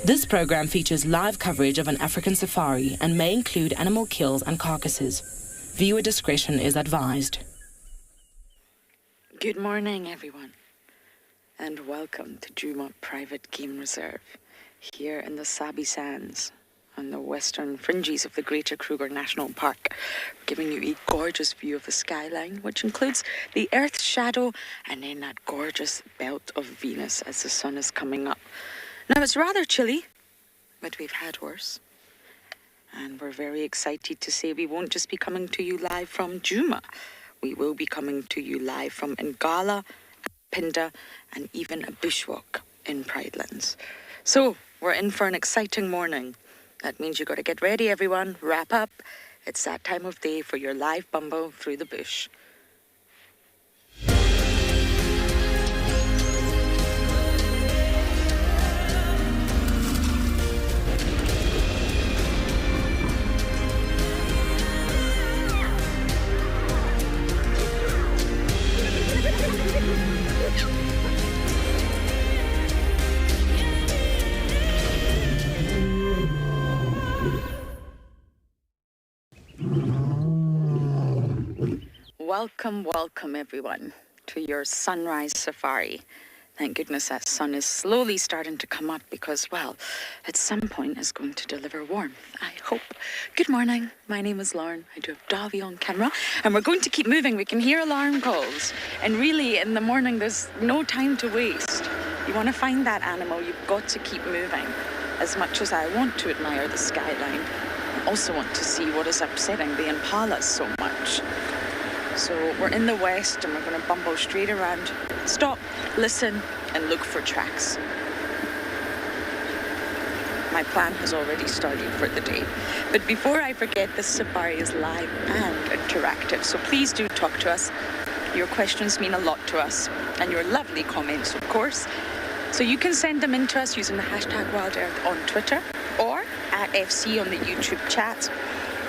This program features live coverage of an African safari and may include animal kills and carcasses. Viewer discretion is advised. Good morning, everyone, and welcome to Djuma Private Game Reserve, here in the Sabi Sands, on the western fringes of the Greater Kruger National Park, giving you a gorgeous view of the skyline, which includes the Earth's shadow and then that gorgeous belt of Venus as the sun is coming up. Now, it's rather chilly, but we've had worse. And we're very excited to say we won't just be coming to you live from Juma. We will be coming to you live from Ngala, Phinda, and even a Bushbuck in Pridelands. So, we're in for an exciting morning. That means you've got to get ready, everyone. Wrap up. It's that time of day for your live bumble through the bush. Welcome everyone to your sunrise safari. Thank goodness that sun is slowly starting to come up because, well, at some point it's going to deliver warmth, I hope. Good morning, my name is Lauren. I do have Davy on camera and we're going to keep moving. We can hear alarm calls and really in the morning there's no time to waste. You want to find that animal, you've got to keep moving. As much as I want to admire the skyline, I also want to see what is upsetting the impalas so much. So we're in the west and we're going to bumble straight around, stop, listen and look for tracks. My plan has already started for the day. But before I forget, this safari is live and interactive, so please do talk to us. Your questions mean a lot to us, and your lovely comments, of course. So you can send them in to us using the hashtag WildEarth on Twitter or at FC on the YouTube chat.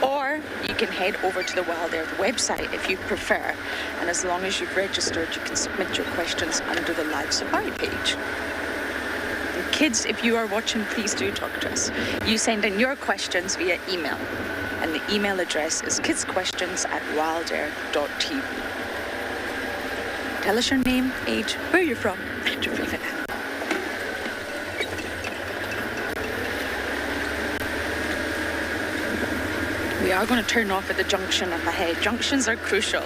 Or you can head over to the WildEarth website if you prefer. And as long as you've registered, you can submit your questions under the live safari page. And kids, if you are watching, please do talk to us. You send in your questions via email. And the email address is kidsquestions@wildearth.tv. Tell us your name, age, where you're from, and your favorite animal. We are going to turn off at the junction up ahead. Junctions are crucial.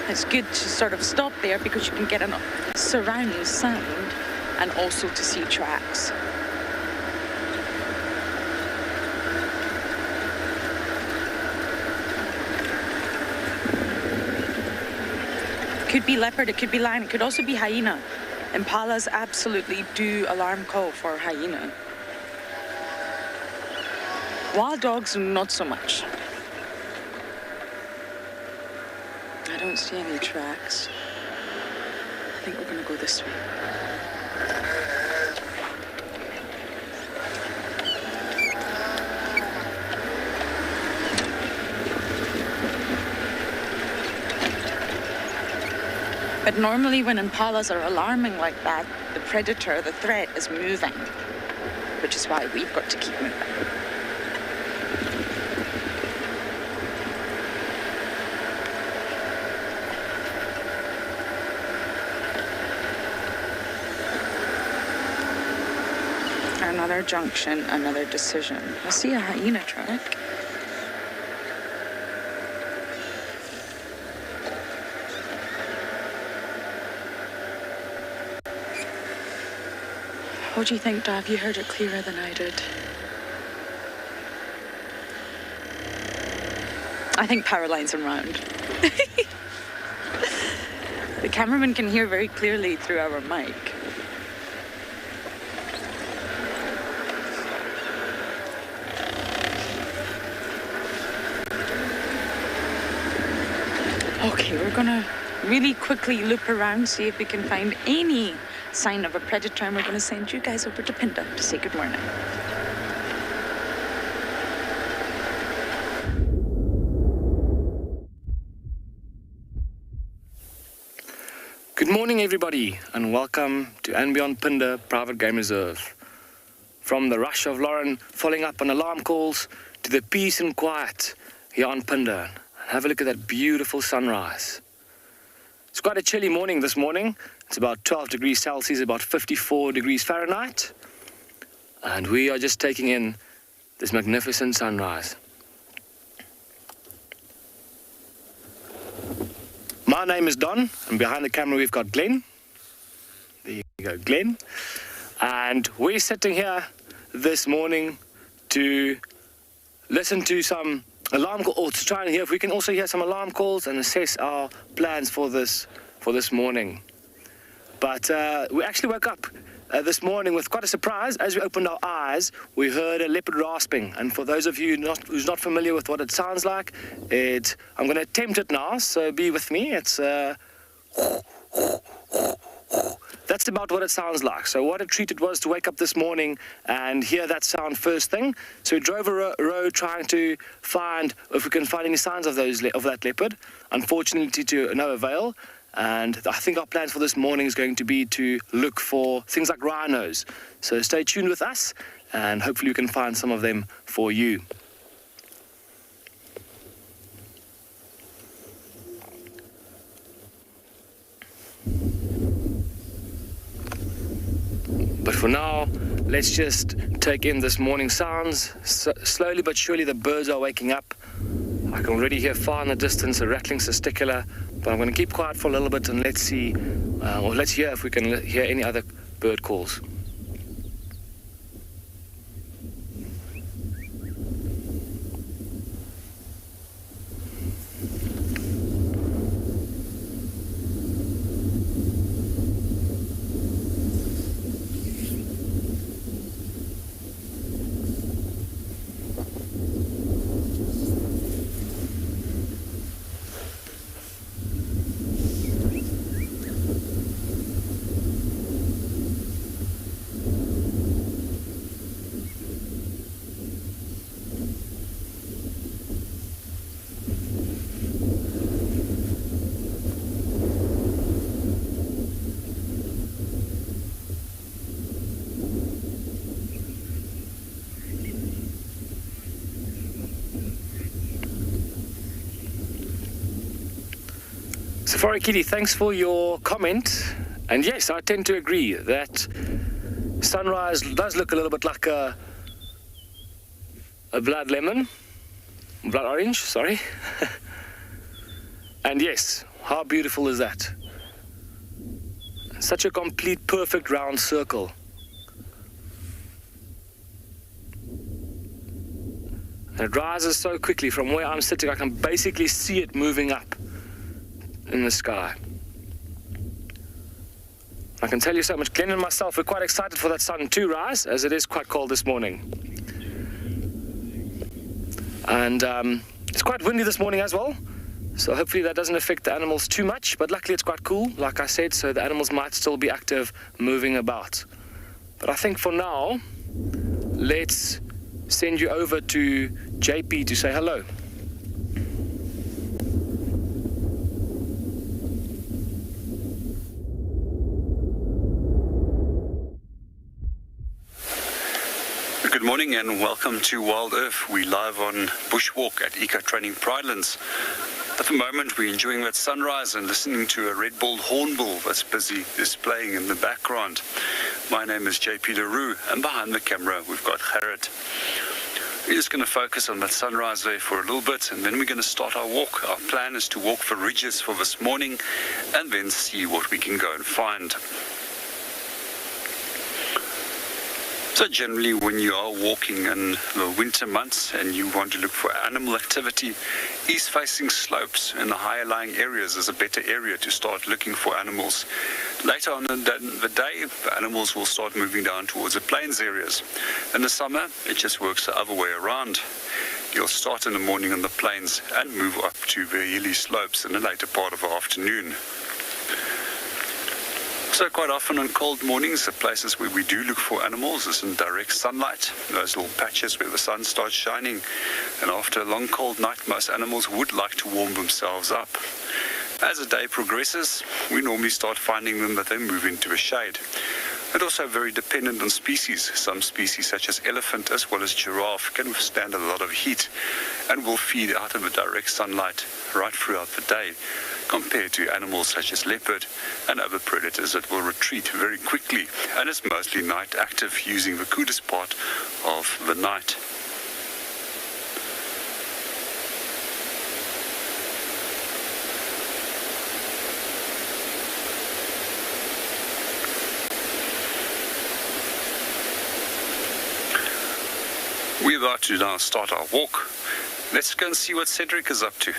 It's good to sort of stop there because you can get a surround sound and also to see tracks. Could be leopard, it could be lion, it could also be hyena. Impalas absolutely do alarm call for hyena. Wild dogs, not so much. I don't see any tracks. I think we're going to go this way. But normally when impalas are alarming like that, the predator, the threat, is moving, which is why we've got to keep moving. Another junction, another decision. I see a hyena track. What do you think, Dav? You heard it clearer than I did. I think power lines are round. The cameraman can hear very clearly through our mic. Okay, we're gonna really quickly loop around, see if we can find any sign of a predator, and we're gonna send you guys over to Phinda to say good morning. Good morning, everybody, and welcome to andBeyond Phinda Private Game Reserve. from the rush of Lauren following up on alarm calls to the peace and quiet here on Phinda. Have a look at that beautiful sunrise. It's quite a chilly morning this morning. It's about 12 degrees Celsius, about 54 degrees Fahrenheit. And we are just taking in this magnificent sunrise. My name is Don, and behind the camera we've got Glenn. There you go, Glenn. And we're sitting here this morning to listen to some alarm calls, or to try and hear if we can also hear some alarm calls and assess our plans for this morning. But we actually woke up this morning with quite a surprise. As we opened our eyes, we heard a leopard rasping. And for those of you who's not familiar with what it sounds like, I'm going to attempt it now, so be with me. It's that's about what it sounds like. So what a treat it was to wake up this morning and hear that sound first thing. So we drove a road trying to find if we can find any signs of that leopard. Unfortunately, to no avail. And I think our plans for this morning is going to be to look for things like rhinos. So stay tuned with us, and hopefully we can find some of them for you. But for now, let's just take in this morning sounds. Slowly but surely the birds are waking up. I can already hear far in the distance a rattling testicular, but I'm going to keep quiet for a little bit and let's see, or let's hear if we can hear any other bird calls. Safari Kitty, thanks for your comment. And yes, I tend to agree that sunrise does look a little bit like a blood orange, sorry. And yes, how beautiful is that? Such a complete, perfect round circle. And it rises so quickly from where I'm sitting, I can basically see it moving up in the sky. I can tell you so much, Glenn and myself, we're quite excited for that sun to rise, as it is quite cold this morning. And it's quite windy this morning as well, so hopefully that doesn't affect the animals too much, but luckily it's quite cool, like I said, so the animals might still be active, moving about. But I think for now, let's send you over to JP to say hello. Good morning and welcome to WildEarth. We're live on Bushwalk at Eco Training Pridelands. At the moment we're enjoying that sunrise and listening to a red-billed hornbill that's busy displaying in the background. My name is JP LaRue and behind the camera we've got Gerrit. We're just going to focus on that sunrise there for a little bit and then we're going to start our walk. Our plan is to walk for ridges for this morning and then see what we can go and find. So generally when you are walking in the winter months and you want to look for animal activity, east-facing slopes in the higher lying areas is a better area to start looking for animals. Later on in the day, the animals will start moving down towards the plains areas. In the summer, it just works the other way around. You'll start in the morning on the plains and move up to the hilly slopes in the later part of the afternoon. So quite often on cold mornings, the places where we do look for animals is in direct sunlight, those little patches where the sun starts shining. And after a long cold night, most animals would like to warm themselves up. As the day progresses, we normally start finding them that they move into a shade. and also very dependent on species. Some species such as elephant as well as giraffe can withstand a lot of heat and will feed out in the direct sunlight right throughout the day, compared to animals such as leopard and other predators that will retreat very quickly and is mostly night active, using the coolest part of the night. We're about to now start our walk. Let's go and see what Cedric is up to.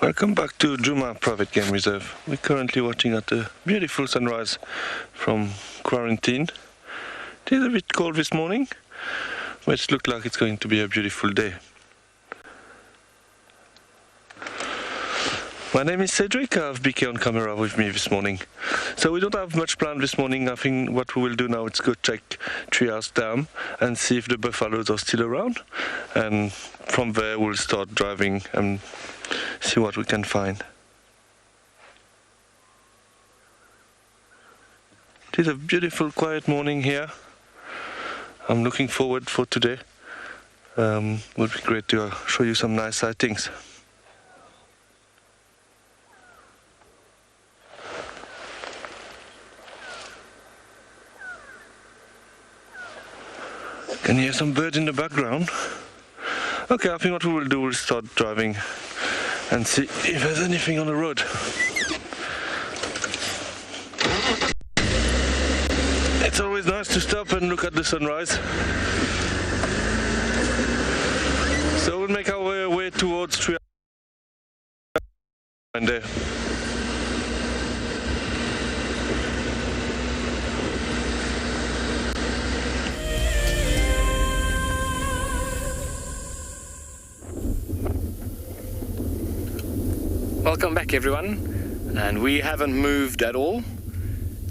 Welcome back to Juma Private Game Reserve. We're currently watching at a beautiful sunrise from quarantine. It is a bit cold this morning, but it looks like it's going to be a beautiful day. My name is Cedric. I have BK on camera with me this morning. So we don't have much planned this morning. I think what we will do now is go check Treehouse Dam and see if the buffaloes are still around. And from there we'll start driving and see what we can find. It is a beautiful quiet morning here. I'm looking forward for today. Would be great to show you some nice sightings. Can you hear some birds in the background? Okay, I think what we will do is start driving and see if there's anything on the road. It's always nice to stop and look at the sunrise. So we'll make our way towards Treehouse and there. Welcome back, everyone, and we haven't moved at all,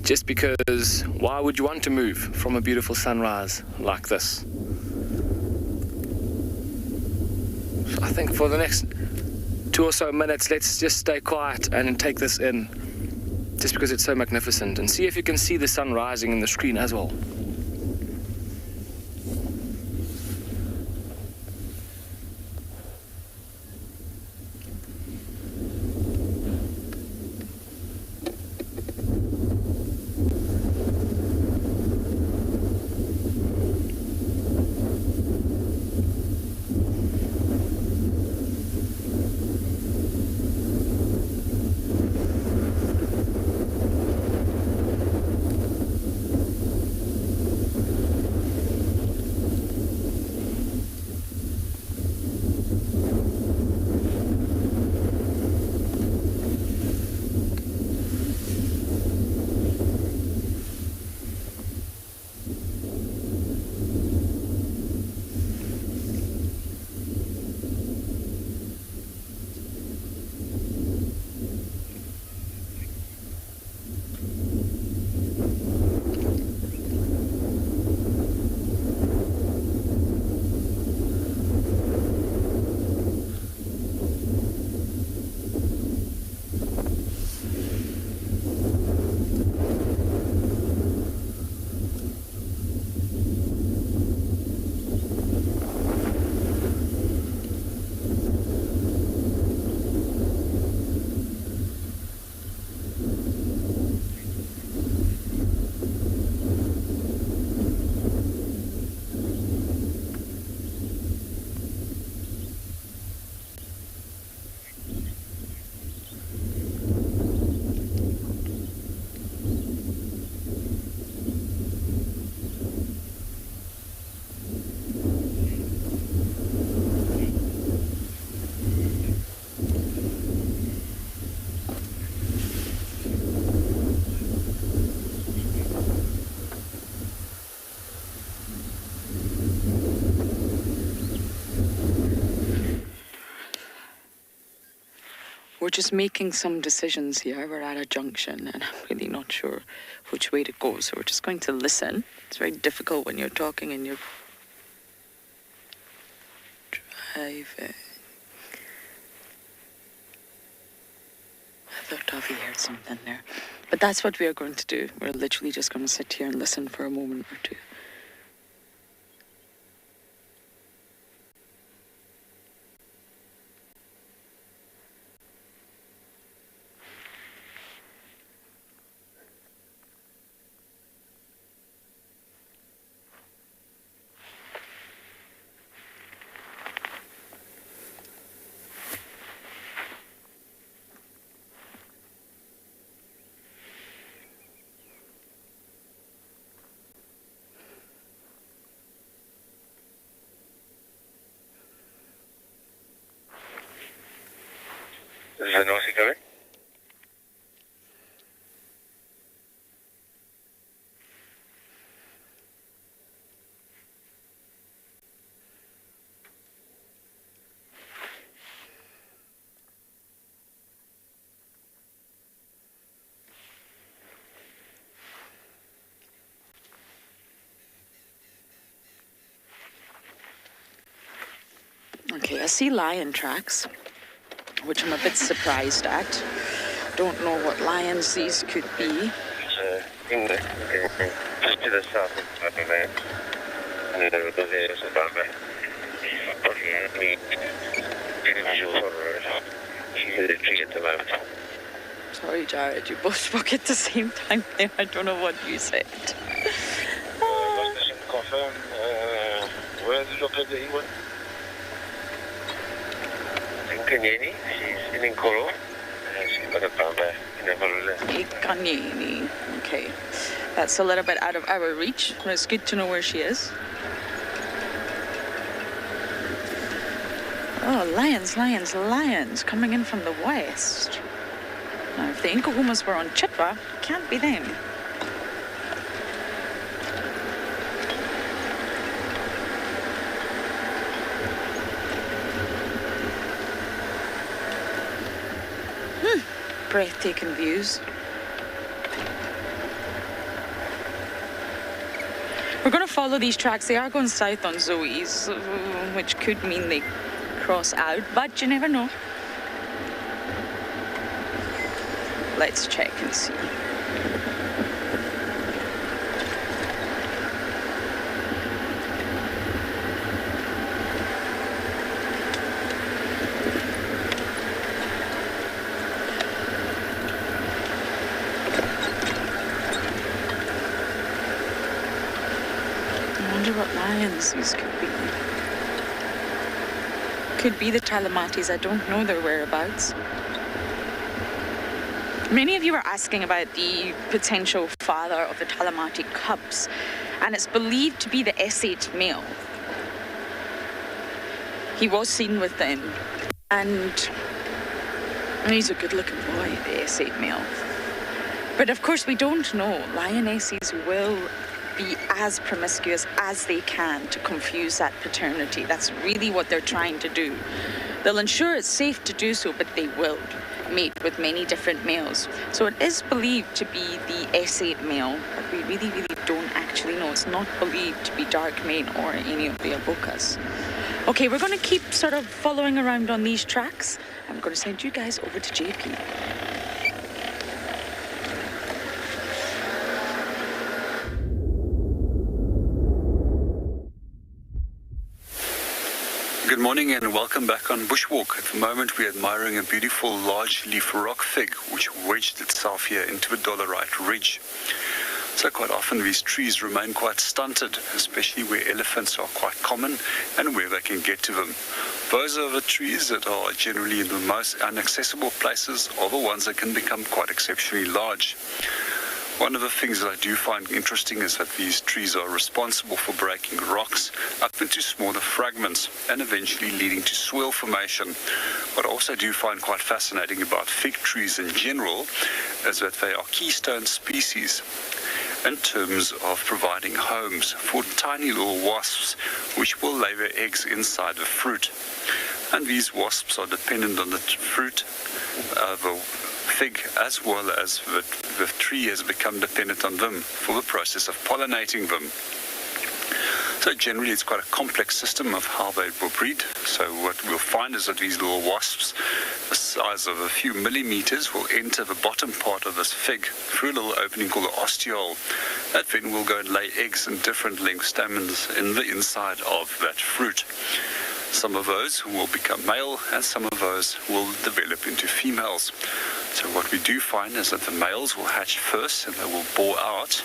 just because why would you want to move from a beautiful sunrise like this? So I think for the next 2 or so minutes, let's just stay quiet and take this in, just because it's so magnificent, and see if you can see the sun rising in the screen as well. We're just making some decisions here. We're at a junction and I'm really not sure which way to go. So we're just going to listen. It's very difficult when you're talking and you're Private. I thought Tavi heard something there. But that's what we are going to do. We're literally just going to sit here and listen for a moment or two. Is that noisy coming? Okay, I see lion tracks, which I'm a bit surprised at. Don't know what lions these could be. It's English, just to the south of Birmingham. And there's a Calamba. Individuals on the road. She's in the tree at the moment. Sorry, Jared, you both spoke at the same time there. I don't know what you said. Confirm, where did you look at the E1? Kanyeni, she's in Koro, and she's got a Calamba in the Vulture. Ikanyeni. Okay. That's a little bit out of our reach, but it's good to know where she is. Oh, lions coming in from the west. Now, if the Inkahumas were on Chitwa, it can't be them. Breathtaking views. We're going to follow these tracks. They are going south on Zoe's, which could mean they cross out, but you never know. Let's check and see. What lions these could be. Could be the Talamatis. I don't know their whereabouts. Many of you are asking about the potential father of the Talamati cubs, and it's believed to be the S8 male. He was seen with them, and he's a good-looking boy, the S8 male. But of course, we don't know. Lionesses will be as promiscuous as they can to confuse that paternity. That's really what they're trying to do. They'll ensure it's safe to do so, but they will mate with many different males. So it is believed to be the S8 male, but we really don't actually know. It's not believed to be dark mane or any of the Avocas. Okay, we're going to keep sort of following around on these tracks. I'm going to send you guys over to JP. Good morning and welcome back on Bushwalk. At the moment we're admiring a beautiful large leaf rock fig which wedged itself here into a dolerite ridge. So quite often these trees remain quite stunted, especially where elephants are quite common and where they can get to them. Those are the trees that are generally in the most inaccessible places are the ones that can become quite exceptionally large. One of the things that I do find interesting is that these trees are responsible for breaking rocks up into smaller fragments and eventually leading to soil formation. What I also do find quite fascinating about fig trees in general is that they are keystone species in terms of providing homes for tiny little wasps which will lay their eggs inside the fruit. And these wasps are dependent on the fruit of the fig as well as the tree has become dependent on them for the process of pollinating them. So generally it's quite a complex system of how they will breed. So what we'll find is that these little wasps, the size of a few millimeters, will enter the bottom part of this fig through a little opening called the ostiole. That then will go and lay eggs in different length stamens in the inside of that fruit. Some of those will become male and some of those will develop into females. So what we do find is that the males will hatch first and they will bore out.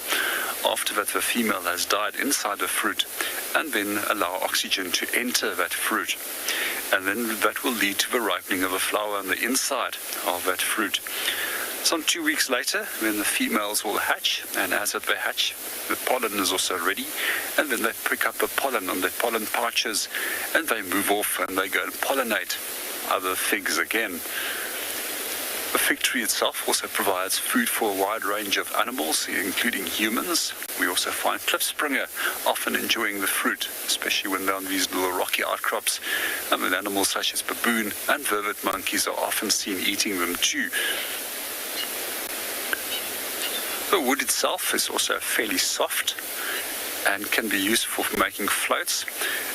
After that, the female has died inside the fruit and then allow oxygen to enter that fruit. And then that will lead to the ripening of a flower on the inside of that fruit. Some 2 weeks later, then the females will hatch, and as they hatch, the pollen is also ready, and then they pick up the pollen on their pollen pouches, and they move off and they go and pollinate other figs again. The fig tree itself also provides food for a wide range of animals, including humans. We also find klipspringer often enjoying the fruit, especially when they're on these little rocky outcrops. And then animals such as baboon and vervet monkeys are often seen eating them too. The wood itself is also fairly soft and can be used for making floats,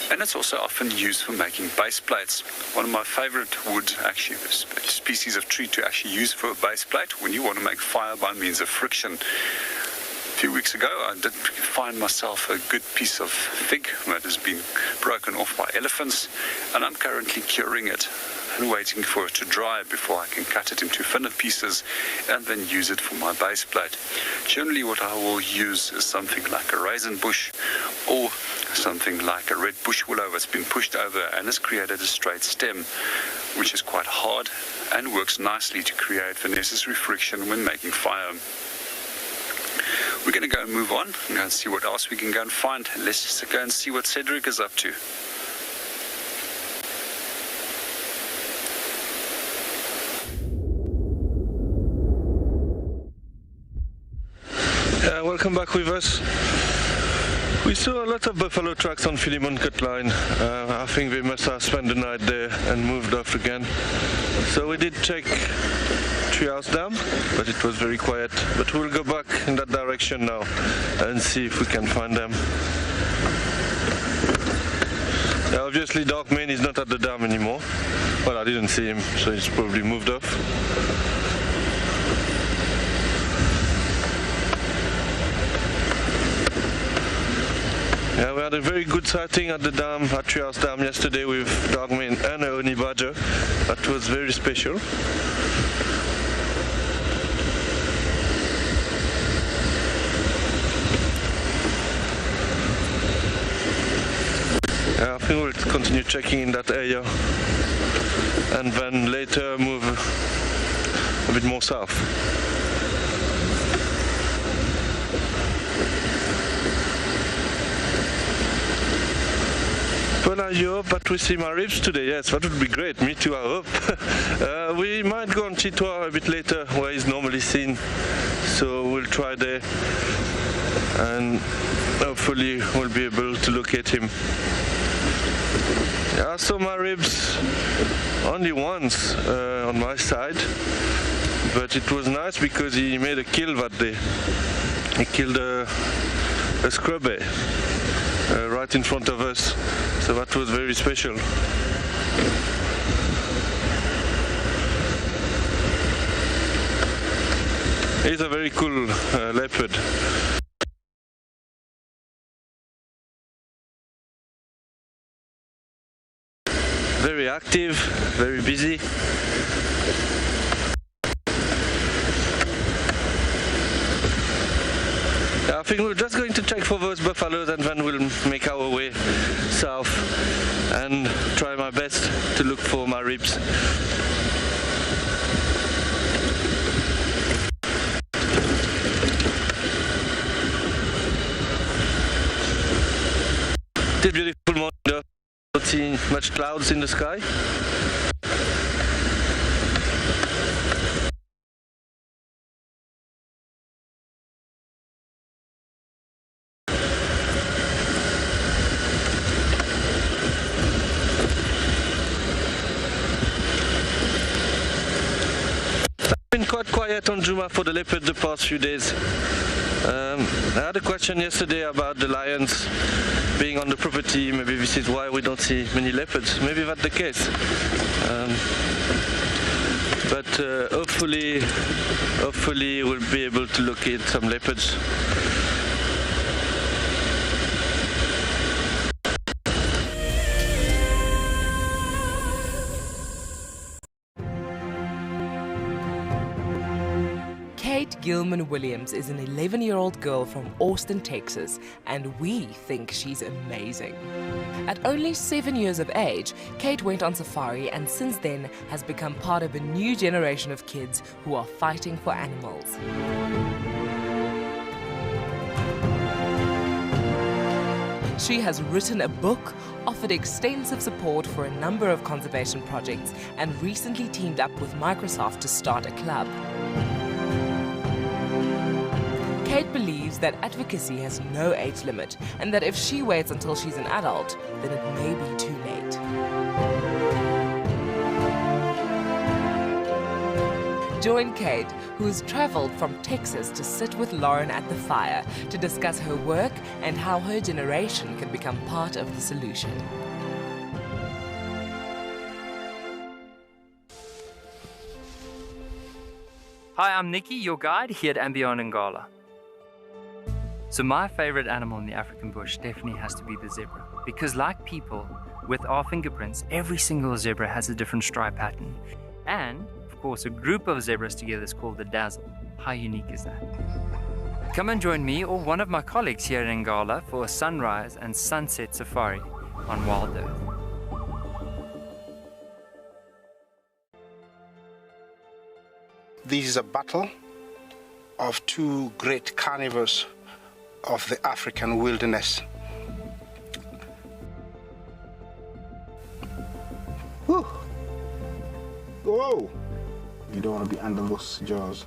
and it's also often used for making base plates. One of my favorite wood, actually, species of tree to actually use for a base plate when you want to make fire by means of friction. A few weeks ago, I did find myself a good piece of fig that has been broken off by elephants, and I'm currently curing it and waiting for it to dry before I can cut it into thinner pieces and then use it for my base plate. Generally what I will use is something like a raisin bush or something like a red bush willow that's been pushed over and has created a straight stem, which is quite hard and works nicely to create the necessary friction when making fire. We're going to go and move on and go and see what else we can go and find. Let's just go and see what Cedric is up to. Welcome back with us. We saw a lot of buffalo tracks on Philemon Cut Line. I think they must have spent the night there and moved off again. So we did check Treehouse Dam, but it was very quiet. But we'll go back in that direction now and see if we can find them. Obviously Darkmane is not at the dam anymore. Well, I didn't see him, so he's probably moved off. Yeah, we had a very good sighting at the dam, at Treehouse Dam yesterday with Darkmane and a honey badger. That was very special. Yeah, I think we'll continue checking in that area and then later move a bit more south. Well, I hope that we see my ribs today. Yes, that would be great. Me too, I hope. We might go on Cheetah a bit later, where he's normally seen. So we'll try there, and hopefully we'll be able to locate him. Yeah, I saw my ribs only once on my side, but it was nice because he made a kill that day. He killed a scrubby right in front of us. So that was very special. He's a very cool leopard. Very active, very busy. I think we're just going to check for those buffaloes and then we'll make our way south and try my best to look for my ribs. It's a beautiful morning though, not seeing much clouds in the sky. Been quite quiet on Juma for the leopard the past few days. I had a question yesterday about the lions being on the property, maybe this is why we don't see many leopards. Maybe that's the case. But hopefully we'll be able to locate some leopards. Kate Gilman Williams is an 11-year-old girl from Austin, Texas, and we think she's amazing. At only 7 years of age, Kate went on safari and since then has become part of a new generation of kids who are fighting for animals. She has written a book, offered extensive support for a number of conservation projects, and recently teamed up with Microsoft to start a club. Kate believes that advocacy has no age limit and that if she waits until she's an adult, then it may be too late. Join Kate, who has traveled from Texas to sit with Lauren at the fire to discuss her work and how her generation can become part of the solution. Hi, I'm Nikki, your guide here at andBeyond in Ngala. So my favorite animal in the African bush definitely has to be the zebra, because like people, with our fingerprints, every single zebra has a different stripe pattern. And, of course, a group of zebras together is called the dazzle. How unique is that? Come and join me or one of my colleagues here in Ngala for a sunrise and sunset safari on WildEarth. This is a battle of two great carnivores of the African wilderness. Whew. Whoa! You don't want to be under those jaws.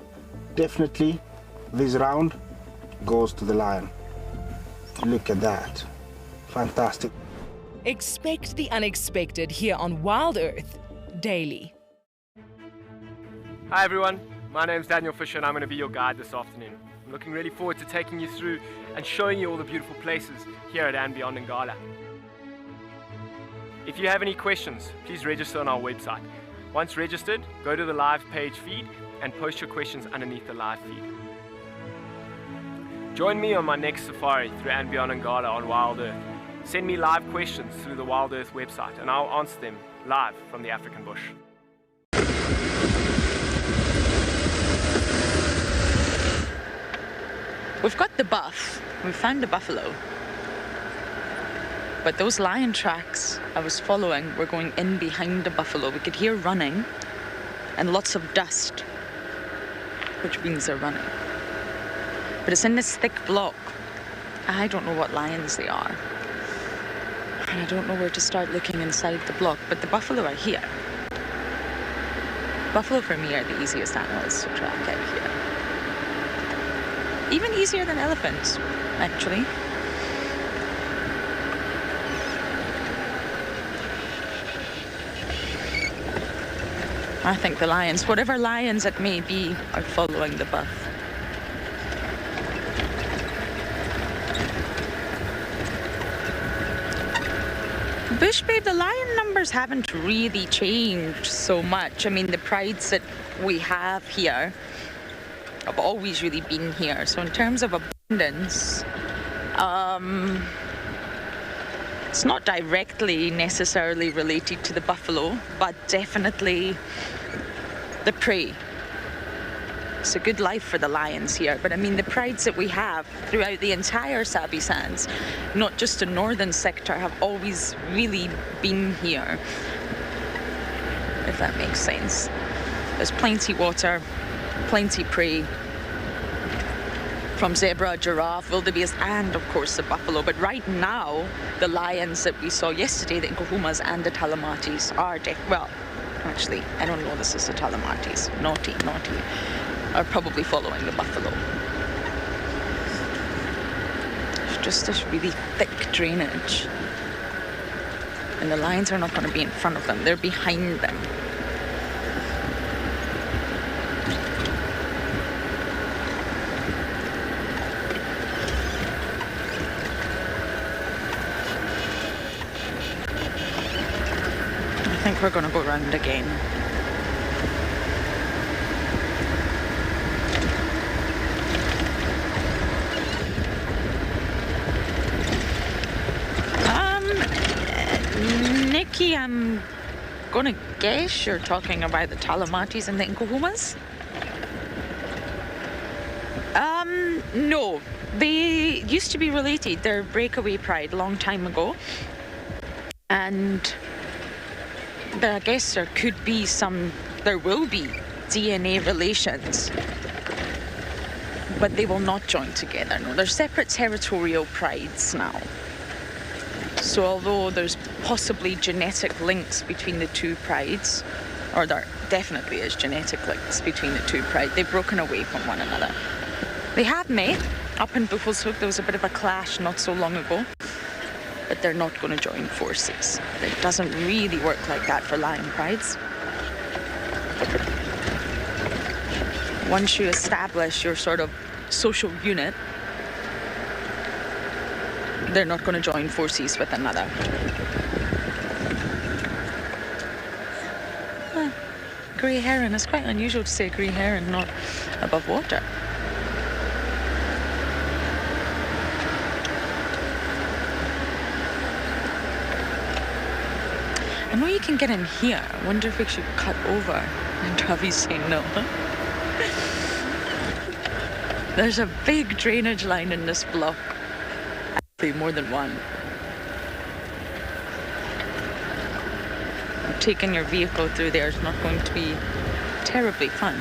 Definitely, this round goes to the lion. Look at that. Fantastic. Expect the unexpected here on WildEarth daily. Hi everyone, my name's Daniel Fisher and I'm going to be your guide this afternoon. I'm looking really forward to taking you through and showing you all the beautiful places here at andBeyond in Ngala. If you have any questions, please register on our website. Once registered, go to the live page feed and post your questions underneath the live feed. Join me on my next safari through andBeyond in Ngala on WildEarth. Send me live questions through the WildEarth website and I'll answer them live from the African bush. We've got the buff. We found the buffalo. But those lion tracks I was following were going in behind the buffalo. We could hear running and lots of dust, which means they're running. But it's in this thick block. I don't know what lions they are. And I don't know where to start looking inside the block, but the buffalo are here. Buffalo for me are the easiest animals to track out here. Even easier than elephants, actually. I think the lions, whatever lions it may be, are following the buff. Bush Babe, the lion numbers haven't really changed so much. I mean, the prides that we have here have always really been here. So in terms of abundance, it's not directly necessarily related to the buffalo, but definitely the prey. It's a good life for the lions here. But I mean, the prides that we have throughout the entire Sabi Sands, not just the northern sector, have always really been here, if that makes sense. There's plenty water, plenty prey from zebra, giraffe, wildebeest, and of course the buffalo. But right now, the lions that we saw yesterday, the nkuhumas and the talamatis, are well, actually, I don't know this is the talamatis. Naughty. Are probably following the buffalo. It's just this really thick drainage. And the lions are not going to be in front of them, they're behind them. think we're gonna go round again. Nikki, I'm gonna guess you're talking about the Talamatis and the Nkuhumas? No. They used to be related. They're breakaway pride a long time ago. And I guess there will be DNA relations. But they will not join together. No, they're separate territorial prides now. So although there's possibly genetic links between the two prides, or there definitely is genetic links between the two prides, they've broken away from one another. They have met up in Buffelshoek. There was a bit of a clash not so long ago, but they're not going to join forces. It doesn't really work like that for lion prides. Once you establish your sort of social unit, they're not going to join forces with another. Grey heron. It's quite unusual to say grey heron not above water. I know you can get in here. I wonder if we should cut over. And Travis saying no. There's a big drainage line in this block. Actually, more than one. Taking your vehicle through there is not going to be terribly fun.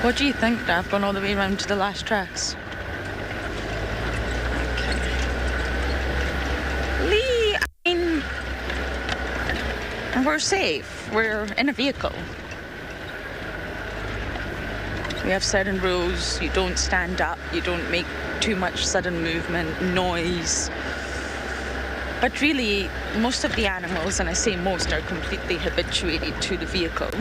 What do you think, Dav, going all the way around to the last tracks? Lee, I mean, we're safe. We're in a vehicle. We have certain rules. You don't stand up. You don't make too much sudden movement, noise. But really, most of the animals, and I say most, are completely habituated to the vehicle.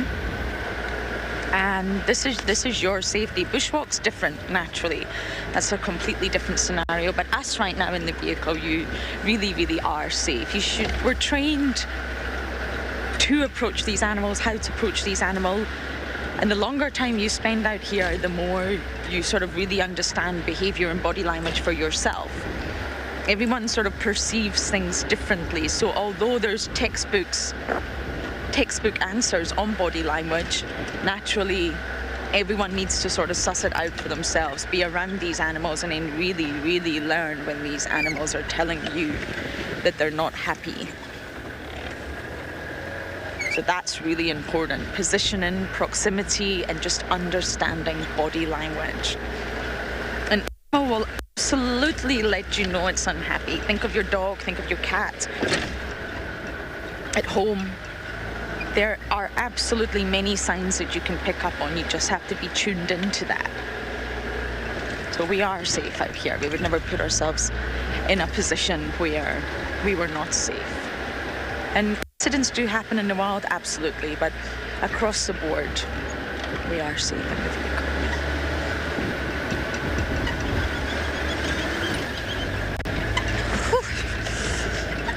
And this is your safety. Bushwalk's different, naturally. That's a completely different scenario. But us right now in the vehicle, you really, really are safe. We're trained to approach these animals, how to approach these animals. And the longer time you spend out here, the more you sort of really understand behavior and body language for yourself. Everyone sort of perceives things differently. So although there's textbook answers on body language, naturally everyone needs to sort of suss it out for themselves, be around these animals, and then really, really learn when these animals are telling you that they're not happy. So that's really important. Positioning, proximity, and just understanding body language. An animal will absolutely let you know it's unhappy. Think of your dog, think of your cat. At home, there are absolutely many signs that you can pick up on. You just have to be tuned into that. So we are safe out here. We would never put ourselves in a position where we were not safe. And incidents do happen in the wild, absolutely, but across the board, we are safe in the vehicle. Whew.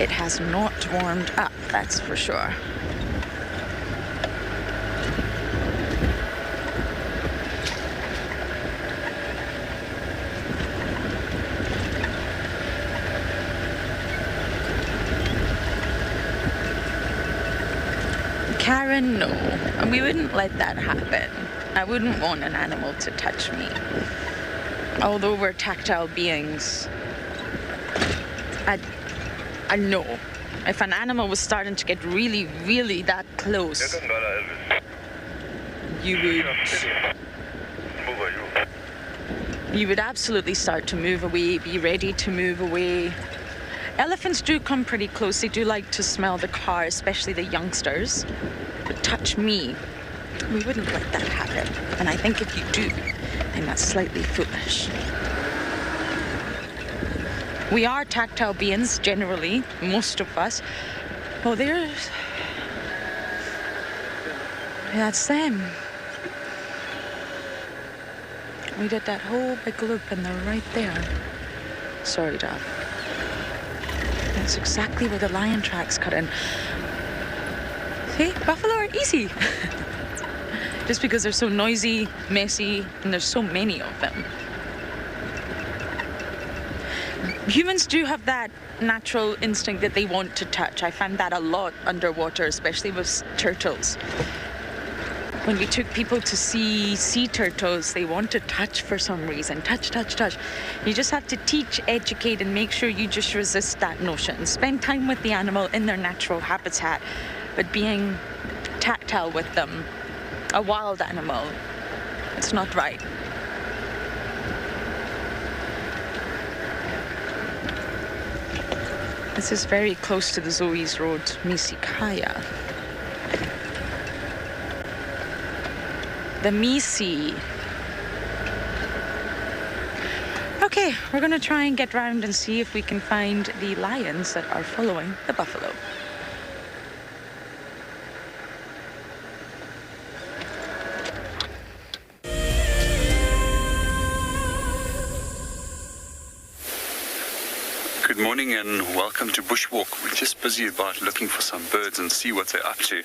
It has not warmed up, that's for sure. Karen, no. And we wouldn't let that happen. I wouldn't want an animal to touch me. Although we're tactile beings, I know. If an animal was starting to get really, really that close, you would absolutely start to move away, be ready to move away. Elephants do come pretty close. They do like to smell the car, especially the youngsters. But touch me, we wouldn't let that happen. And I think if you do, then that's slightly foolish. We are tactile beings, generally, most of us. Oh, there's... That's them. We did that whole big loop and they're right there. Sorry, Dad. That's exactly where the lion tracks cut in. See, buffalo are easy. Just because they're so noisy, messy, and there's so many of them. Humans do have that natural instinct that they want to touch. I find that a lot underwater, especially with turtles. When we took people to see sea turtles, they want to touch for some reason. Touch, touch, touch. You just have to teach, educate, and make sure you just resist that notion. Spend time with the animal in their natural habitat, but being tactile with them, a wild animal, it's not right. This is very close to the Zoe's Road, Misikaya. The Misi. Okay, we're gonna try and get round and see if we can find the lions that are following the buffalo. Good morning and welcome to Bushwalk. We're just busy about looking for some birds and see what they're up to.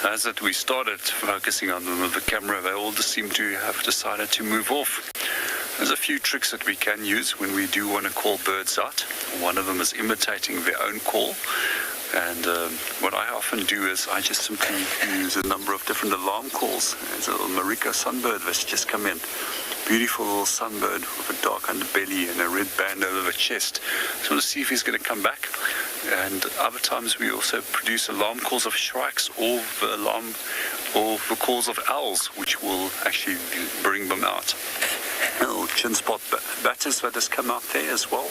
As we started focusing on them with the camera, they all just seem to have decided to move off. There's a few tricks that we can use when we do want to call birds out. One of them is imitating their own call. And what I often do is I just simply use a number of different alarm calls. There's a little Marika sunbird that's just come in. Beautiful little sunbird with a dark underbelly and a red band over the chest. So we'll see if he's going to come back. And other times we also produce alarm calls of shrikes or the calls of owls, which will actually bring them out. Little chin spot batters that has come out there as well.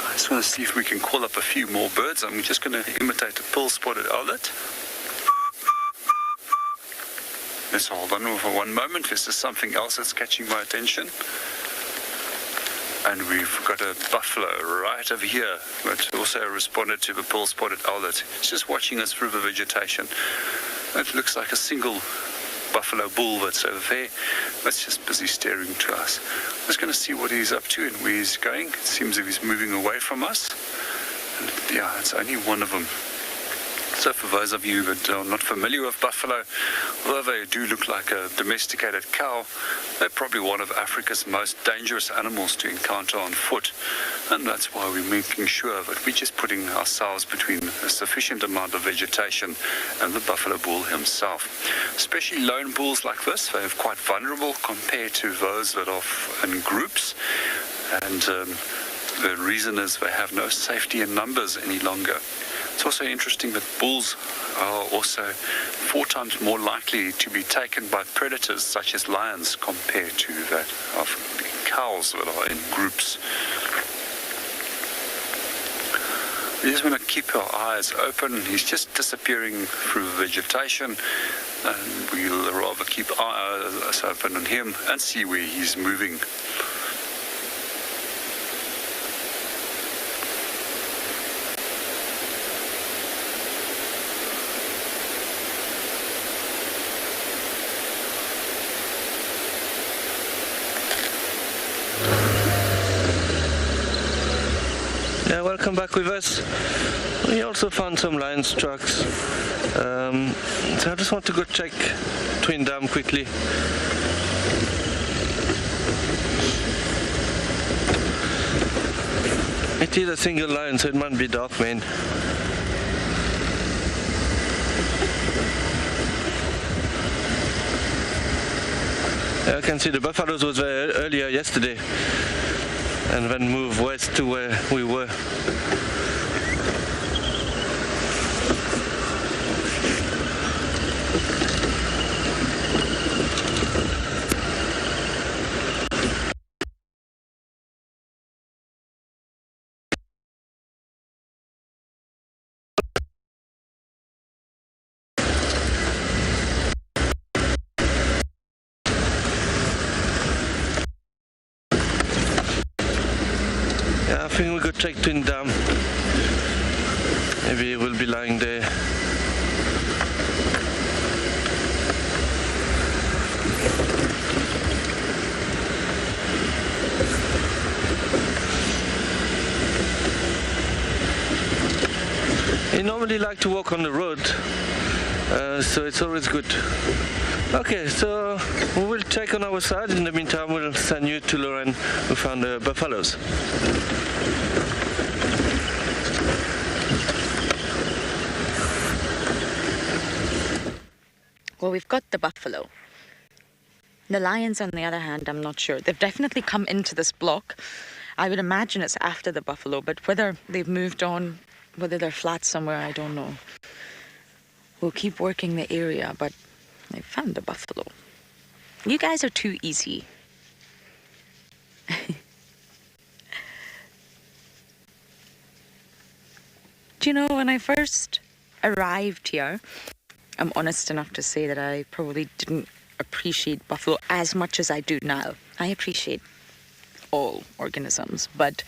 I just want to see if we can call up a few more birds. I'm just going to imitate a pearl-spotted owlet. Let's hold on for one moment. This is something else that's catching my attention. And we've got a buffalo right over here that also responded to the pearl-spotted owlet. It's just watching us through the vegetation. It looks like a single buffalo bull that's over there. That's just busy staring to us. I'm just going to see what he's up to and where he's going. It seems as if he's moving away from us. And yeah, it's only one of them. So for those of you that are not familiar with buffalo, although they do look like a domesticated cow, they're probably one of Africa's most dangerous animals to encounter on foot. And that's why we're making sure that we're just putting ourselves between a sufficient amount of vegetation and the buffalo bull himself. Especially lone bulls like this, they're quite vulnerable compared to those that are in groups. And the reason is they have no safety in numbers any longer. It's also interesting that bulls are also 4 times more likely to be taken by predators such as lions compared to that of cows that are in groups. We just want to keep our eyes open. He's just disappearing through vegetation, and we'll rather keep our eyes open on him and see where he's moving. Yeah, welcome back with us. We also found some lions tracks. So I just want to go check Twin Dam quickly. It is a single lion, so it might be dark mane. I can see the buffaloes was there earlier yesterday and then move west to where we were. think we go check Twin Dam. Maybe we'll be lying there. I normally like to walk on the road, so it's always good. Okay, so we will check on our side. In the meantime, we'll send you to Lauren, who found the buffaloes. Well, we've got the buffalo. The lions, on the other hand, I'm not sure. They've definitely come into this block. I would imagine it's after the buffalo, but whether they've moved on, whether they're flat somewhere, I don't know. We'll keep working the area, but I found the buffalo. You guys are too easy. Do you know, when I first arrived here, I'm honest enough to say that I probably didn't appreciate buffalo as much as I do now. I appreciate all organisms, but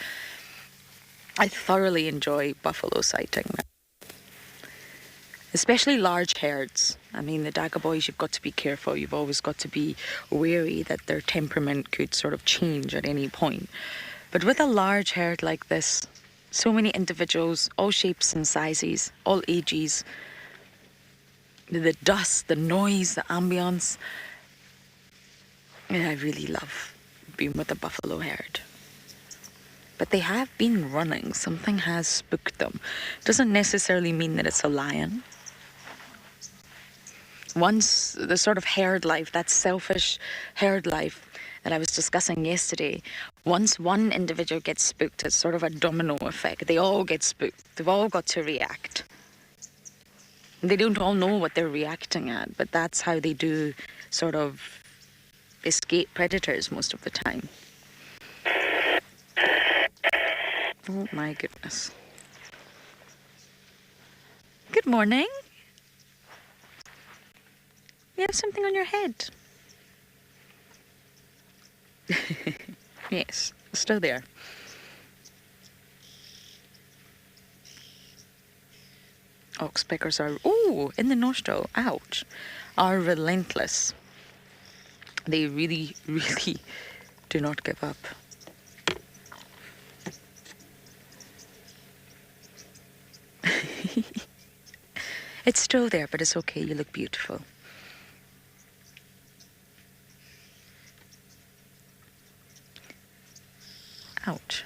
I thoroughly enjoy buffalo sighting. Especially large herds. I mean, the Daga boys, you've got to be careful. You've always got to be wary that their temperament could sort of change at any point. But with a large herd like this, so many individuals, all shapes and sizes, all ages, the dust, the noise, the ambience, I really love being with the buffalo herd. But they have been running. Something has spooked them. Doesn't necessarily mean that it's a lion. Once the sort of herd life, that selfish herd life that I was discussing yesterday, once one individual gets spooked, it's sort of a domino effect. They all get spooked. They've all got to react. They don't all know what they're reacting at, but that's how they do sort of escape predators most of the time. Oh my goodness. Good morning. You have something on your head. Yes, still there. Oxpeckers are, ooh, in the nostril, ouch, are relentless. They really, really do not give up. It's still there, but it's okay. You look beautiful. Ouch.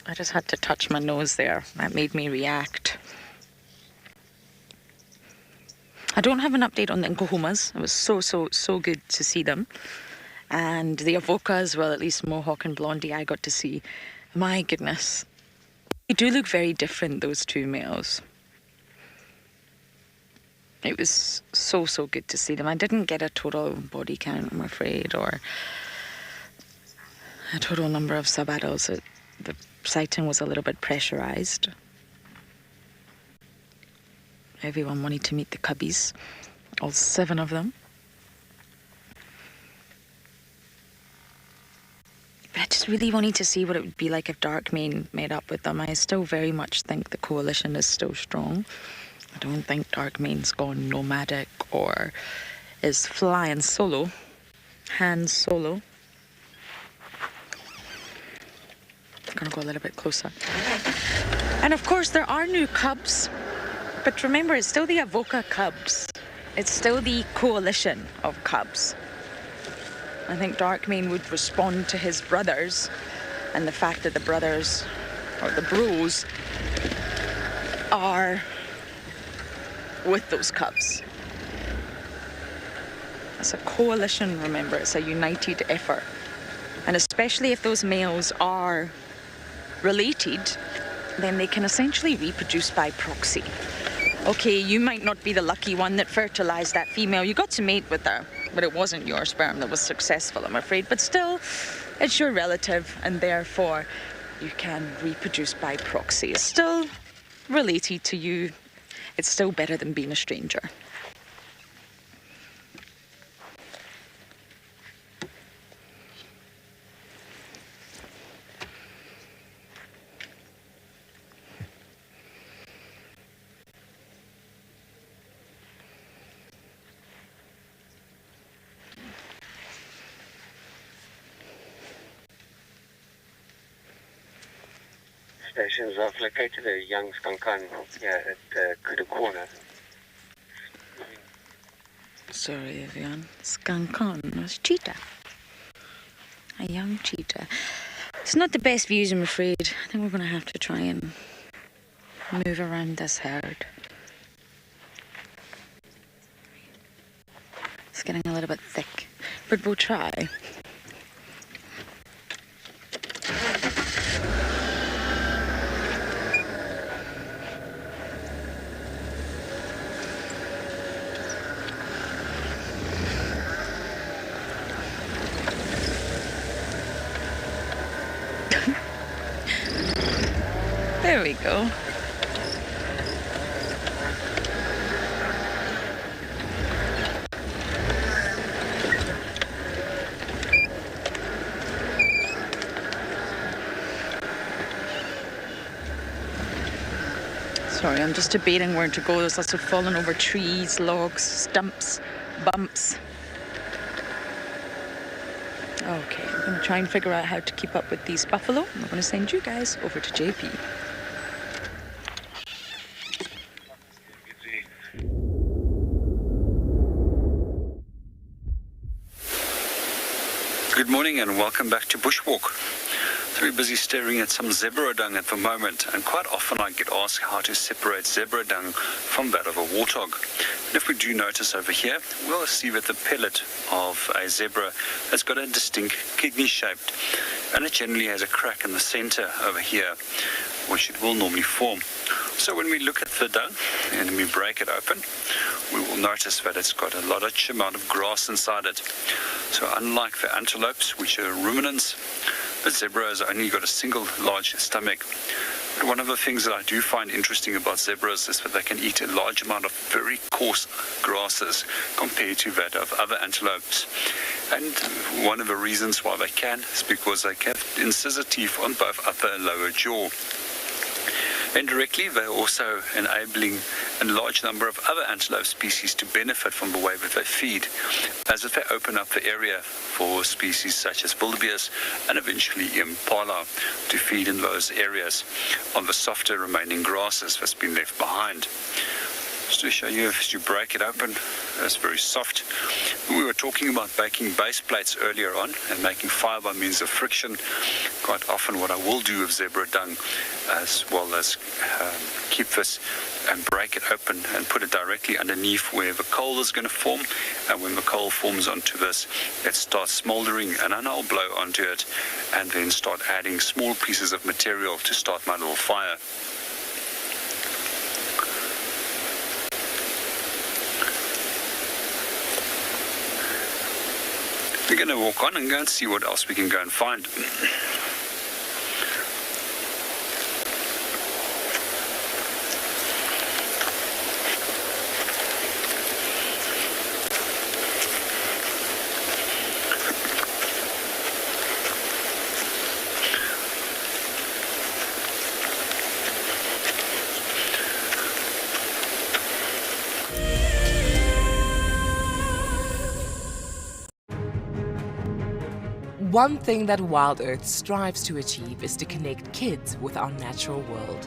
I just had to touch my nose there. That made me react. I don't have an update on the Nkohumas. It was so good to see them. And the Avoca as well, at least Mohawk and Blondie, I got to see. My goodness. They do look very different, those two males. It was so good to see them. I didn't get a total body count, I'm afraid, or a total number of sub-adults. The sighting was a little bit pressurized. Everyone wanted to meet the cubbies, all 7 of them. But I just really wanted to see what it would be like if Darkmane met up with them. I still very much think the coalition is still strong. I don't think Darkmane's gone nomadic or is flying solo, hands solo. I'm gonna go a little bit closer. And of course there are new cubs, but remember, it's still the Avoca cubs. It's still the coalition of cubs. I think Darkmane would respond to his brothers and the fact that the brothers, or the bros, are with those cubs. It's a coalition, remember, it's a united effort. And especially if those males are related, then they can essentially reproduce by proxy. Okay, you might not be the lucky one that fertilized that female. You got to mate with her, but it wasn't your sperm that was successful, I'm afraid. But still, it's your relative, and therefore you can reproduce by proxy. It's still related to you. It's still better than being a stranger. stations. I've located a young skankan here at Kudu Corner. Sorry, everyone. Skankan was cheetah. A young cheetah. It's not the best views, I'm afraid. I think we're going to have to try and move around this herd. It's getting a little bit thick, but we'll try. There we go. Sorry, I'm just debating where to go. There's lots of falling over trees, logs, stumps, bumps. Okay, I'm going to try and figure out how to keep up with these buffalo. I'm going to send you guys over to JP. Good morning and welcome back to Bushwalk. Very busy staring at some zebra dung at the moment, and quite often I get asked how to separate zebra dung from that of a warthog. And if we do notice over here, we'll see that the pellet of a zebra has got a distinct kidney shaped, and it generally has a crack in the center over here, which it will normally form. So when we look at the dung and we break it open, we will notice that it's got a large amount of grass inside it. So unlike the antelopes, which are ruminants, the zebra has only got a single large stomach. And one of the things that I do find interesting about zebras is that they can eat a large amount of very coarse grasses compared to that of other antelopes. And one of the reasons why they can is because they have incisor teeth on both upper and lower jaw. Indirectly, they're also enabling a large number of other antelope species to benefit from the way that they feed, as if they open up the area for species such as wildebeest and eventually impala to feed in those areas on the softer remaining grasses that's been left behind. Just to show you, as you break it open, it's very soft. We were talking about baking base plates earlier on and making fire by means of friction. Quite often what I will do with zebra dung, as well as keep this and break it open and put it directly underneath where the coal is going to form. And when the coal forms onto this, it starts smoldering, and then I'll blow onto it and then start adding small pieces of material to start my little fire. We're going to walk on and go and see what else we can go and find. One thing that WildEarth strives to achieve is to connect kids with our natural world.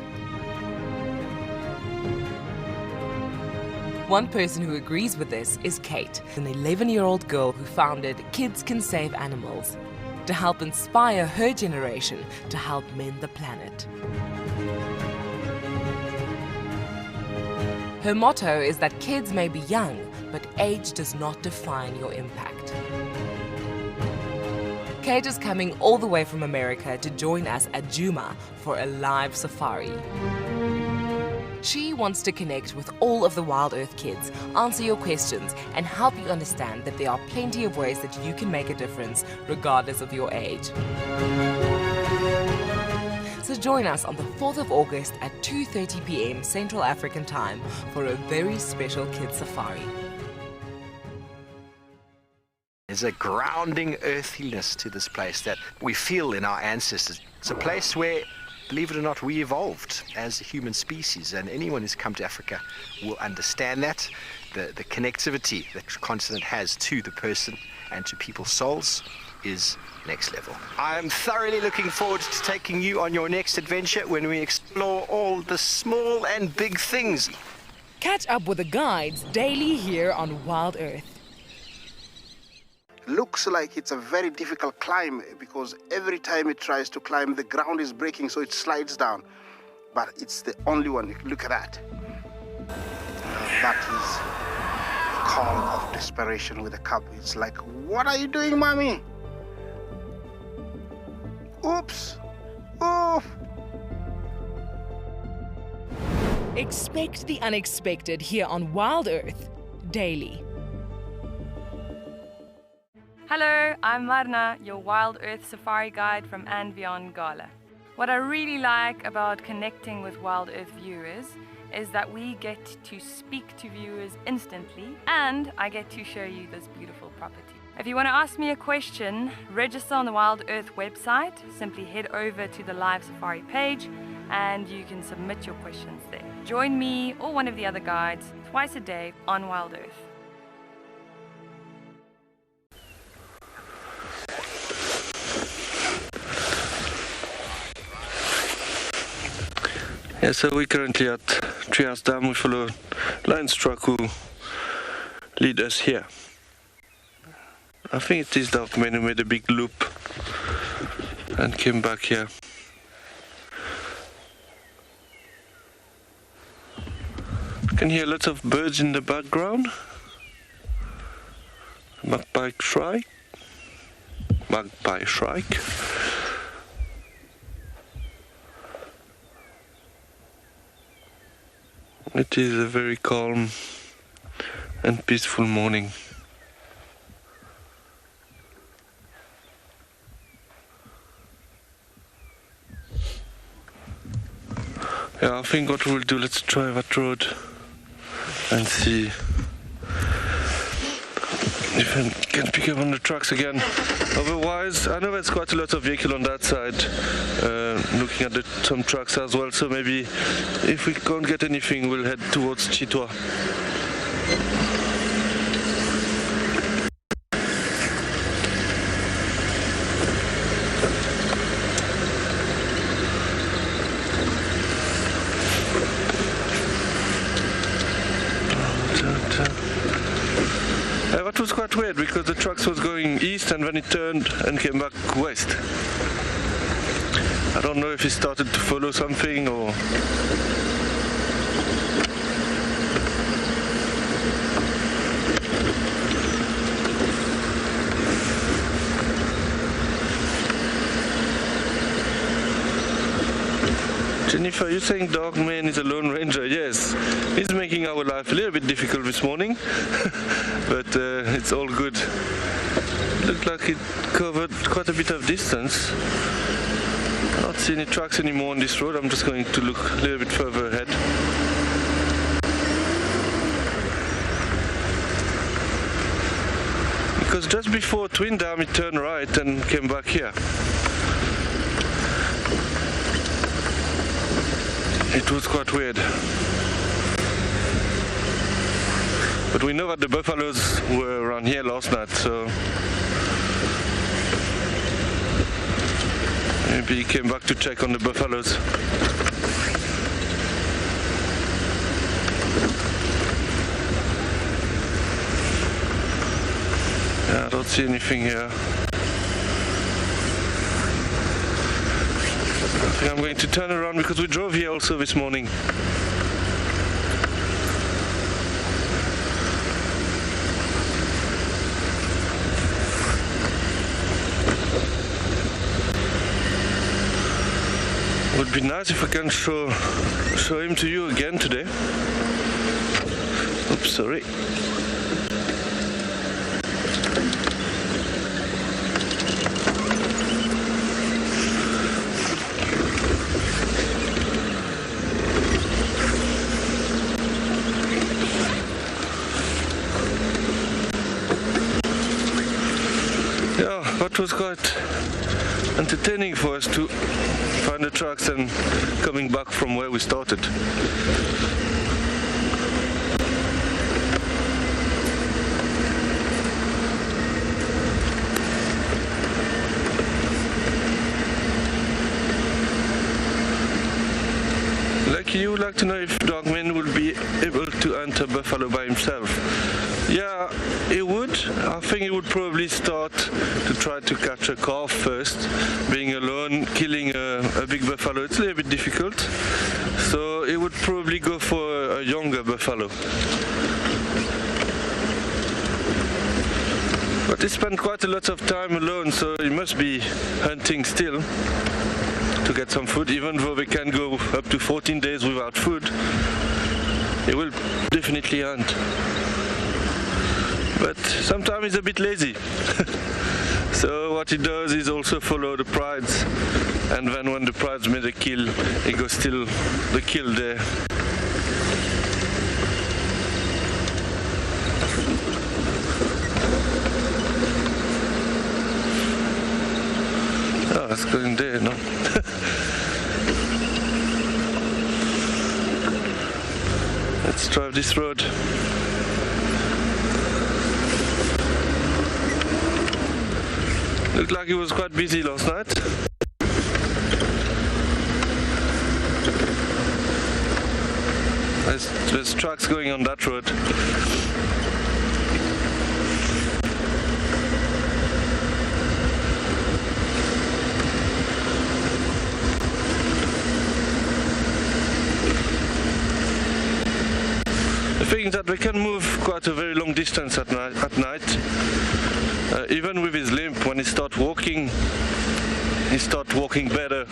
One person who agrees with this is Kate, an 11-year-old girl who founded Kids Can Save Animals to help inspire her generation to help mend the planet. Her motto is that kids may be young, but age does not define your impact. Kate is coming all the way from America to join us at Juma for a live safari. She wants to connect with all of the WildEarth kids, answer your questions, and help you understand that there are plenty of ways that you can make a difference regardless of your age. So join us on the 4th of August at 2:30 p.m. Central African Time for a very special kids safari. There's a grounding earthiness to this place that we feel in our ancestors. It's a place where, believe it or not, we evolved as a human species, and anyone who's come to Africa will understand that, the connectivity that the continent has to the person and to people's souls. is next level. I am thoroughly looking forward to taking you on your next adventure when we explore all the small and big things. Catch up with the guides daily here on WildEarth. Looks like it's a very difficult climb because every time it tries to climb, the ground is breaking, so it slides down. But it's the only one. Look at that. That is a call of desperation with a cub. It's like, what are you doing, mommy? Oops. Oof. Expect the unexpected here on WildEarth daily. Hello, I'm Marna, your WildEarth safari guide from andBeyond Ngala. What I really like about connecting with WildEarth viewers is that we get to speak to viewers instantly, and I get to show you this beautiful property. If you want to ask me a question, register on the WildEarth website. Simply head over to the live safari page and you can submit your questions there. Join me or one of the other guides twice a day on WildEarth. Yeah, so we're currently at Trias Dam. We follow Lion's truck who lead us here. I think it is Darkman who made a big loop and came back here. You can hear lots of birds in the background. Magpie shrike. It is a very calm and peaceful morning. Yeah, I think what we'll do, let's try that road and see if I can pick up on the trucks again. Otherwise, I know there's quite a lot of vehicle on that side, looking at some trucks as well, so maybe if we can't get anything, we'll head towards Cheetah. That was quite weird because the trucks was going east and then it turned and came back west. I don't know if he started to follow something or... Jennifer, you're saying Dogman is a Lone Ranger? Yes, he's making our life a little bit difficult this morning, but it's all good. Looked like it covered quite a bit of distance. I don't see any trucks anymore on this road. I'm just going to look a little bit further ahead. Because just before Twin Dam, it turned right and came back here. It was quite weird. But we know that the buffaloes were around here last night, so maybe he came back to check on the buffaloes. Yeah, I don't see anything here. I think I'm going to turn around because we drove here also this morning. Would be nice if I can show him to you again today. Oops, sorry. It was quite entertaining for us to find the trucks and coming back from where we started. like to know if Dogman will be able to hunt a buffalo by himself. Yeah, he would. I think he would probably start to try to catch a calf first. Being alone, killing a big buffalo, it's a little bit difficult. So he would probably go for a younger buffalo. But he spent quite a lot of time alone, so he must be hunting still to get some food. Even though they can go up to 14 days without food, he will definitely hunt. But sometimes he's a bit lazy. So what he does is also follow the prides, and then when the prides made a kill, he goes still the kill there. Oh, it's going there, no? Let's drive this road. Looked like he was quite busy last night. There's trucks going on that road. The thing is that they can move quite a very long distance at night. Even with his limp, when he starts walking better,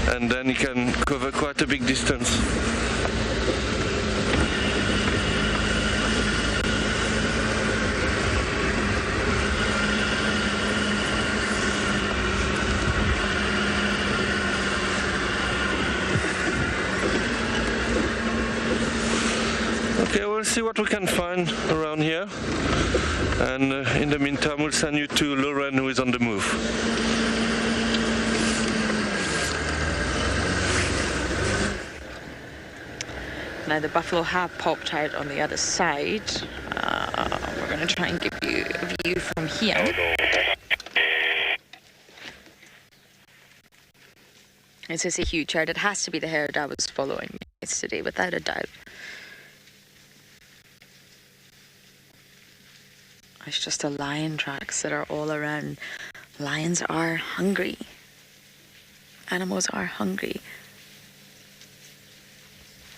and then he can cover quite a big distance. Okay, we'll see what we can find around here, and in the meantime we'll send you to Lauren, who is on the move. Now the buffalo have popped out on the other side. We're going to try and give you a view from here. This is a huge herd. It has to be the herd I was following yesterday, without a doubt. It's just the lion tracks that are all around. Lions are hungry. Animals are hungry.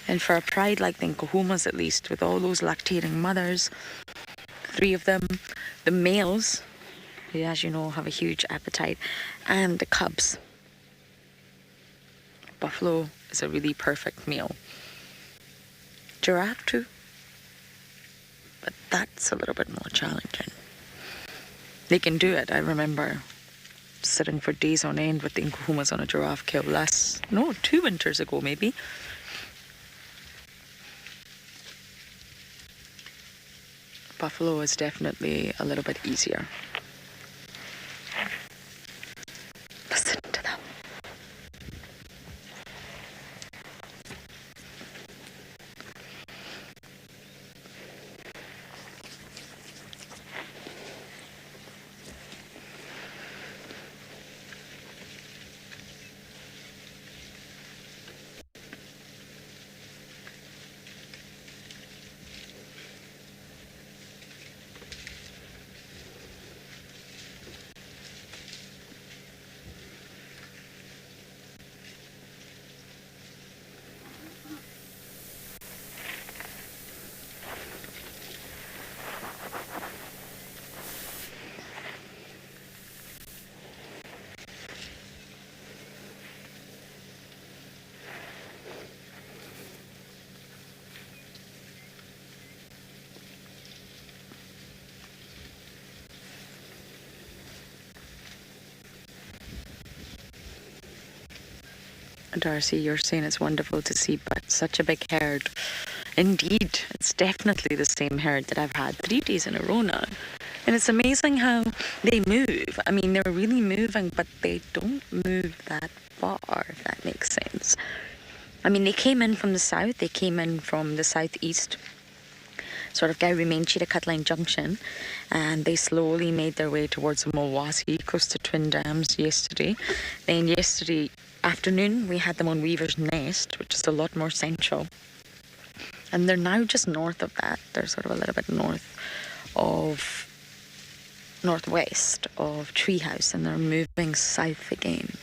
And for a pride like the Nkuhumas, at least, with all those lactating mothers, 3 of them, the males, who, as you know, have a huge appetite, and the cubs. Buffalo is a really perfect meal. Giraffe too. But that's a little bit more challenging. They can do it. I remember sitting for days on end with the Nkuhumas on a giraffe kill 2 winters ago maybe. Buffalo is definitely a little bit easier. Listen to them. Darcy, you're saying it's wonderful to see, but such a big herd. Indeed, it's definitely the same herd that I've had 3 days in a row now. And it's amazing how they move. I mean, they're really moving, but they don't move that far, if that makes sense. I mean, they came in from the south, they came in from the southeast. sort of Gowrie Main Cheetah Cut Line Junction, and they slowly made their way towards the Mulwasi, close to Twin Dams yesterday. Then yesterday afternoon we had them on Weaver's Nest, which is a lot more central. And they're now just north of that. They're sort of a little bit northwest of Treehouse, and they're moving south again.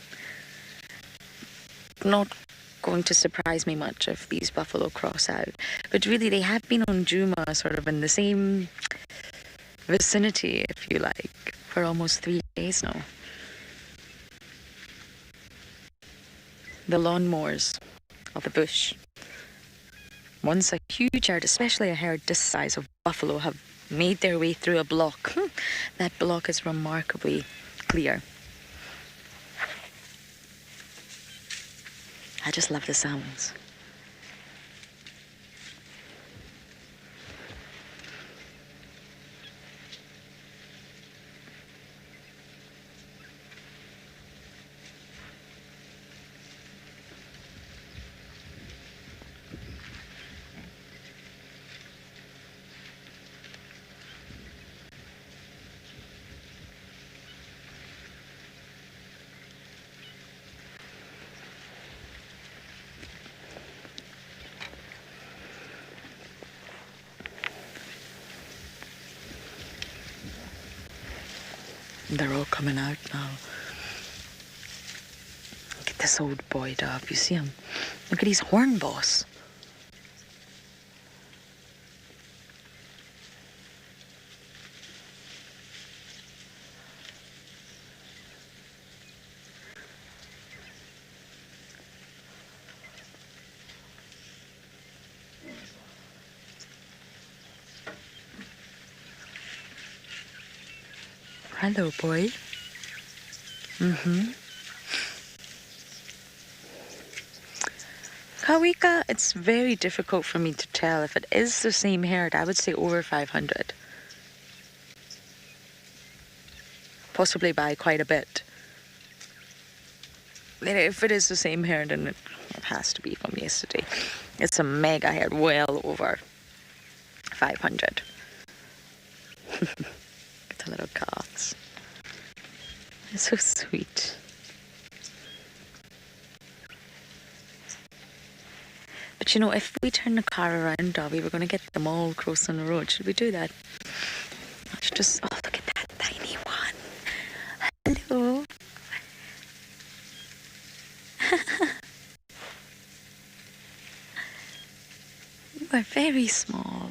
Not going to surprise me much if these buffalo cross out. But really, they have been on Juma, sort of in the same vicinity, if you like, for almost 3 days now. The lawnmowers of the bush. Once a huge herd, especially a herd this size of buffalo, have made their way through a block. That block is remarkably clear. I just love the sounds. They're all coming out now. Look at this old boy dove, you see him? Look at his horn boss. Hello, boy. Kawika, it's very difficult for me to tell. If it is the same herd, I would say over 500. Possibly by quite a bit. If it is the same herd, then it has to be from yesterday. It's a mega herd, well over 500. The little calves. They're so sweet. But you know, if we turn the car around, Dobby, we're going to get them all crossing the road. Should we do that? Let's just, oh, look at that tiny one. Hello. You are very small.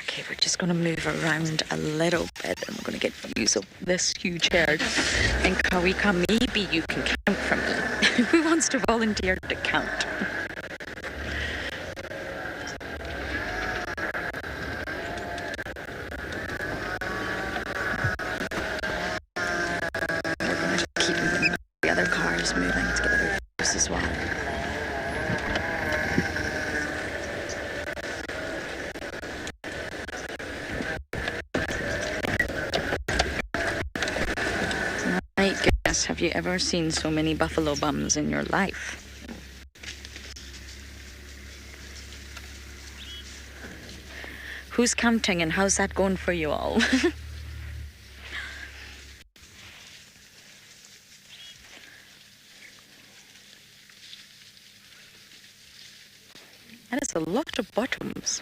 Okay, we're just going to move around a little bit, and we're going to get views of this huge herd. And Kawika, maybe you can count for me. Who wants to volunteer to count? We're going to just keep the other cars moving to get other views as well. My goodness, have you ever seen so many buffalo bums in your life? Who's counting and how's that going for you all? That is a lot of bottoms.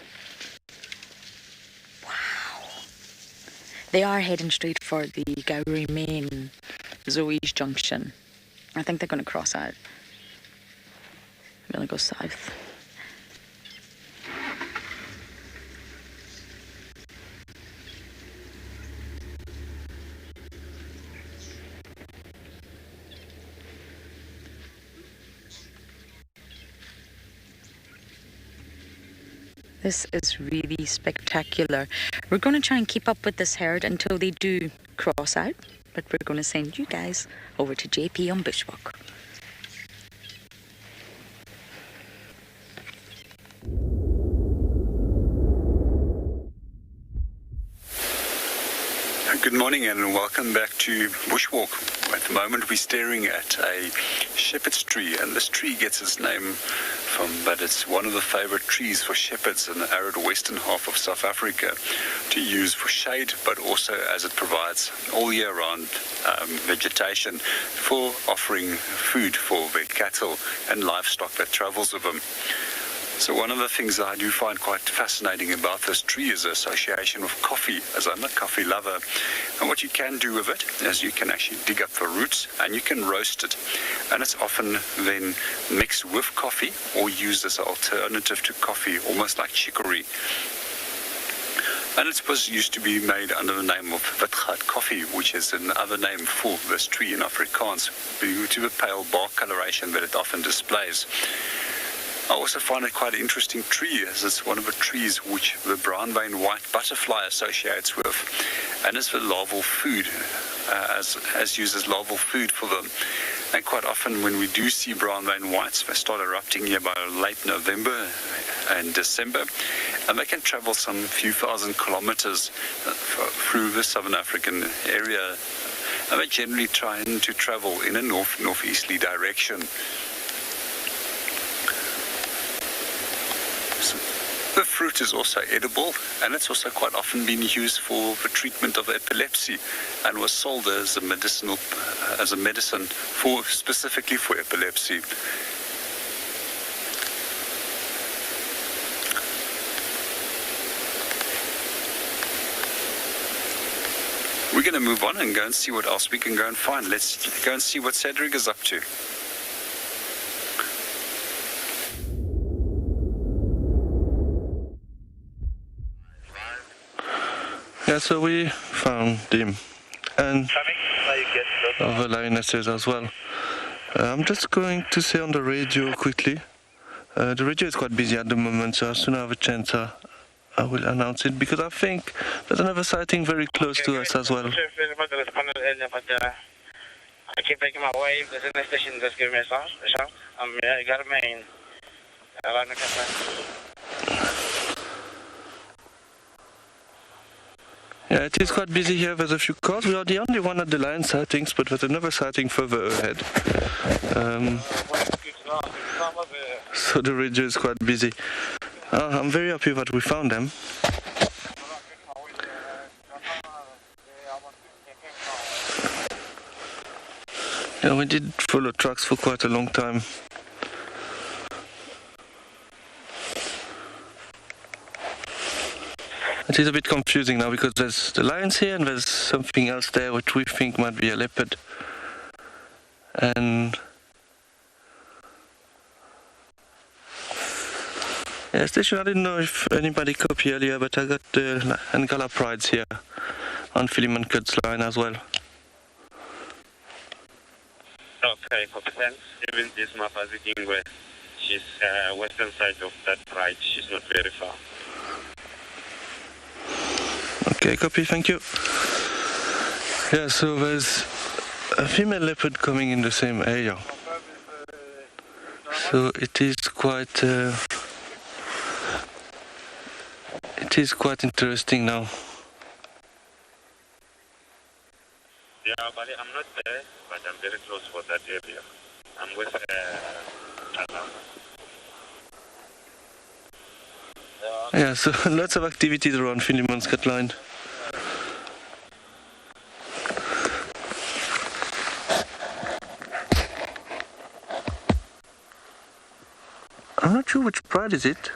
Wow. They are heading straight for the Gowrie Main Zoe's Junction. I think they're going to cross out. They're going to go south. This is really spectacular. We're going to try and keep up with this herd until they do cross out, but we're going to send you guys over to JP on Bushbuck. Good morning and welcome back to Bushwalk. At the moment we're staring at a shepherd's tree, and this tree gets its name but it's one of the favorite trees for shepherds in the arid western half of South Africa to use for shade, but also as it provides all year round vegetation for offering food for their cattle and livestock that travels with them. So one of the things that I do find quite fascinating about this tree is the association with coffee, as I'm a coffee lover. And what you can do with it is you can actually dig up the roots and you can roast it. And it's often then mixed with coffee or used as an alternative to coffee, almost like chicory. And it was used to be made under the name of witgaat coffee, which is another name for this tree in Afrikaans, due to the pale bark coloration that it often displays. I also find it quite an interesting tree, as it's one of the trees which the brown-veined white butterfly associates with, and is the larval food, as used as larval food for them. And quite often when we do see brown-veined whites, they start erupting here by late November and December, and they can travel some few thousand kilometers through the southern African area, and they generally try to travel in a northeasterly direction. The fruit is also edible, and it's also quite often been used for the treatment of epilepsy, and was sold as a medicine specifically for epilepsy. We're going to move on and go and see what else we can go and find. Let's go and see what Cedric is up to. Yeah, so we found him and other lionesses as well. I'm just going to say on the radio quickly. The radio is quite busy at the moment, so as soon as I have a chance I will announce it, because I think there's another sighting very close to us as well. I keep making my way. There's a station, just give me a shout. I got a main. Yeah, it is quite busy here. There's a few cars. We are the only one at the lion sightings, but there's another sighting further ahead. So the radio is quite busy. I'm very happy that we found them. Yeah, we did follow tracks for quite a long time. It is a bit confusing now because there's the lions here and there's something else there which we think might be a leopard. And yeah, station, I didn't know if anybody copied earlier, but I got the Ngala Prides here on Philemon Cut's line as well. Okay, copy, thanks. Even this map as a king where she's western side of that pride, she's not very far. Okay, copy, thank you. Yeah, so there's a female leopard coming in the same area. So it is quite interesting now. Yeah, but I'm not there, but I'm very close for that area. I'm with Calamba. Yeah, so lots of activities around Philemon's cut line. I'm not sure which pride is it.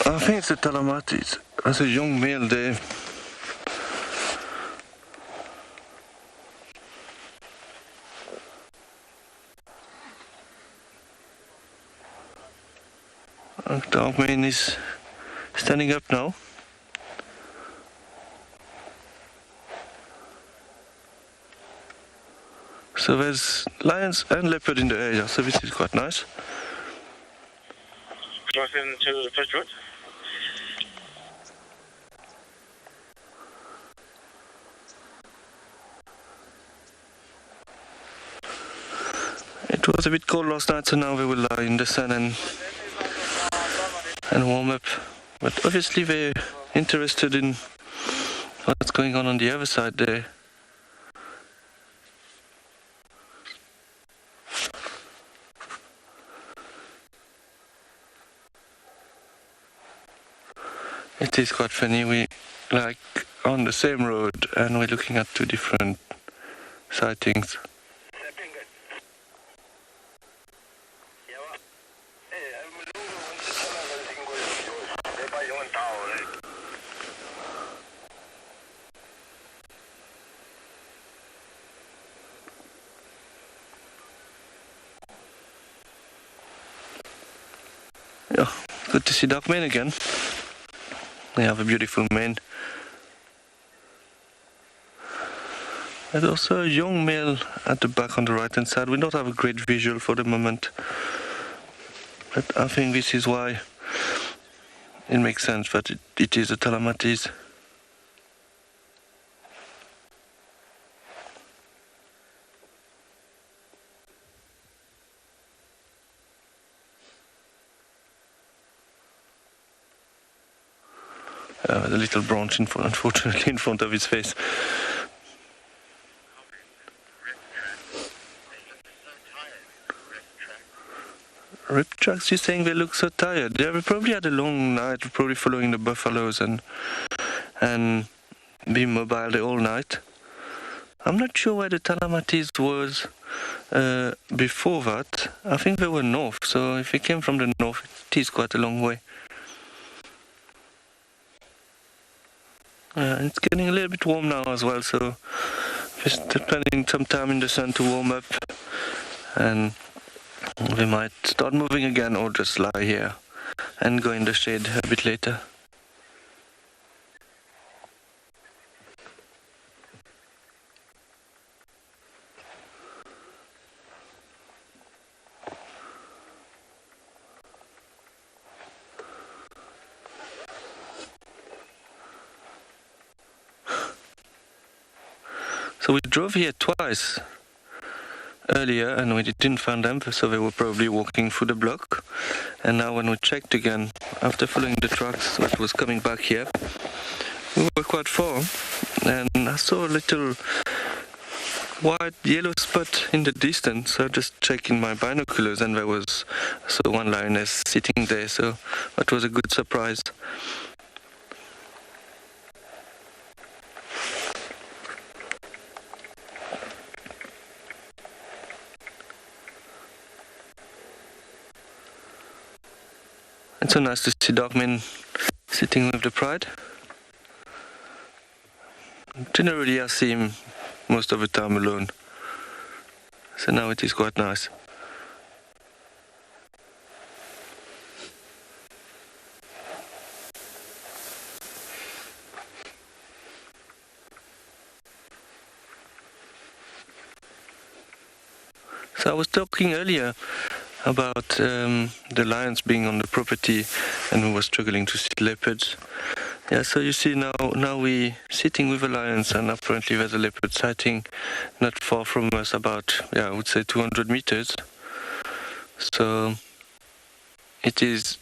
I think it's the Talamatis. There's a young male there. The Armenian is standing up now. So there's lions and leopard in the area, so this is quite nice. Crossing to the first road. It was a bit cold last night, so now we will lie in the sun and warm up. But obviously they're interested in what's going on the other side there. It is quite funny. We like on the same road and we're looking at two different sightings. Yeah, good to see dark mane again. They have a beautiful mane. There's also a young male at the back on the right hand side. We don't have a great visual for the moment, but I think this is why it makes sense that it is a Talamatis. With a little branch unfortunately in front of his face. Rip tracks, you're saying they look so tired? They probably had a long night, probably following the buffaloes and being mobile the whole night. I'm not sure where the Talamatis was before that. I think they were north, so if they came from the north, it is quite a long way. It's getting a little bit warm now as well, so we're spending some time in the sun to warm up, and we might start moving again or just lie here and go in the shade a bit later. So we drove here twice earlier and we didn't find them, so they were probably walking through the block. And now when we checked again, after following the tracks that was coming back here, we were quite far and I saw a little white yellow spot in the distance. So I just checked in my binoculars and there was one lioness sitting there, so that was a good surprise. It's so nice to see Dogman sitting with the Pride. Generally I see him most of the time alone, so now it is quite nice. So I was talking earlier about the lions being on the property and we were struggling to see leopards. Yeah, so you see now we sitting with the lions and apparently there's a leopard sighting not far from us, about, I would say 200 meters. So it is,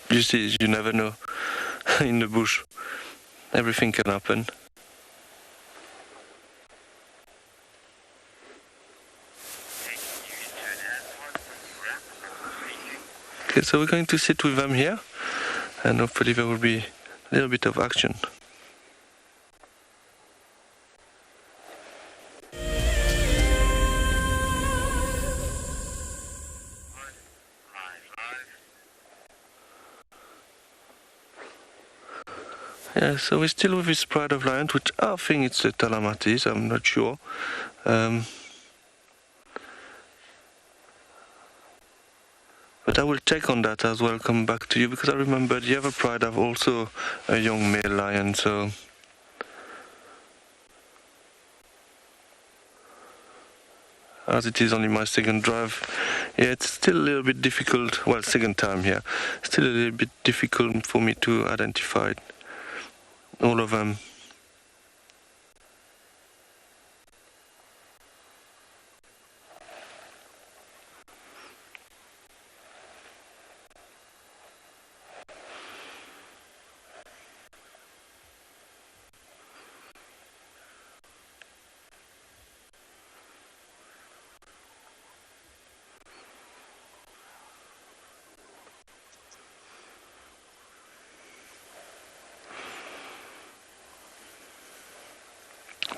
you see, you never know in the bush. Everything can happen. Okay, so we're going to sit with them here, and hopefully there will be a little bit of action. Yeah, so we're still with this Pride of Lions, which I think it's the Talamatis, I'm not sure. But I will check on that as well, come back to you, because I remember the other Pride have also a young male lion, so... As it is only my second drive, yeah, it's still a little bit difficult, well, second time here, still a little bit difficult for me to identify all of them.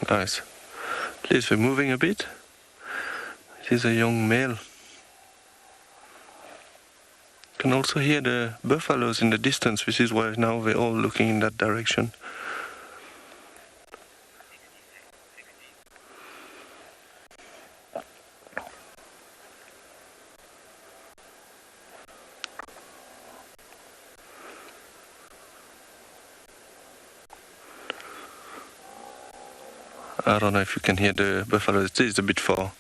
Nice. At least we're moving a bit. It is a young male. You can also hear the buffaloes in the distance, which is why now we're all looking in that direction. I don't know if you can hear the buffalo, it is a bit far.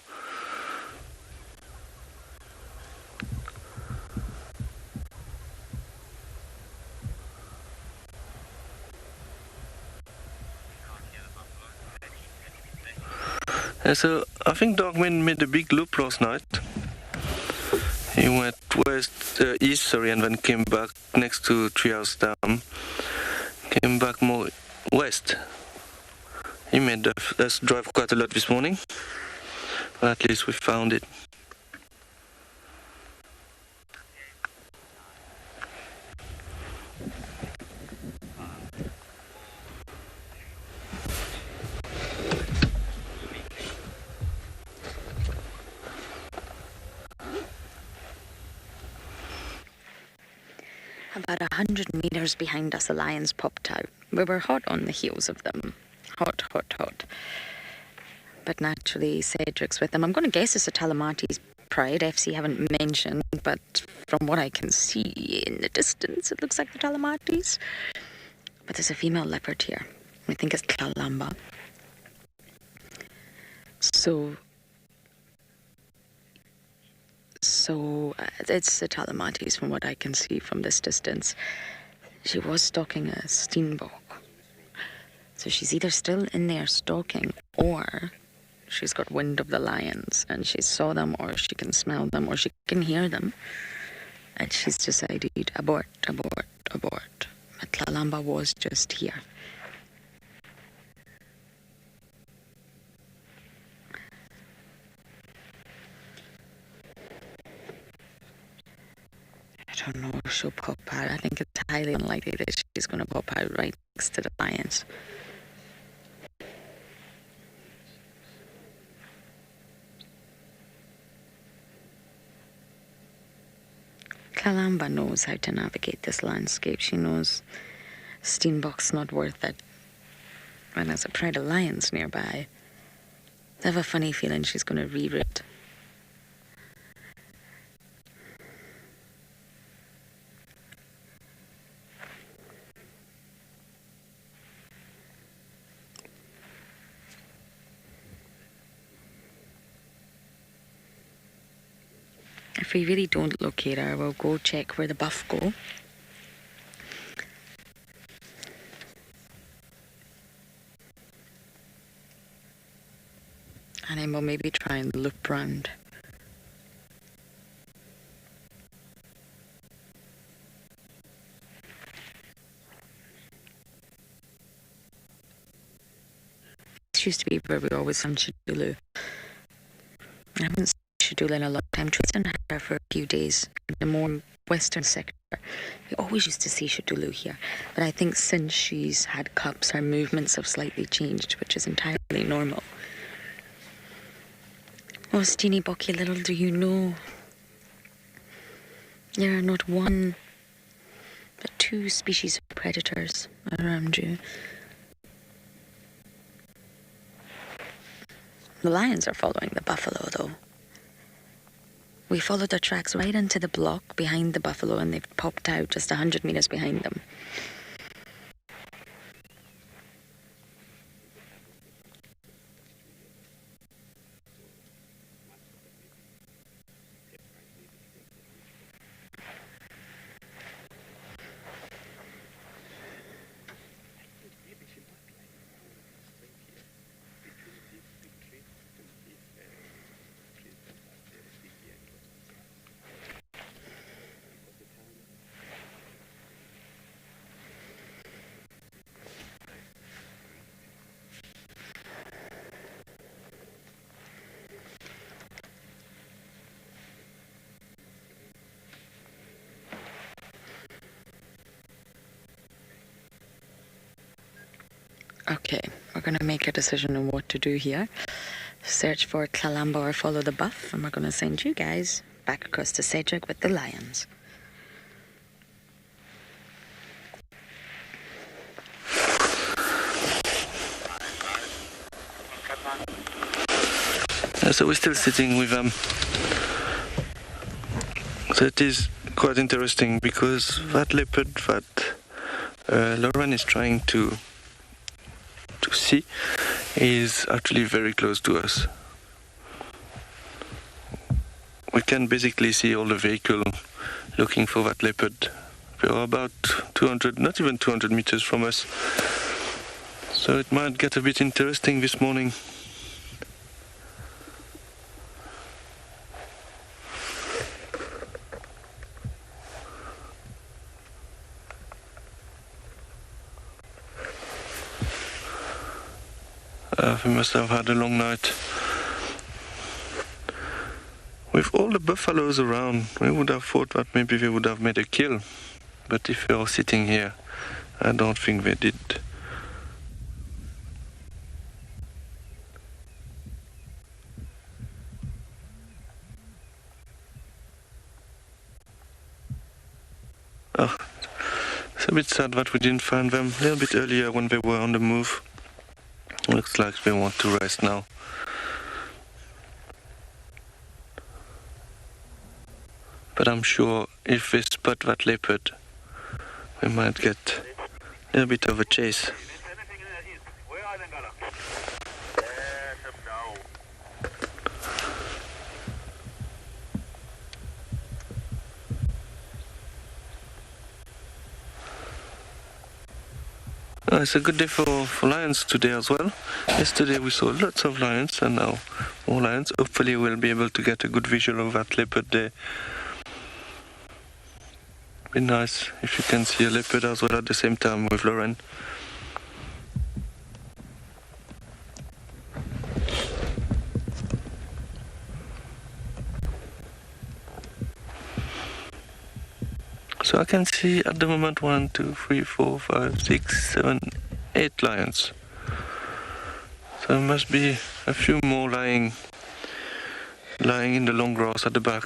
So I think Dogman made a big loop last night. He went east, and then came back next to Treehouse Dam. Came back more west. He made us drive quite a lot this morning, but at least we found it. About 100 meters behind us, the lions popped out. We were hot on the heels of them. Hot, hot, hot. But naturally, Cedric's with them. I'm going to guess it's a Talamatti's Pride. FC haven't mentioned, but from what I can see in the distance, it looks like the Talamatti's. But there's a female leopard here. I think it's Calamba. So it's the Talamatti's from what I can see from this distance. She was stalking a steenbok. So she's either still in there stalking, or she's got wind of the lions and she saw them, or she can smell them, or she can hear them. And she's decided, abort, abort, abort. But Calamba was just here. I don't know if she'll pop out. I think it's highly unlikely that she's going to pop out right next to the lions. Calamba knows how to navigate this landscape. She knows steenbok's not worth it. When there's a pride of lions nearby, I have a funny feeling she's going to reroute. If we really don't locate her, we'll go check where the buff go. And then we'll maybe try and loop round. This used to be where we always found Shadulu. I haven't seen Shadulu in a long time. Tristan had her for a few days in the more western sector. We always used to see Shadulu here. But I think since she's had cups, her movements have slightly changed, which is entirely normal. Oh, Steenie Bucky, little do you know, there are not one, but two species of predators around you. The lions are following the buffalo, though. We followed their tracks right into the block behind the buffalo, and they've popped out just 100 meters behind them. going to make a decision on what to do here. Search for Calamba or follow the buff, and we're going to send you guys back across to Cedric with the lions. So we're still sitting with them. So it is quite interesting because that leopard that Lauren is trying to see is actually very close to us. We can basically see all the vehicle looking for that leopard. They are about 200, not even 200 meters from us. So it might get a bit interesting this morning. We must have had a long night. With all the buffaloes around, we would have thought that maybe they would have made a kill. But if they are sitting here, I don't think they did. Oh, it's a bit sad that we didn't find them a little bit earlier when they were on the move. Looks like they want to rest now. But I'm sure if we spot that leopard, we might get a little bit of a chase. It's a good day for lions today as well. Yesterday we saw lots of lions and now more lions. Hopefully we'll be able to get a good visual of that leopard there. Be nice if you can see a leopard as well at the same time with Lauren. So I can see at the moment 1, 2, 3, 4, 5, 6, 7, 8 lions. So there must be a few more lying in the long grass at the back.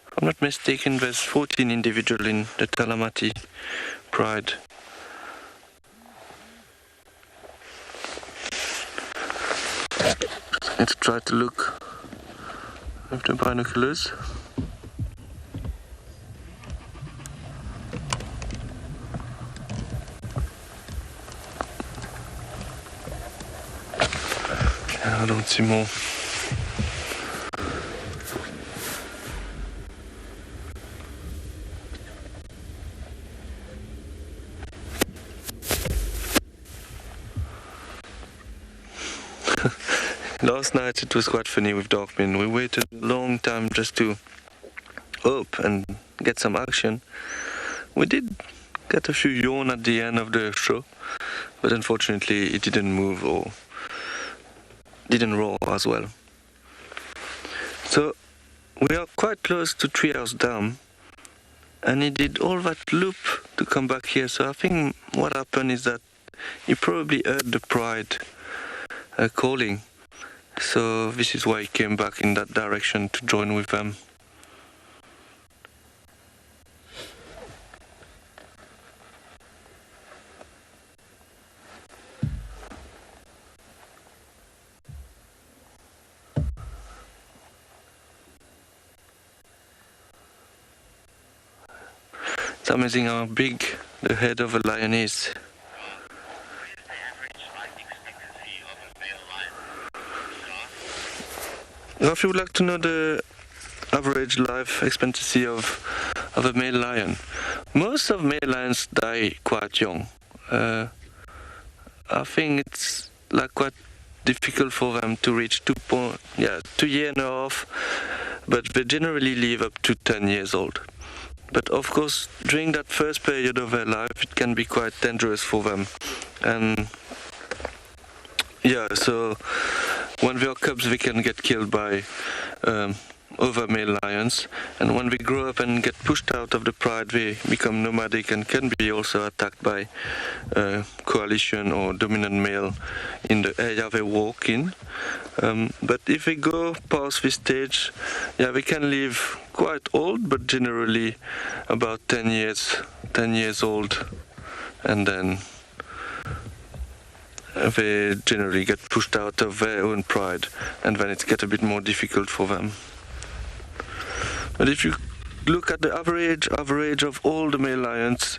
If I'm not mistaken, there's 14 individuals in the Talamati Pride. Let's try to look with the binoculars. I don't see more. Last night it was quite funny with Darkman. We waited a long time just to hope and get some action. We did get a few yawn at the end of the show, but unfortunately it didn't move or didn't roar as well. So we are quite close to Treehouse Dam and he did all that loop to come back here. So I think what happened is that he probably heard the Pride calling. So this is why he came back in that direction to join with them. It's amazing how big the head of a lion is. If you would like to know the average life expectancy of a male lion, most of male lions die quite young. I think it's like quite difficult for them to reach 2 years and a half, but they generally live up to 10 years old. But of course, during that first period of their life, it can be quite dangerous for them. And yeah, so when they are cubs, they can get killed by other male lions, and when they grow up and get pushed out of the pride, they become nomadic and can be also attacked by coalition or dominant male in the area they walk in. But if they go past this stage, yeah, they can live quite old, but generally about 10 years old, and then they generally get pushed out of their own pride, and then it gets a bit more difficult for them. But if you look at the average of all the male lions,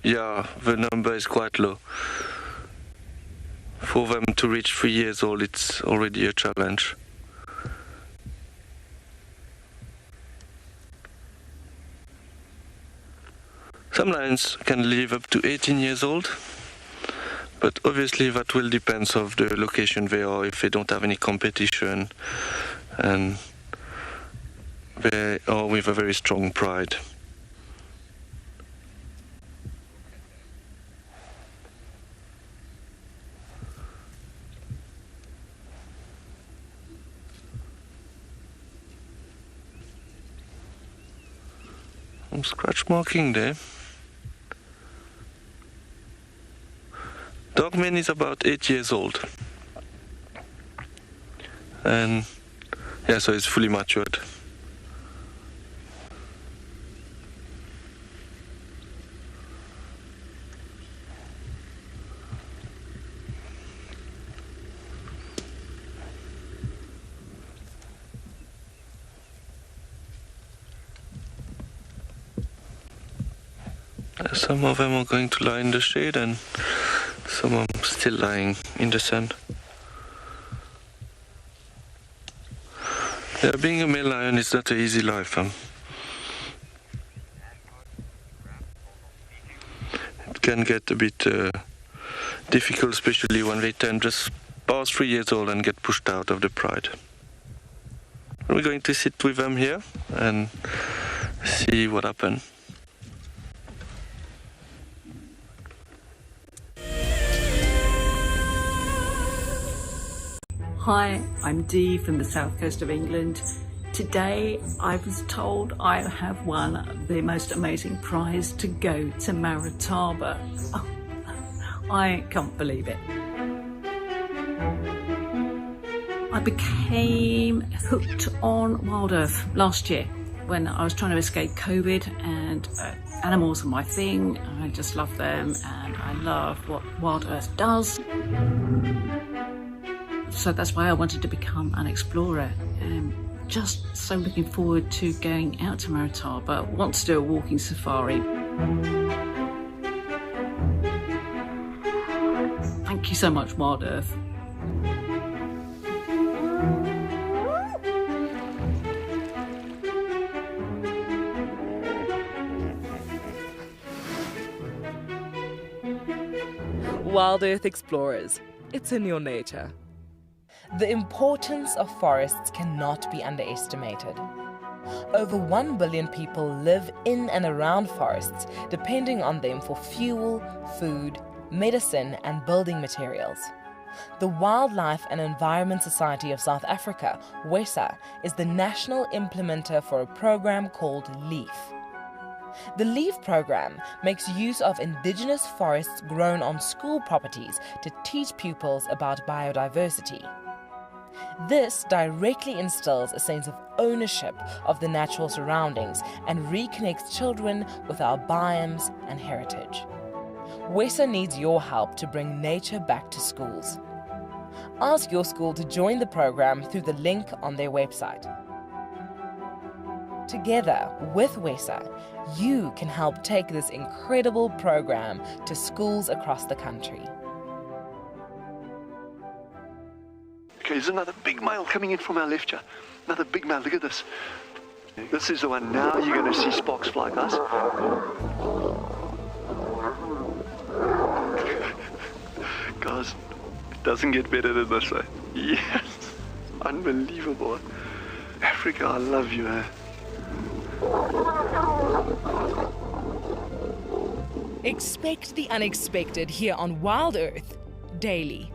yeah, the number is quite low. For them to reach 3 years old, it's already a challenge. Some lions can live up to 18 years old, but obviously that will depend on the location they are, if they don't have any competition, and they are with a very strong pride. Some scratch marking there. Dog male is about 8 years old, and yeah, so it's fully matured. Some of them are going to lie in the shade, and some are still lying in the sun. Yeah, being a male lion is not an easy life. It can get a bit difficult, especially when they turn just past 3 years old and get pushed out of the pride. We're going to sit with them here and see what happens. Hi, I'm Dee from the south coast of England. Today I was told I have won the most amazing prize to go to Marataba. Oh, I can't believe it. I became hooked on WildEarth last year when I was trying to escape COVID, and animals are my thing. I just love them, and I love what WildEarth does. So that's why I wanted to become an explorer. Just so looking forward to going out to Marataba. Want to do a walking safari. Thank you so much, WildEarth. WildEarth Explorers. It's in your nature. The importance of forests cannot be underestimated. Over 1 billion people live in and around forests, depending on them for fuel, food, medicine, and building materials. The Wildlife and Environment Society of South Africa, WESA, is the national implementer for a program called LEAF. The LEAF program makes use of indigenous forests grown on school properties to teach pupils about biodiversity. This directly instills a sense of ownership of the natural surroundings and reconnects children with our biomes and heritage. WESA needs your help to bring nature back to schools. Ask your school to join the program through the link on their website. Together with WESA, you can help take this incredible program to schools across the country. Okay, there's another big male coming in from our left here. Another big male, look at this. This is the one. Now you're going to see sparks fly, guys. Guys, it doesn't get better than this, eh? Yes, unbelievable. Africa, I love you, eh? Expect the unexpected here on WildEarth daily.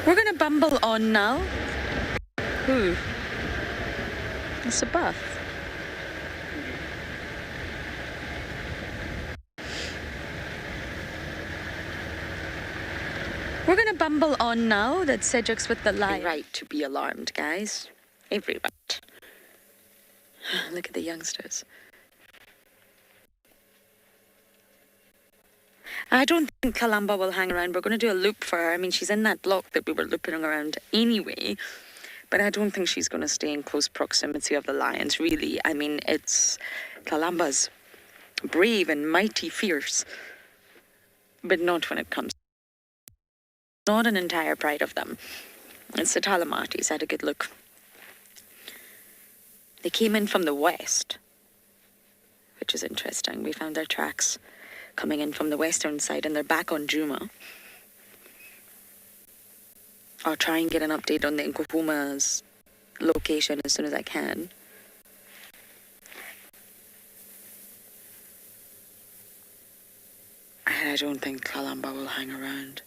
We're gonna bumble on now. Who? It's a buff. We're gonna bumble on now that Cedric's with the lion. Right to be alarmed, guys. Every right. Look at the youngsters. I don't think Calamba will hang around. We're going to do a loop for her. I mean, she's in that block that we were looping around anyway. But I don't think she's going to stay in close proximity of the lions, really. I mean, it's... Calamba's brave and mighty fierce. But not when it comes... Not an entire pride of them. It's the Talamatis. Had a good look. They came in from the west, which is interesting. We found their tracks coming in from the western side, and they're back on Juma. I'll try and get an update on the Nkuhuma's location as soon as I can. And I don't think Calamba will hang around.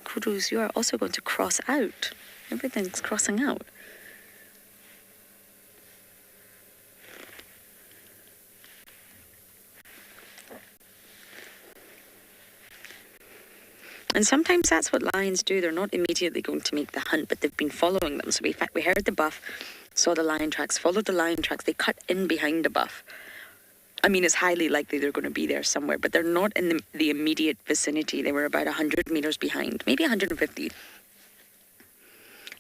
Kudus, you are also going to cross out. Everything's crossing out. And sometimes that's what lions do. They're not immediately going to make the hunt, but they've been following them. So we heard the buff, saw the lion tracks, followed the lion tracks. They cut in behind the buff. I mean, it's highly likely they're going to be there somewhere, but they're not in the immediate vicinity. They were about 100 meters behind, maybe 150.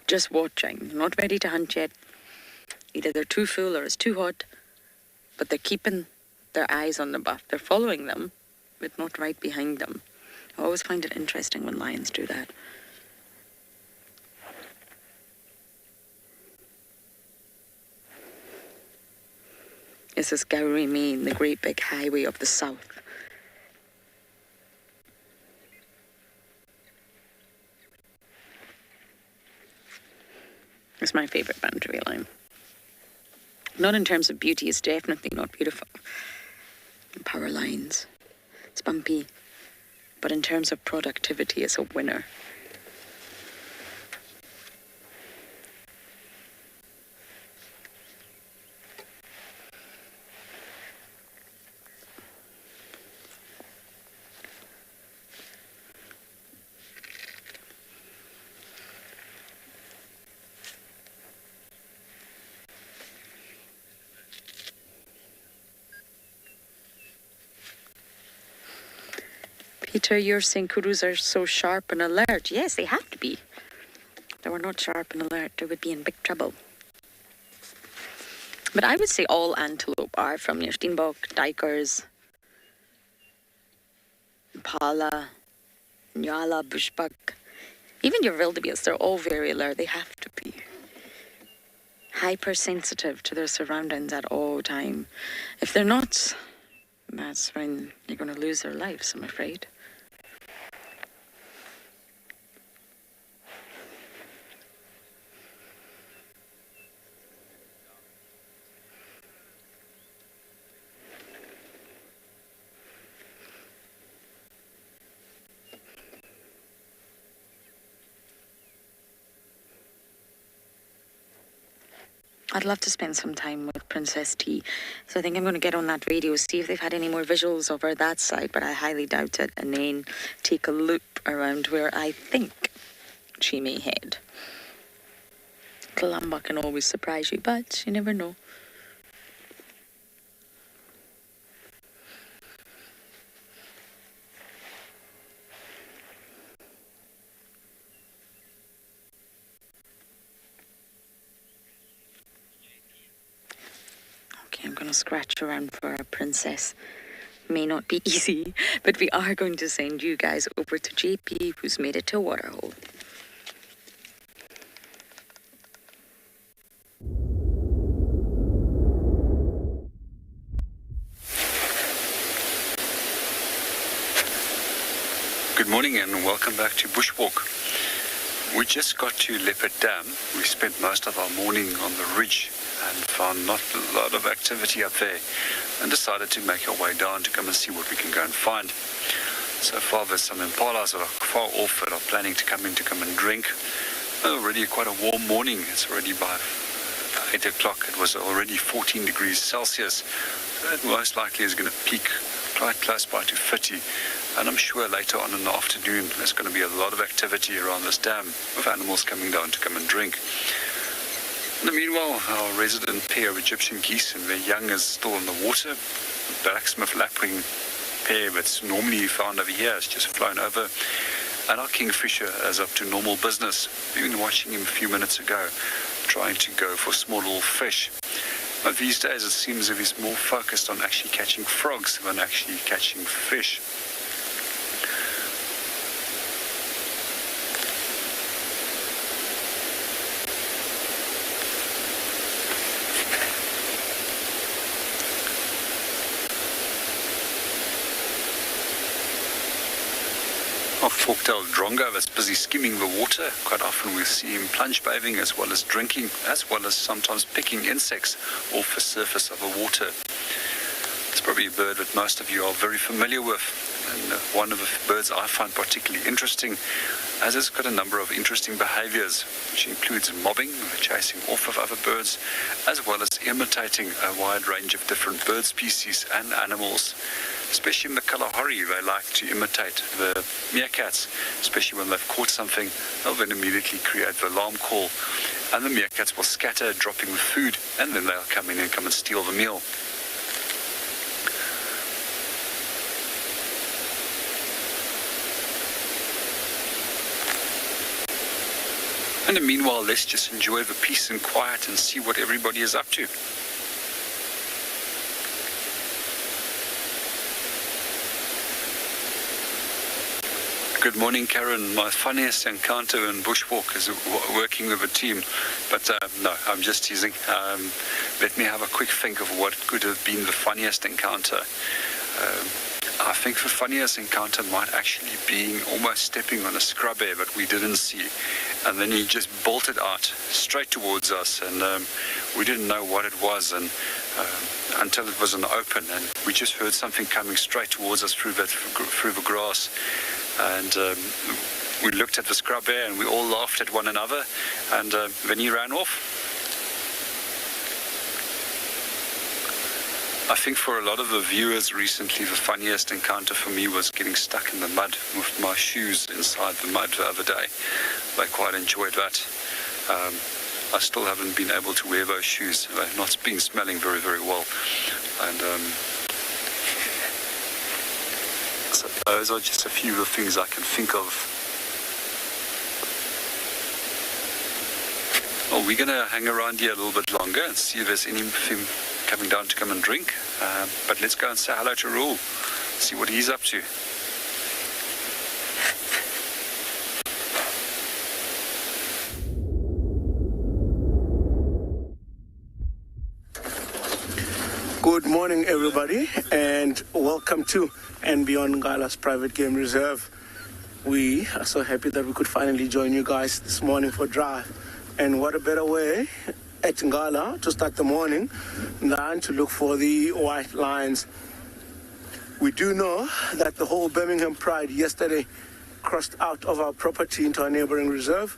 Just watching, not ready to hunt yet. Either they're too full or it's too hot, but they're keeping their eyes on the buff. They're following them, but not right behind them. I always find it interesting when lions do that. This is Gowrie Main, the great big highway of the south. It's my favourite boundary line. Not in terms of beauty, it's definitely not beautiful. Power lines, it's bumpy. But in terms of productivity, it's a winner. Peter, you're saying kudus are so sharp and alert. Yes, they have to be. If they were not sharp and alert, they would be in big trouble. But I would say all antelope are from your Steenbok, Duikers, Impala, Ngala, Bushbuck. Even your wildebeest, they're all very alert. They have to be. Hypersensitive to their surroundings at all time. If they're not, that's when you're going to lose their lives, I'm afraid. I'd love to spend some time with Princess T. So I think I'm going to get on that radio, see if they've had any more visuals of her that side, but I highly doubt it. And then take a loop around where I think she may head. Calamba can always surprise you, but you never know. I'm going to scratch around for a princess. May not be easy, but we are going to send you guys over to JP, who's made it to Waterhole. Good morning and welcome back to Bushwalk. We just got to Leopard Dam. We spent most of our morning on the ridge and found not a lot of activity up there. and decided to make our way down to come and see what we can go and find. So far there's some impalas that are far off that are planning to come in to come and drink. Already quite a warm morning. It's already by 8 o'clock. It was already 14 degrees Celsius. It most likely is going to peak quite close by to 30. And I'm sure later on in the afternoon there's going to be a lot of activity around this dam with animals coming down to come and drink. In the meanwhile, our resident pair of Egyptian geese and their young is still in the water. The blacksmith lapwing pair that's normally found over here has just flown over. And our kingfisher is up to normal business. We've been watching him a few minutes ago, trying to go for small little fish. But these days it seems as if he's more focused on actually catching frogs than actually catching fish. Our fork-tailed drongo that's busy skimming the water. Quite often we see him plunge bathing as well as drinking, as well as sometimes picking insects off the surface of the water. It's probably a bird that most of you are very familiar with, and one of the birds I find particularly interesting, as it's got a number of interesting behaviors, which includes mobbing, chasing off of other birds, as well as imitating a wide range of different bird species and animals. Especially in the Kalahari, they like to imitate the meerkats, especially when they've caught something. They'll then immediately create the alarm call, and the meerkats will scatter, dropping the food, and then they'll come in and come and steal the meal. And meanwhile, let's just enjoy the peace and quiet and see what everybody is up to. Good morning, Karen. My funniest encounter in bushwalk is working with a team, but no, I'm just teasing. Let me have a quick think of what could have been the funniest encounter. I think the funniest encounter might actually be almost stepping on a scrub bear that we didn't see, and then he just bolted out straight towards us, and we didn't know what it was, and until it was in the open, and we just heard something coming straight towards us through the grass. And we looked at the scrub bear and we all laughed at one another, and then he ran off. I think for a lot of the viewers recently, the funniest encounter for me was getting stuck in the mud with my shoes inside the mud the other day. I quite enjoyed that. I still haven't been able to wear those shoes. They've not been smelling very, very well. And so those are just a few of the things I can think of. Well, we're going to hang around here a little bit longer and see if there's anything coming down to come and drink. But let's go and say hello to Raul, see what he's up to. Good morning, everybody, and welcome to andBeyond Ngala's Private Game Reserve. We are so happy that we could finally join you guys this morning for a drive. And what a better way at Ngala to start the morning than to look for the white lions. We do know that the whole Birmingham Pride yesterday crossed out of our property into our neighboring reserve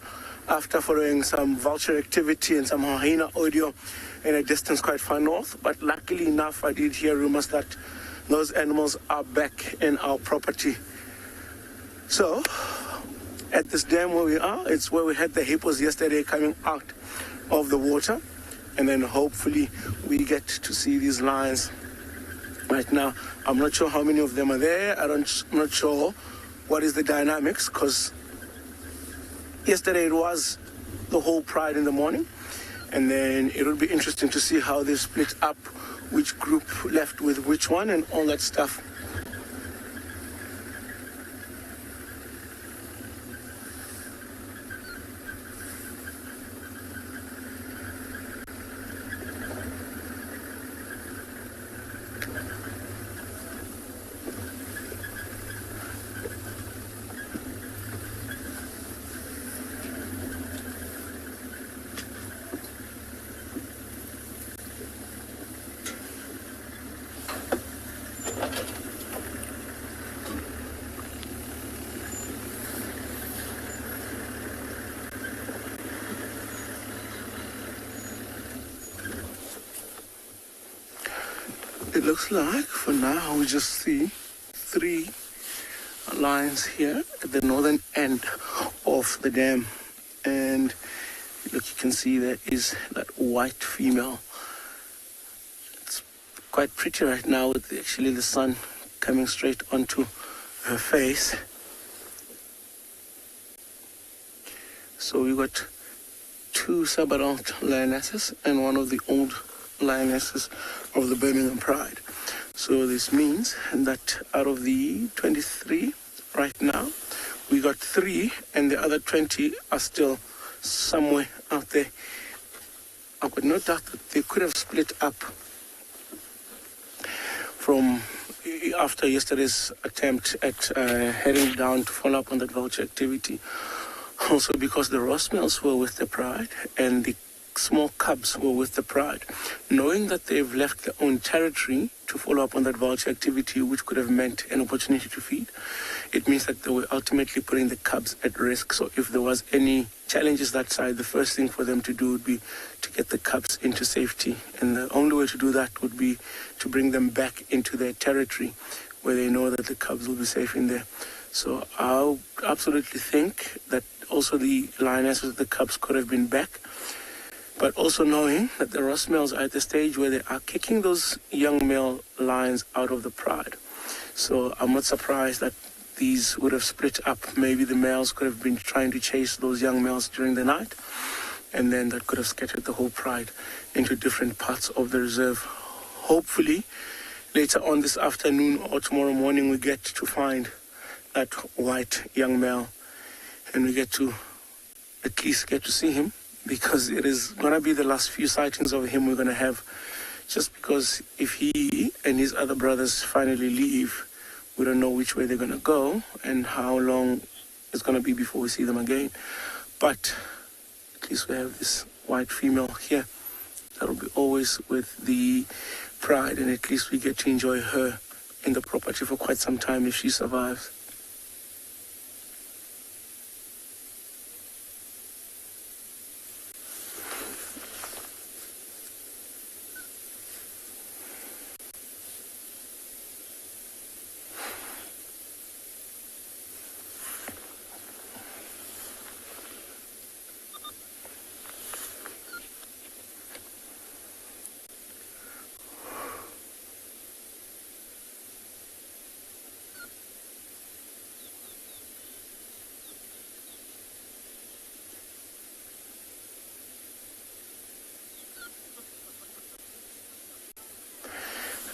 after following some vulture activity and some hyena audio in a distance quite far north. But luckily enough, I did hear rumors that those animals are back in our property. So at this dam where we are, it's where we had the hippos yesterday coming out of the water, and then hopefully we get to see these lions. Right now, I'm not sure how many of them are there. I'm not sure what is the dynamics, because yesterday it was the whole pride in the morning, and then it will be interesting to see how they split up, which group left with which one and all that stuff. looks like for now we just see 3 lions here at the northern end of the dam. And look, you can see there is that white female. It's quite pretty right now with actually the sun coming straight onto her face. So we got 2 sub-adult lionesses and one of the old lionesses of the Birmingham Pride. So this means that out of the 23 right now, we got 3 and the other 20 are still somewhere out there. I've got no doubt that they could have split up from after yesterday's attempt at heading down to follow up on that vulture activity. Also because the Ross males were with the Pride and the small cubs were with the Pride. Knowing that they've left their own territory to follow up on that vulture activity, which could have meant an opportunity to feed, it means that they were ultimately putting the cubs at risk. So if there was any challenges that side, the first thing for them to do would be to get the cubs into safety. And the only way to do that would be to bring them back into their territory where they know that the cubs will be safe in there. So I absolutely think that also the lionesses, the cubs could have been back. But also knowing that the Ross males are at the stage where they are kicking those young male lions out of the Pride. So I'm not surprised that these would have split up. Maybe the males could have been trying to chase those young males during the night, and then that could have scattered the whole Pride into different parts of the reserve. Hopefully, later on this afternoon or tomorrow morning, we get to find that white young male, and we get to at least get to see him, because it is going to be the last few sightings of him we're going to have. Just because if he and his other brothers finally leave, we don't know which way they're going to go and how long it's going to be before we see them again. But at least we have this white female here that will be always with the Pride, and at least we get to enjoy her in the property for quite some time if she survives.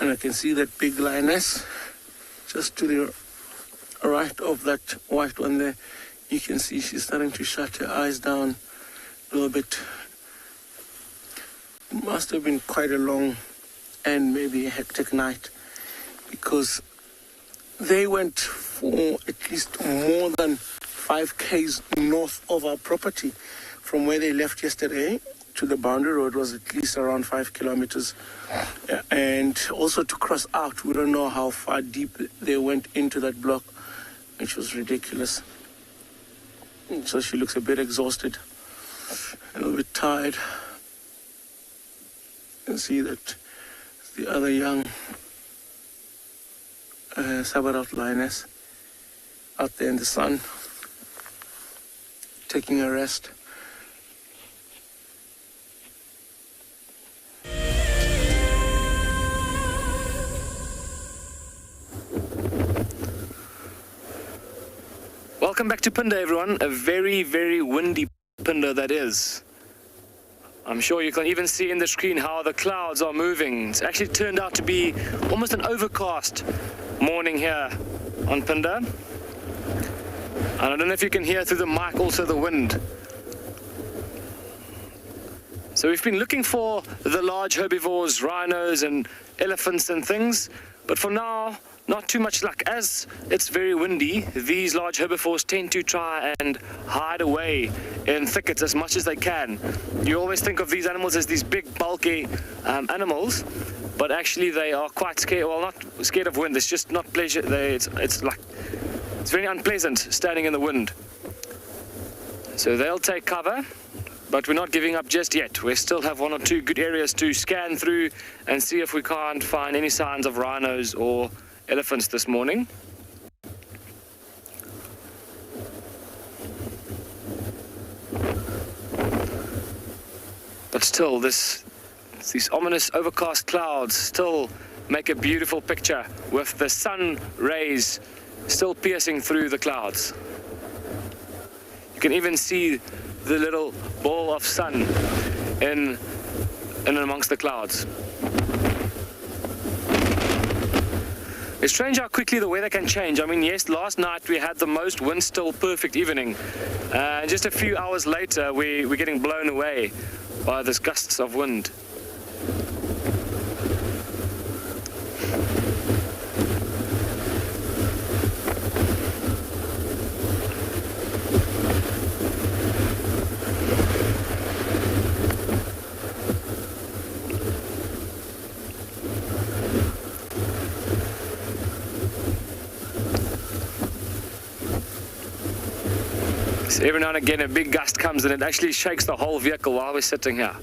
And I can see that big lioness just to the right of that white one there. You can see she's starting to shut her eyes down a little bit. It must have been quite a long and maybe a hectic night, because they went for at least more than 5 k's north of our property. From where they left yesterday to the boundary road was at least around 5 kilometers. And also to cross out, we don't know how far deep they went into that block, which was ridiculous. So she looks a bit exhausted, a little bit tired. You can see that the other young sub-adult lioness out there in the sun, taking a rest. Welcome back to Phinda, everyone. A very, very windy Phinda that is. I'm sure you can even see in the screen how the clouds are moving. It's actually turned out to be almost an overcast morning here on Phinda. And I don't know if you can hear through the mic also the wind. So we've been looking for the large herbivores, rhinos and elephants and things, but for now, not too much luck. As it's very windy, these large herbivores tend to try and hide away in thickets as much as they can. You always think of these animals as these big, bulky animals, but actually they are quite scared. Well, not scared of wind. It's just not pleasure. It's very unpleasant standing in the wind. So they'll take cover, but we're not giving up just yet. We still have one or two good areas to scan through and see if we can't find any signs of rhinos or elephants this morning. But still, these ominous overcast clouds still make a beautiful picture with the sun rays still piercing through the clouds. You can even see the little ball of sun in amongst the clouds. It's strange how quickly the weather can change. I mean, yes, last night we had the most wind-still perfect evening. And just a few hours later, we're getting blown away by these gusts of wind. So every now and again a big gust comes and it actually shakes the whole vehicle while we're sitting here.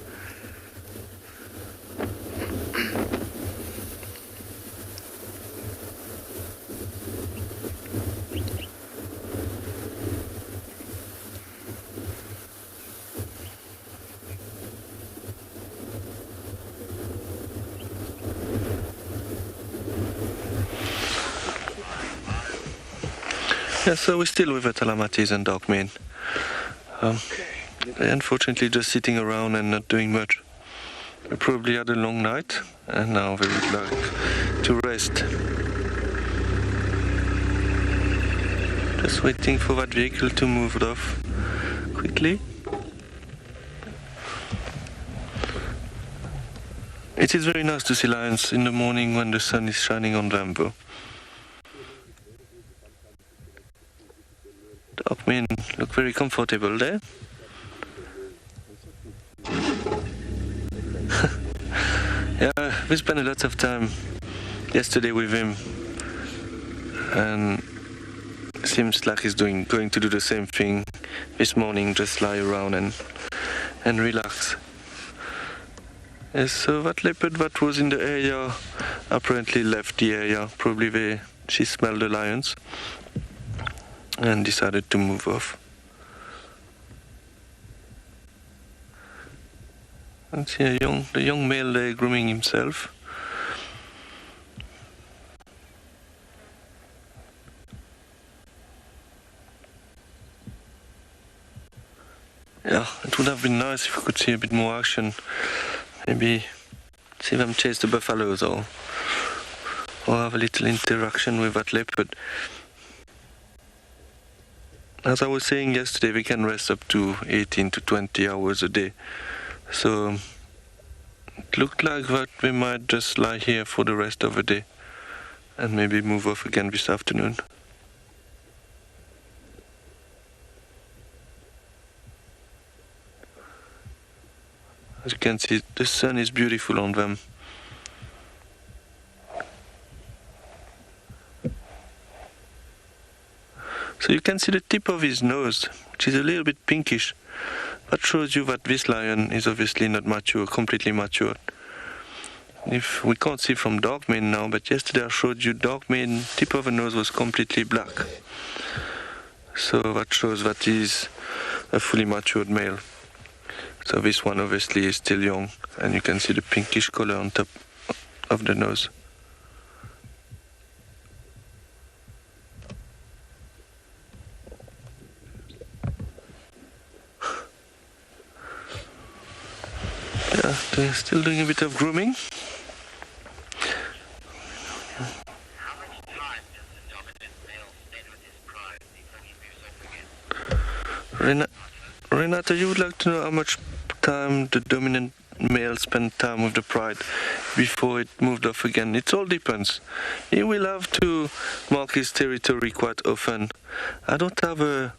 Yeah, so we're still with the Talamatis and Darkmane. They're unfortunately just sitting around and not doing much. We probably had a long night and now they would like to rest. Just waiting for that vehicle to move it off quickly. It is very nice to see lions in the morning when the sun is shining on them though. Darkmane look very comfortable there. Yeah, we spent a lot of time yesterday with him and seems like he's going to do the same thing this morning, just lie around and relax. So that leopard that was in the area apparently left the area, probably she smelled the lions and decided to move off. And see the young male there grooming himself. Yeah, it would have been nice if we could see a bit more action. Maybe see them chase the buffaloes or have a little interaction with that leopard. As I was saying yesterday, we can rest up to 18 to 20 hours a day. So it looked like that we might just lie here for the rest of the day and maybe move off again this afternoon. As you can see, the sun is beautiful on them. So you can see the tip of his nose, which is a little bit pinkish. That shows you that this lion is obviously not mature, completely matured. If we can't see from Darkmane now, but yesterday I showed you Darkmane, tip of the nose was completely black. So that shows that he's a fully matured male. So this one obviously is still young, and you can see the pinkish color on top of the nose. Yeah, they're still doing a bit of grooming. Renata, you would like to know how much time the dominant male spent time with the pride before it moved off again? It all depends. He will have to mark his territory quite often. I don't have a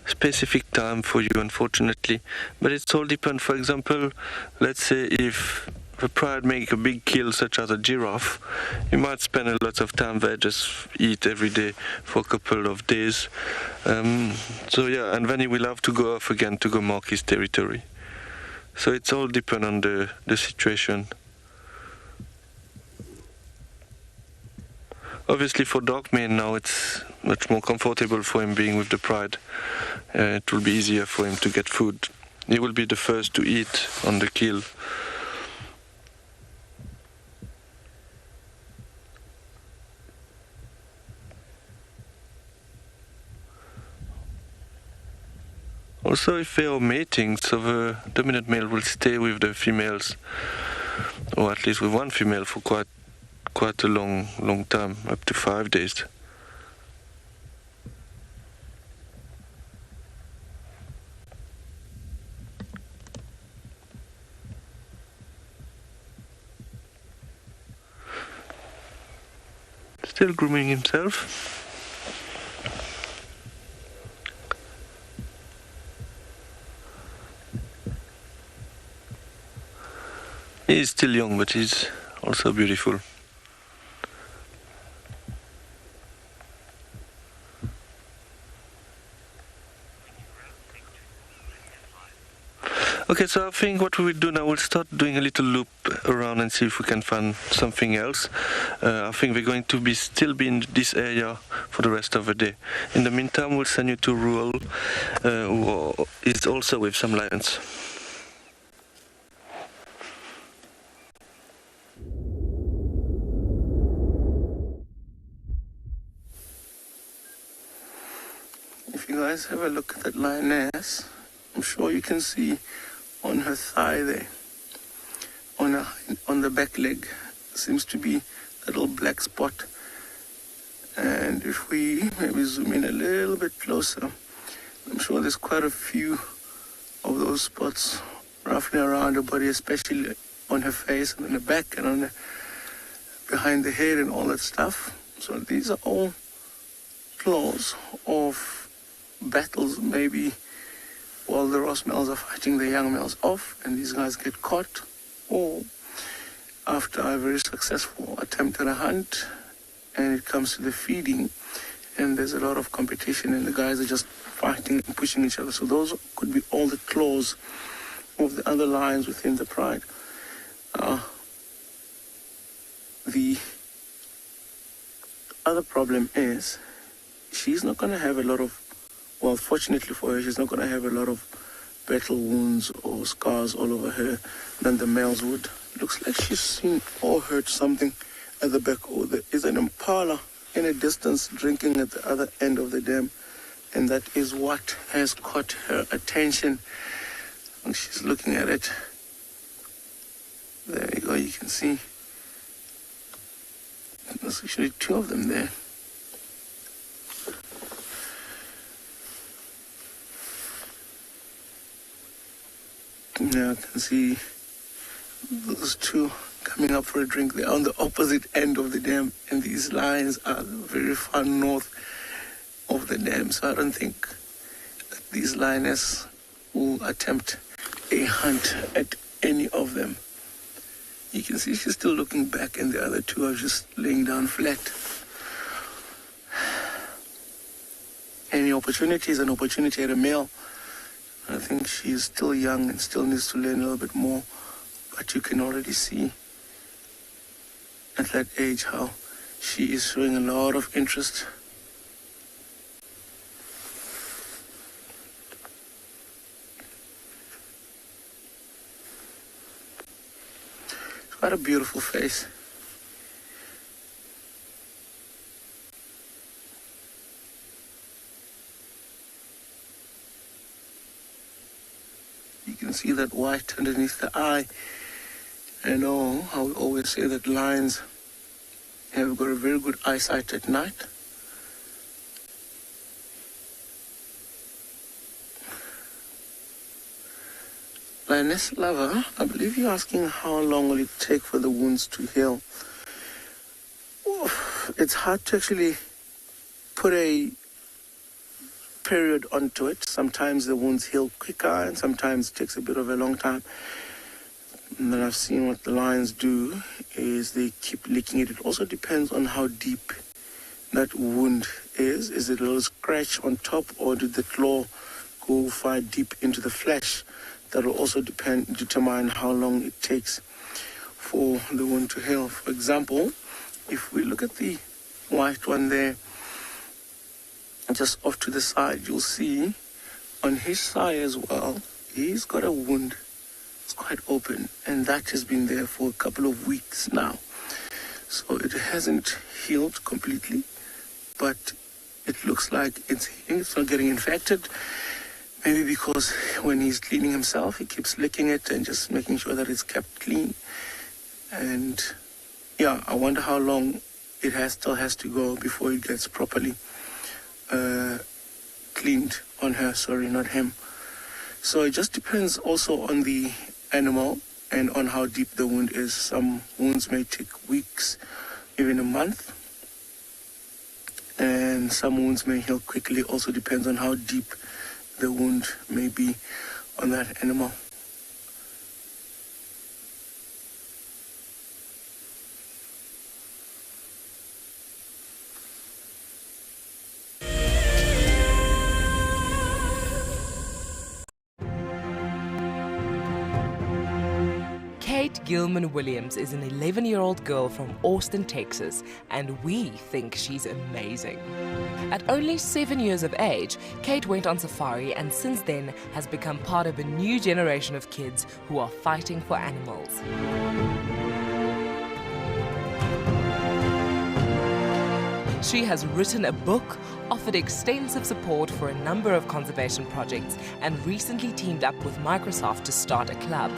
specific time for you, unfortunately, but it all depends. For example, let's say if the pride make a big kill such as a giraffe, you might spend a lot of time there, just eat every day for a couple of days. So yeah, and then he will have to go off again to go mark his territory. So it's all depend on the situation. Obviously for dark mane now it's much more comfortable for him being with the pride. It will be easier for him to get food. He will be the first to eat on the kill. Also, if they are mating, so the dominant male will stay with the females, or at least with one female for quite a long time, up to 5 days. Still grooming himself. He's still young, but he's also beautiful. Okay, so I think what we will do now, we'll start doing a little loop around and see if we can find something else. I think we're going to still be in this area for the rest of the day. In the meantime, we'll send you to Ruel, who is also with some lions. If you guys have a look at that lioness, I'm sure you can see on her thigh there, on the back leg, seems to be a little black spot. And if we maybe zoom in a little bit closer, I'm sure there's quite a few of those spots roughly around her body, especially on her face and on the back and on behind the head and all that stuff. So these are all claws of battles, maybe while the Ross males are fighting the young males off and these guys get caught, or after a very successful attempt at a hunt and it comes to the feeding and there's a lot of competition and the guys are just fighting and pushing each other. So those could be all the claws of the other lions within the pride. The other problem is she's not going to have a lot of, well, fortunately for her, she's not going to have a lot of battle wounds or scars all over her than the males would. Looks like she's seen or heard something at the back. Oh, there is an impala in a distance drinking at the other end of the dam, and that is what has caught her attention. And she's looking at it. There you go, you can see. There's actually two of them there. Now I can see those two coming up for a drink. They're on the opposite end of the dam, and these lions are very far north of the dam. So I don't think that these lionesses will attempt a hunt at any of them. You can see she's still looking back, and the other two are just laying down flat. Any opportunity is an opportunity at a male. I think she's still young and still needs to learn a little bit more, but you can already see at that age how she is showing a lot of interest. She's got a beautiful face. You can see that white underneath the eye. I know how we always say that lions have got a very good eyesight at night. Lioness lover, I believe you're asking how long will it take for the wounds to heal. It's hard to actually put a period onto it. Sometimes the wounds heal quicker and sometimes it takes a bit of a long time. And then I've seen what the lions do is they keep licking it. It also depends on how deep that wound is. Is it a little scratch on top, or did the claw go far deep into the flesh that will also determine how long it takes for the wound to heal. For example, if we look at the white one there, just off to the side, you'll see on his side as well, he's got a wound. It's quite open, and that has been there for a couple of weeks now. So it hasn't healed completely, but it looks like it's healing. It's not getting infected. Maybe because when he's cleaning himself, he keeps licking it and just making sure that it's kept clean. And yeah, I wonder how long it still has to go before it gets properly cleaned on her, sorry, not him. So it just depends also on the animal and on how deep the wound is. Some wounds may take weeks, even a month, and some wounds may heal quickly. Also depends on how deep the wound may be on that animal. Kate Gilman Williams is an 11-year-old girl from Austin, Texas, and we think she's amazing. At only 7 years of age, Kate went on safari and since then has become part of a new generation of kids who are fighting for animals. She has written a book, offered extensive support for a number of conservation projects, and recently teamed up with Microsoft to start a club.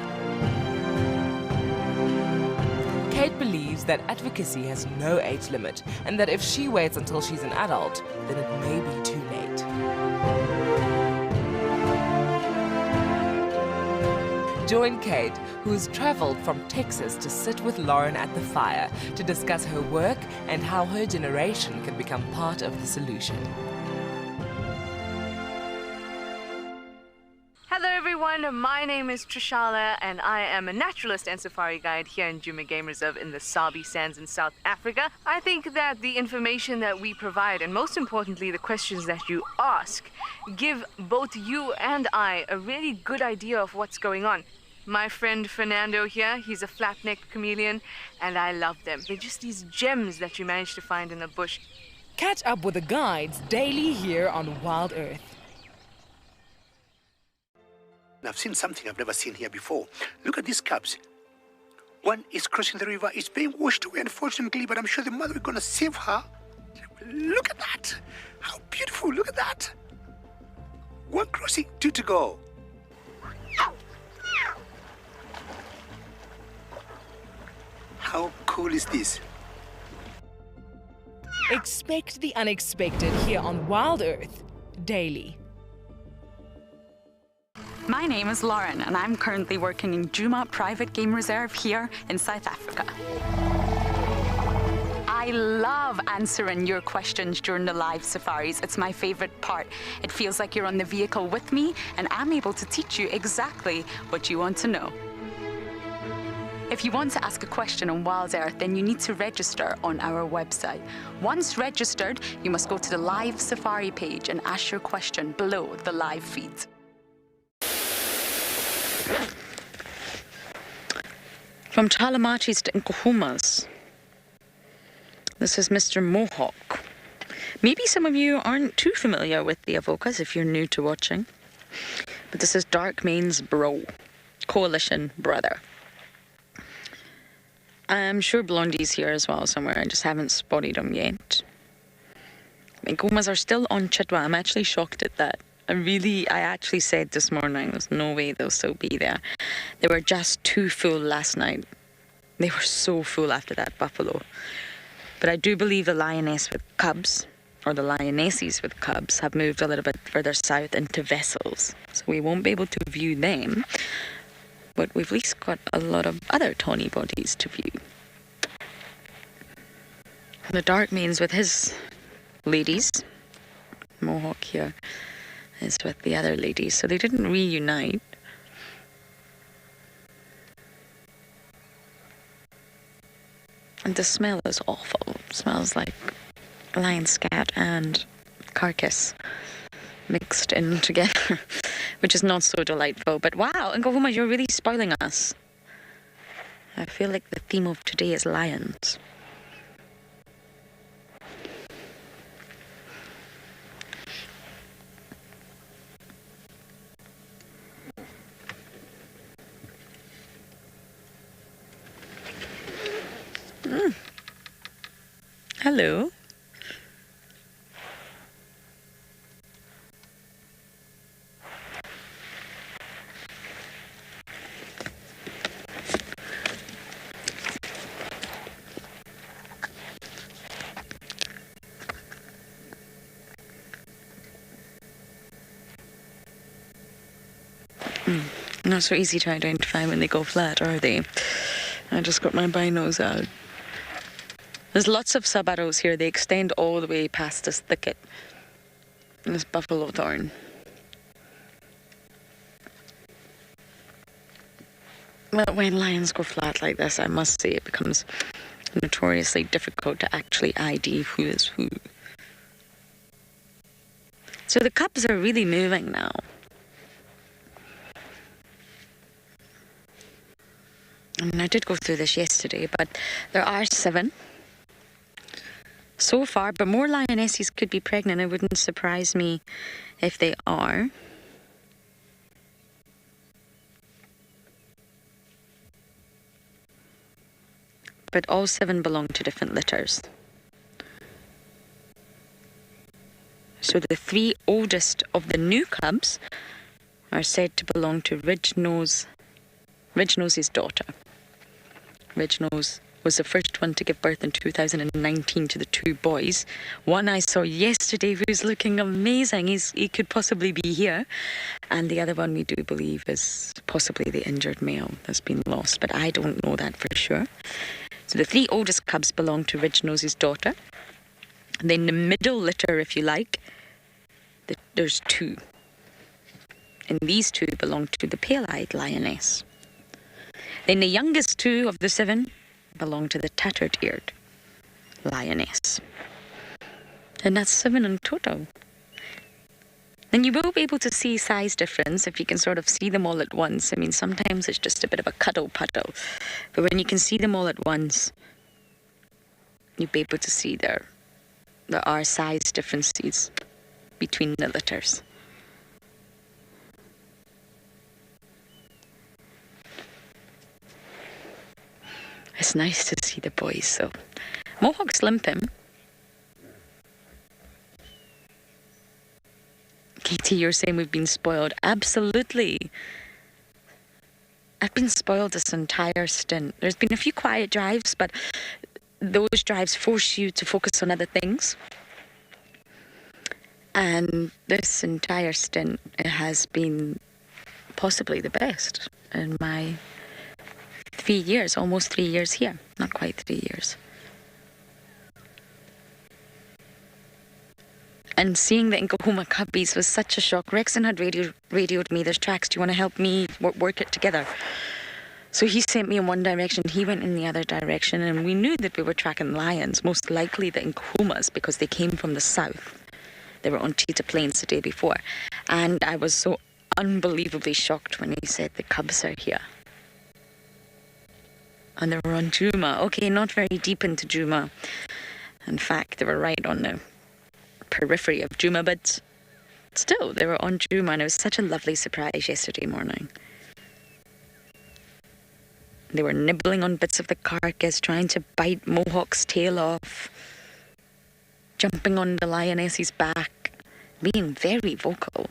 Kate believes that advocacy has no age limit and that if she waits until she's an adult, then it may be too late. Join Kate, who's traveled from Texas to sit with Lauren at the fire to discuss her work and how her generation can become part of the solution. Hello everyone, my name is Trishala and I am a naturalist and safari guide here in Djuma Game Reserve in the Sabi Sands in South Africa. I think that the information that we provide and most importantly the questions that you ask give both you and I a really good idea of what's going on. My friend Fernando here, he's a flat-necked chameleon and I love them. They're just these gems that you manage to find in the bush. Catch up with the guides daily here on WildEarth. I've seen something I've never seen here before. Look at these cubs. One is crossing the river. It's being washed away, unfortunately, but I'm sure the mother is going to save her. Look at that. How beautiful. Look at that. One crossing, two to go. How cool is this? Expect the unexpected here on WildEarth daily. My name is Lauren and I'm currently working in Djuma Private Game Reserve here in South Africa. I love answering your questions during the live safaris. It's my favorite part. It feels like you're on the vehicle with me and I'm able to teach you exactly what you want to know. If you want to ask a question on WildEarth, then you need to register on our website. Once registered, you must go to the live safari page and ask your question below the live feed. From Talamachis to Nkuhumas, this is Mr. Mohawk. Maybe some of you aren't too familiar with the Avocas if you're new to watching, but this is Dark Main's bro, coalition brother. I'm sure Blondie's here as well somewhere, I just haven't spotted him yet. Nkuhumas are still on Chitwa. I'm actually shocked at that. I actually said this morning, there's no way they'll still be there. They were just too full last night. They were so full after that buffalo. But I do believe the lioness with cubs, or the lionesses with cubs, have moved a little bit further south into vessels. So we won't be able to view them, but we've at least got a lot of other tawny bodies to view. The Dark Main's with his ladies. Mohawk here is with the other ladies, so they didn't reunite. And the smell is awful. It smells like lion scat and carcass mixed in together. which is not so delightful. But wow, Nkahuma, you're really spoiling us. I feel like the theme of today is lions. Hello. Not so easy to identify when they go flat, are they? I just got my binos out. There's lots of sabaros here. They extend all the way past this thicket. And this buffalo thorn. But when lions go flat like this, I must say it becomes notoriously difficult to actually ID who is who. So the cubs are really moving now. I mean, I did go through this yesterday, but there are 7 so far, but more lionesses could be pregnant. It wouldn't surprise me if they are. But all 7 belong to different litters. So the 3 oldest of the new cubs are said to belong to Ridge-Nose's daughter. Ridge-Nose was the first one to give birth in 2019 to the 2 boys. One I saw yesterday who's looking amazing. He could possibly be here. And the other one we do believe is possibly the injured male that's been lost, but I don't know that for sure. So the 3 oldest cubs belong to Ridge-Nose's daughter. And then the middle litter, if you like, there's 2. And these 2 belong to the pale-eyed lioness. Then the youngest 2 of the 7 belong to the tattered-eared lioness. And that's 7 in total. Then you will be able to see size difference if you can sort of see them all at once. I mean, sometimes it's just a bit of a cuddle-puddle. But when you can see them all at once, you'll be able to see there are size differences between the litters. It's nice to see the boys, so. Mohawk's limping. Katie, you're saying we've been spoiled. Absolutely. I've been spoiled this entire stint. There's been a few quiet drives, but those drives force you to focus on other things. And this entire stint has been possibly the best in my 3 years, almost 3 years here. Not quite 3 years. And seeing the Nkahuma cubbies was such a shock. Rexon had radioed me, there's tracks, do you want to help me work it together? So he sent me in one direction, he went in the other direction, and we knew that we were tracking lions, most likely the Nkahumas, because they came from the south. They were on Cheetah Plains the day before. And I was so unbelievably shocked when he said the cubs are here. And they were on Juma. Okay, not very deep into Juma. In fact, they were right on the periphery of Juma, but still, they were on Juma, and it was such a lovely surprise yesterday morning. They were nibbling on bits of the carcass, trying to bite Mohawk's tail off, jumping on the lioness's back, being very vocal.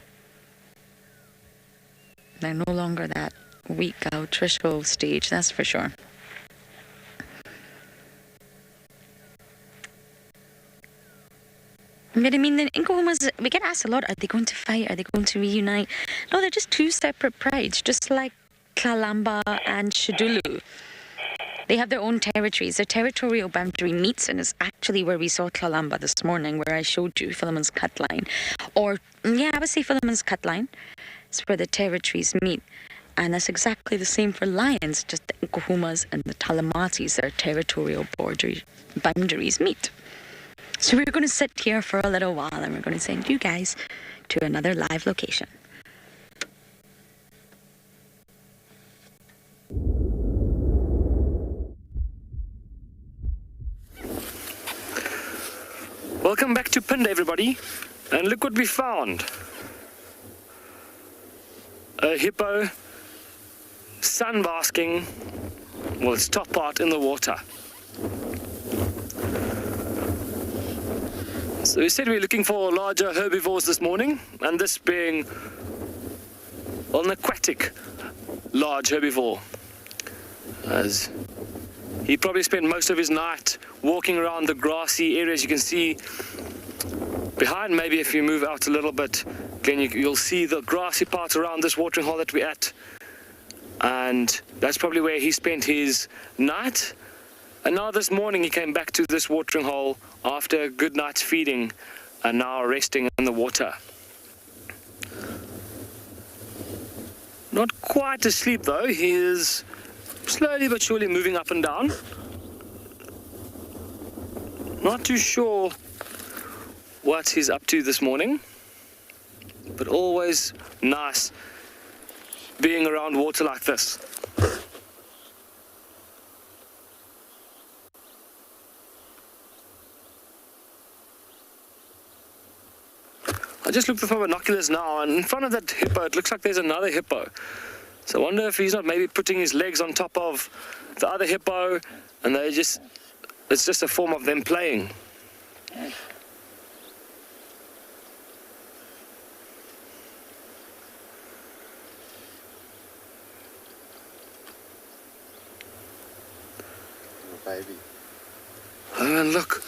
They're no longer that weak altricial stage, that's for sure. But I mean, the Nkahumas, we get asked a lot, are they going to fight? Are they going to reunite? No, they're just 2 separate prides, just like Calamba and Shadulu. They have their own territories. Their territorial boundary meets, and it's actually where we saw Calamba this morning, where I showed you Philemon's cut line. Or, yeah, I would say Philemon's cut line. It's where the territories meet. And that's exactly the same for lions, just the Nkahumas and the Talamatis, their territorial boundaries meet. So we're going to sit here for a little while, and we're going to send you guys to another live location. Welcome back to Phinda, everybody. And look what we found. A hippo sunbasking, well, its top part in the water. So we said we were looking for larger herbivores this morning, and this being an aquatic large herbivore, as he probably spent most of his night walking around the grassy areas. You can see behind, maybe if you move out a little bit, again you'll see the grassy part around this watering hole that we're at, and that's probably where he spent his night. And now this morning he came back to this watering hole after a good night's feeding and now resting in the water. Not quite asleep though, he is slowly but surely moving up and down. Not too sure what he's up to this morning, but always nice being around water like this. I just looked with my binoculars now, and in front of that hippo it looks like there's another hippo. So I wonder if he's not maybe putting his legs on top of the other hippo, and it's just a form of them playing. Baby. Oh, and look,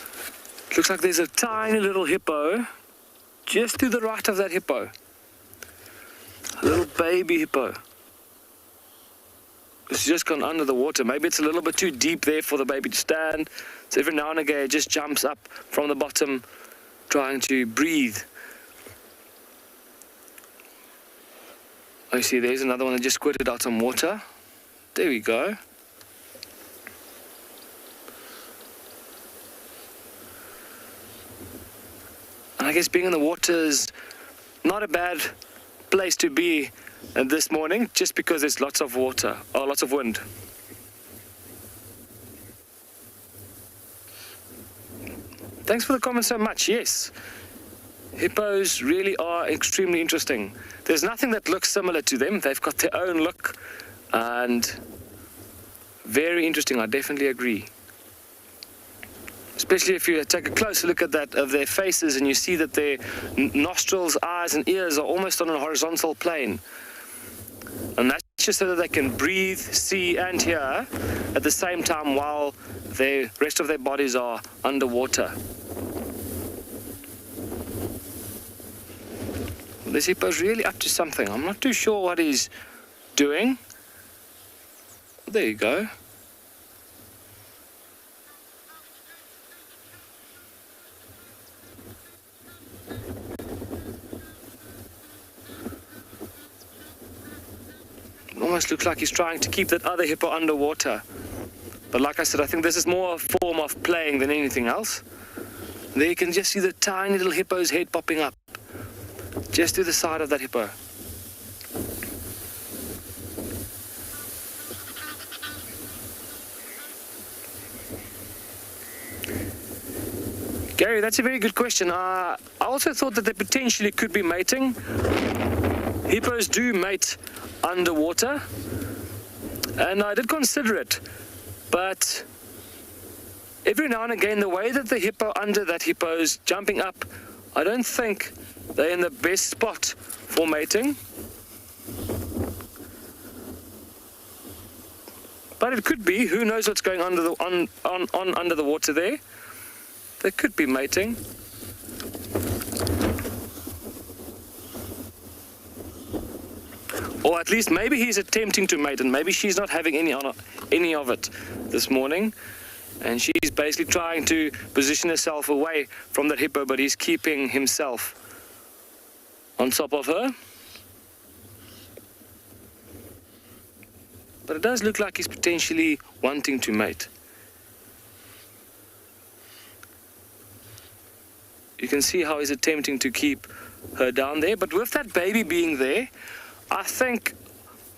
it looks like there's a tiny little hippo just to the right of that hippo. A little baby hippo. It's just gone under the water. Maybe it's a little bit too deep there for the baby to stand. So every now and again it just jumps up from the bottom trying to breathe. Oh, you see, there's another one that just squirted out some water. There we go. And I guess being in the water is not a bad place to be this morning, just because there's lots of water, or lots of wind. Thanks for the comment so much. Yes, hippos really are extremely interesting. There's nothing that looks similar to them. They've got their own look, and very interesting. I definitely agree. Especially if you take a closer look at that of their faces and you see that their nostrils, eyes and ears are almost on a horizontal plane. And that's just so that they can breathe, see and hear at the same time while the rest of their bodies are underwater. This hippo's really up to something. I'm not too sure what he's doing. There you go. Almost looks like he's trying to keep that other hippo underwater. But like I said, I think this is more a form of playing than anything else. There you can just see the tiny little hippo's head popping up just to the side of that hippo. Gary, that's a very good question. I also thought that they potentially could be mating. Hippos do mate underwater, and I did consider it, but every now and again the way that the hippo under that hippo is jumping up, I don't think they're in the best spot for mating. But it could be. Who knows what's going on under the water there? They could be mating. Or at least maybe he's attempting to mate, and maybe she's not having any of it this morning, and she's basically trying to position herself away from that hippo, but he's keeping himself on top of her. But it does look like he's potentially wanting to mate. You can see how he's attempting to keep her down there, but with that baby being there, I think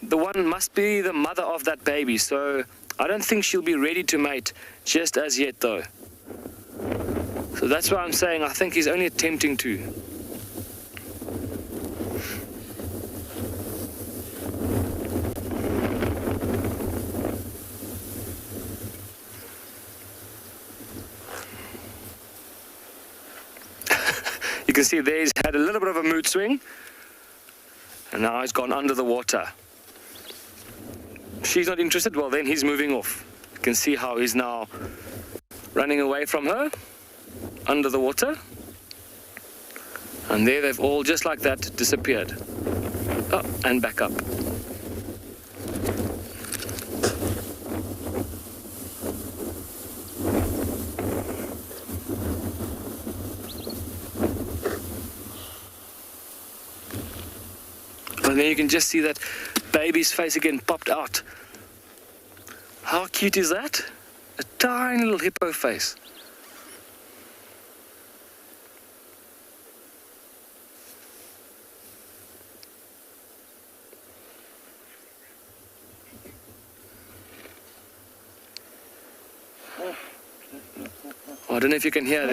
the one must be the mother of that baby, so I don't think she'll be ready to mate just as yet though. So that's why I'm saying I think he's only attempting to. You can see there he's had a little bit of a mood swing, and now he's gone under the water. She's not interested, well then he's moving off. You can see how he's now running away from her, under the water. And there they've all, just like that, disappeared. Oh, and back up. And then you can just see that baby's face again popped out. How cute is that? A tiny little hippo face. I don't know if you can hear,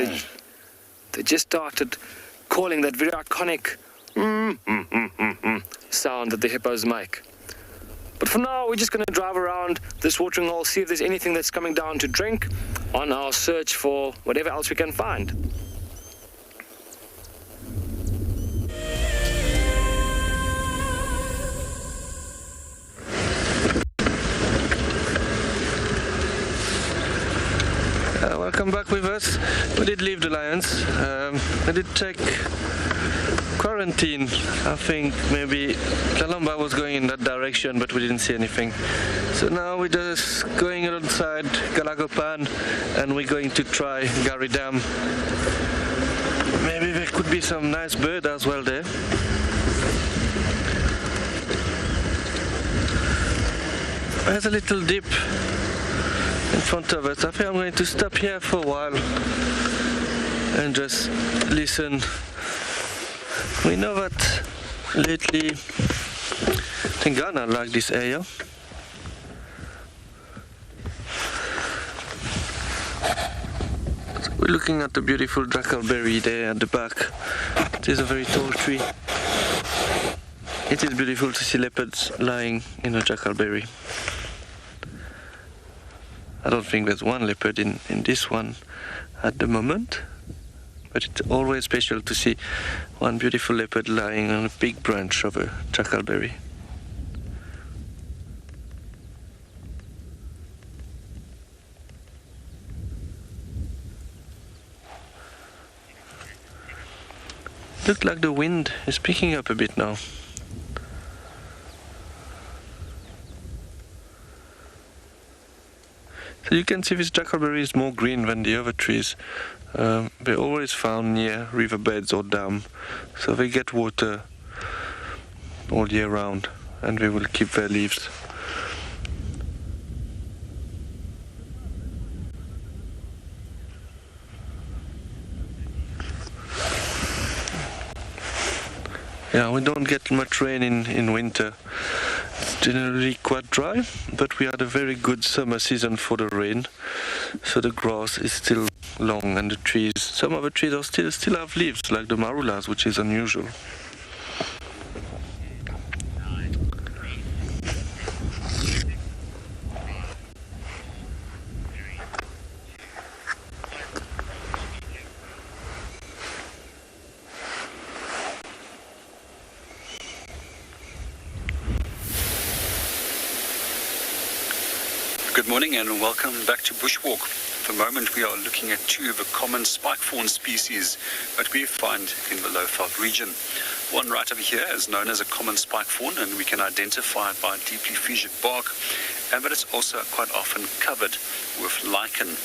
they just started calling that very iconic sound that the hippos make. But for now, we're just going to drive around this watering hole, see if there's anything that's coming down to drink on our search for whatever else we can find. Welcome back with us. We did leave the lions. I did check quarantine. I think maybe Calamba was going in that direction, but we didn't see anything. So now we're just going outside Galagopan and we're going to try Gary Dam. Maybe there could be some nice bird as well there. There's a little dip in front of us. I think I'm going to stop here for a while and just listen. We know that lately Ghana like this area. So we're looking at the beautiful jackalberry there at the back. It is a very tall tree. It is beautiful to see leopards lying in a jackalberry. I don't think there's one leopard in this one at the moment, but it's always special to see one beautiful leopard lying on a big branch of a jackalberry. Looks like the wind is picking up a bit now. So you can see this jackalberry is more green than the other trees. They're always found near riverbeds or dam, so they get water all year round and they will keep their leaves. Yeah, we don't get much rain in winter. It's generally quite dry, but we had a very good summer season for the rain, so the grass is still long and the trees, some of the trees are still have leaves, like the marulas, which is unusual. Good morning and welcome back to Bushwalk. At the moment we are looking at two of the common spikefawn species that we find in the Leopard region. One right over here is known as a common spikefawn, and we can identify it by deeply fissured bark, but it's also quite often covered with lichen,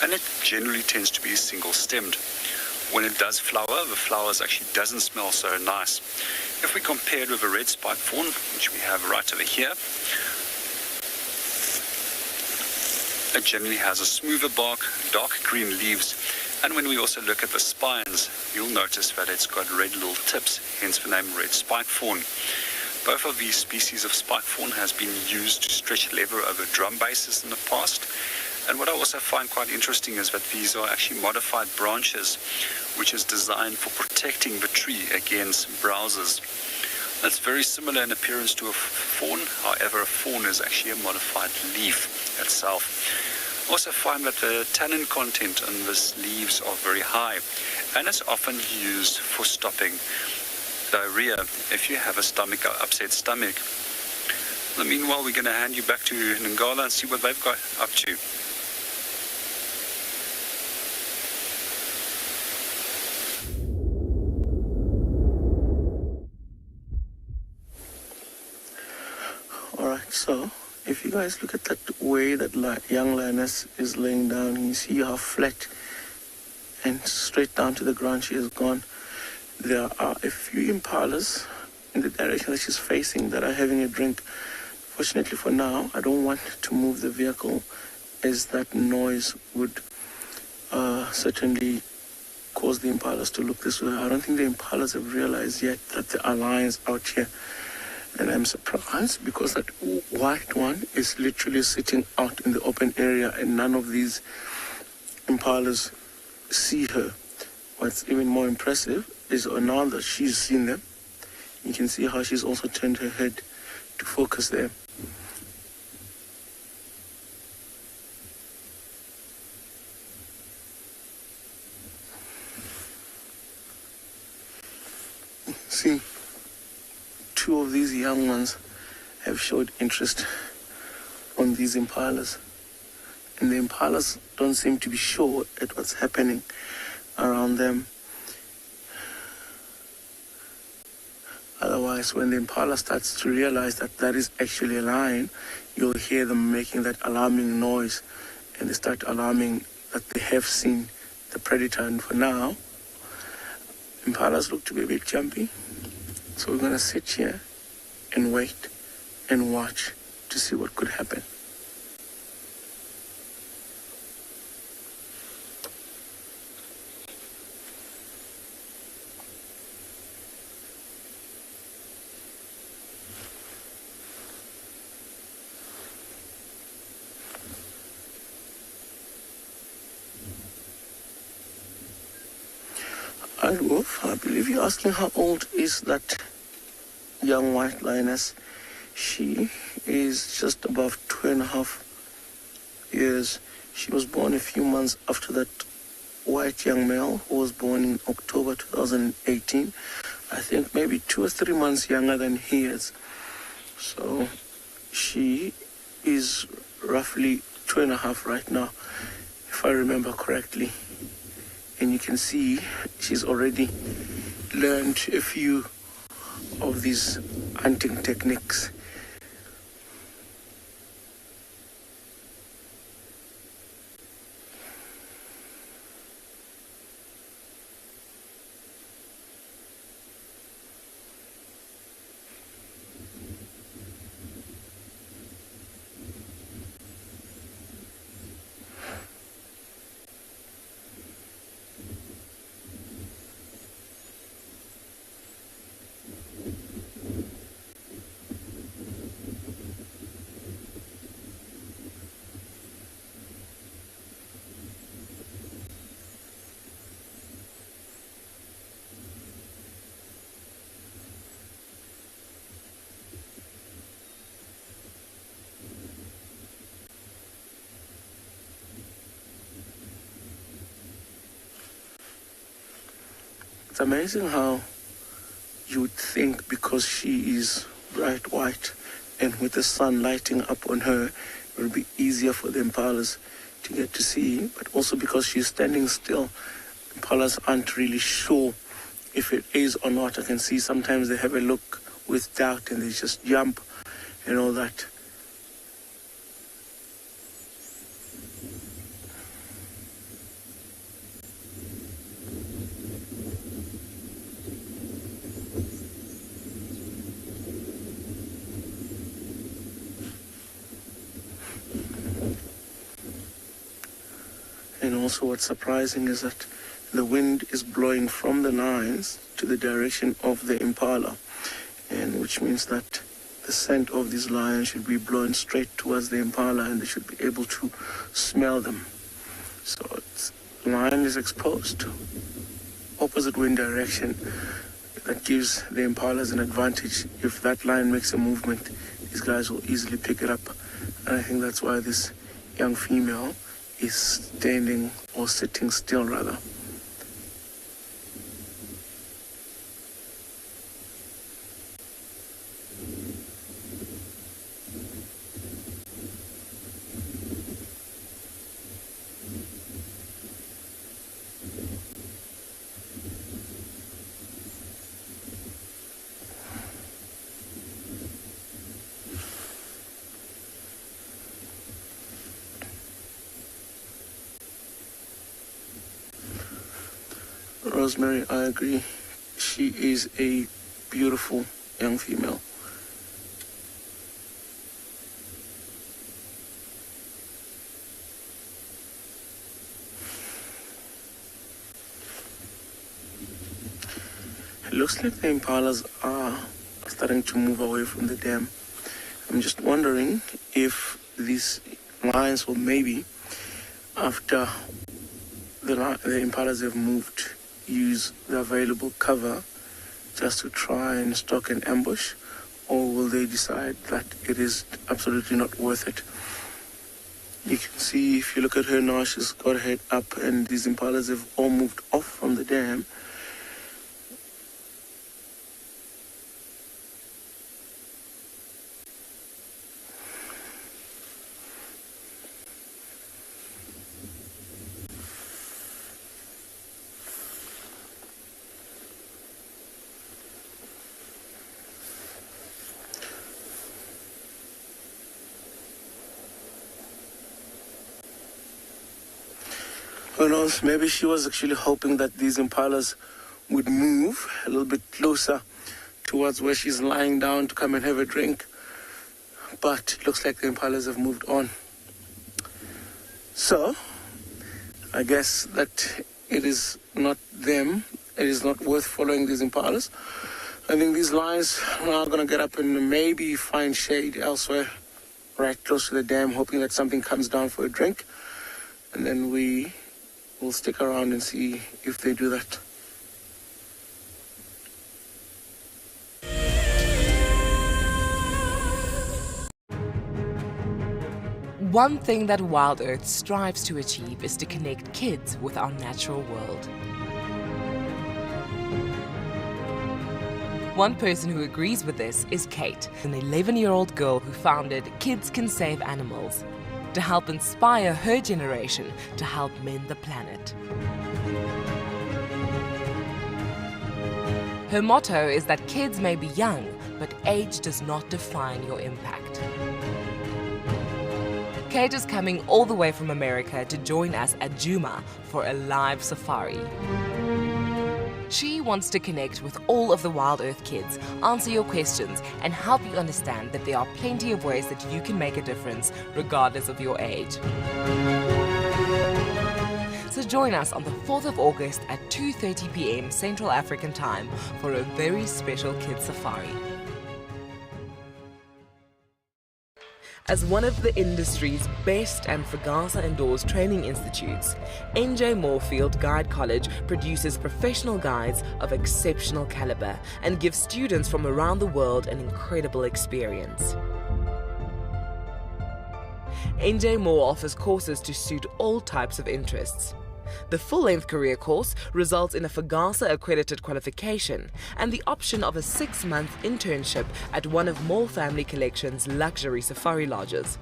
and it generally tends to be single-stemmed. When it does flower, the flowers actually doesn't smell so nice. If we compare it with a red spikefawn, which we have right over here, it generally has a smoother bark, dark green leaves, and when we also look at the spines, you'll notice that it's got red little tips, hence the name red spikefawn. Both of these species of spikefawn has been used to stretch leather over drum bases in the past, And what I also find quite interesting is that these are actually modified branches, which is designed for protecting the tree against browsers. That's very similar in appearance to a fawn. However, a fawn is actually a modified leaf itself. Also find that the tannin content in these leaves are very high, and it's often used for stopping diarrhea if you have a upset stomach. Meanwhile, we're going to hand you back to Ngala and see what they've got up to. Alright, so if you guys look at that way that young lioness is laying down, you see how flat and straight down to the ground she has gone. There are a few impalas in the direction that she's facing that are having a drink. Fortunately for now, I don't want to move the vehicle, as that noise would certainly cause the impalas to look this way. I don't think the impalas have realized yet that there are lions out here. And I'm surprised because that white one is literally sitting out in the open area and none of these impalas see her. What's even more impressive is now that she's seen them, you can see how she's also turned her head to focus there. See, two of these young ones have showed interest on these impalas, and the impalas don't seem to be sure at what's happening around them. Otherwise, when the impala starts to realize that that is actually a lion, you'll hear them making that alarming noise, and they start alarming that they have seen the predator. And for now, impalas look to be a bit jumpy, so we're going to sit here and wait and watch to see what could happen. Wolf, I believe you're asking how old is that young white lioness. She is just above 2.5 years. She was born a few months after that white young male who was born in October 2018. I think maybe 2 or 3 months younger than he is. So she is roughly 2.5 right now, if I remember correctly. And you can see she's already learned a few of these hunting techniques. It's amazing how you would think, because she is bright white and with the sun lighting up on her, it will be easier for the impalas to get to see. But also because she's standing still, impalas aren't really sure if it is or not. I can see sometimes they have a look with doubt and they just jump and all that. And also what's surprising is that the wind is blowing from the lines to the direction of the impala, and which means that the scent of these lions should be blown straight towards the impala, and they should be able to smell them. So the lion is exposed, opposite wind direction. That gives the impalas an advantage. If that lion makes a movement, these guys will easily pick it up. And I think that's why this young female is standing, or sitting still rather. Rosemary, I agree. She is a beautiful young female. It looks like the impalas are starting to move away from the dam. I'm just wondering if these lions will maybe, after the impalas have moved, use the available cover just to try and stalk an ambush, or will they decide that it is absolutely not worth it? You can see, if you look at her now, she's got her head up, and these impalas have all moved off from the dam. Who knows, maybe she was actually hoping that these impalas would move a little bit closer towards where she's lying down to come and have a drink. But it looks like the impalas have moved on. So, I guess that it is not them. It is not worth following these impalas. I think these lions are going to get up and maybe find shade elsewhere, right close to the dam, hoping that something comes down for a drink. And then we will stick around and see if they do that. One thing that WildEarth strives to achieve is to connect kids with our natural world. One person who agrees with this is Kate, an 11-year-old girl who founded Kids Can Save Animals, to help inspire her generation to help mend the planet. Her motto is that kids may be young, but age does not define your impact. Kate is coming all the way from America to join us at Juma for a live safari. She wants to connect with all of the WildEarth kids, answer your questions, and help you understand that there are plenty of ways that you can make a difference regardless of your age. So join us on the 4th of August at 2:30 p.m. Central African Time for a very special kids safari. As one of the industry's best and Fagasa-endorsed training institutes, NJ Moorfield Guide College produces professional guides of exceptional caliber and gives students from around the world an incredible experience. NJ Moore offers courses to suit all types of interests. The full-length career course results in a Fagasa accredited qualification and the option of a 6-month internship at one of Moore Family Collection's luxury safari lodges.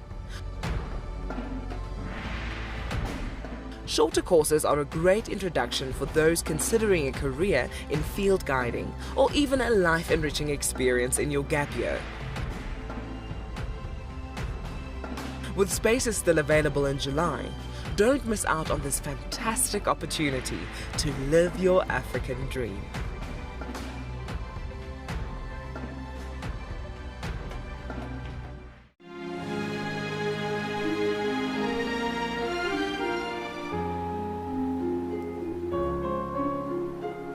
Shorter courses are a great introduction for those considering a career in field guiding or even a life-enriching experience in your gap year. With spaces still available in July, don't miss out on this fantastic opportunity to live your African dream.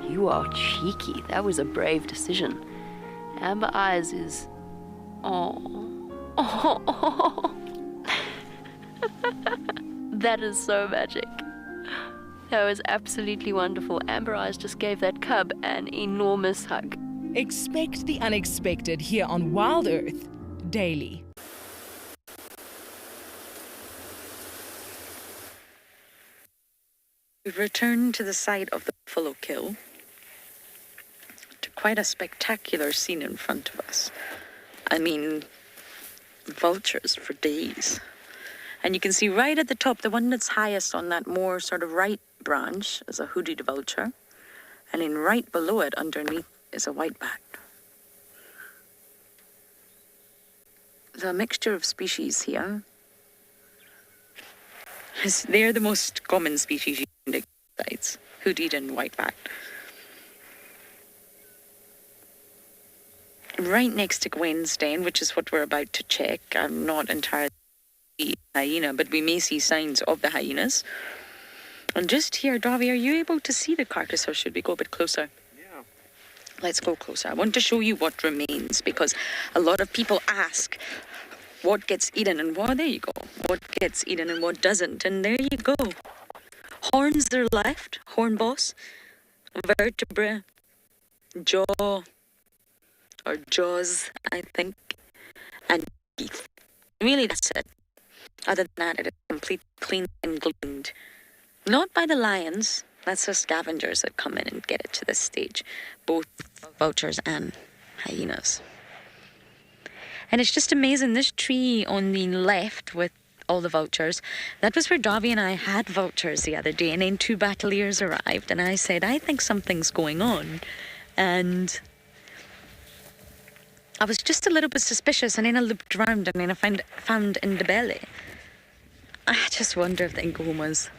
You are cheeky. That was a brave decision. Amber Eyes is Oh. Oh. That is so magic. That was absolutely wonderful. Amber Eyes just gave that cub an enormous hug. Expect the unexpected here on WildEarth daily. We've returned to the site of the buffalo kill, to quite a spectacular scene in front of us. I mean, vultures for days. And you can see right at the top, the one that's highest on that more sort of right branch is a hooded vulture. And then right below it, underneath, is a whiteback. The mixture of species here is, they're the most common species you find at sites, hooded and whiteback. Right next to Gwen's den, which is what we're about to check, I'm not entirely hyena, but we may see signs of the hyenas. And just here, Davi, are you able to see the carcass, or should we go a bit closer? Yeah. Let's go closer. I want to show you what remains, because a lot of people ask what gets eaten and what, there you go, what gets eaten and what doesn't, and there you go. Horns are left, horn boss, vertebra, jaw, or jaws, I think, and teeth. Really, that's it. Other than that, it is completely clean and gleaned. Not by the lions, that's the scavengers that come in and get it to this stage. Both vultures and hyenas. And it's just amazing, this tree on the left with all the vultures, that was where Davi and I had vultures the other day, and then 2 battaliers arrived, and I said, I think something's going on. And I was just a little bit suspicious, and then I looked around, and then I found in the belly. I just wonder if the Ngomas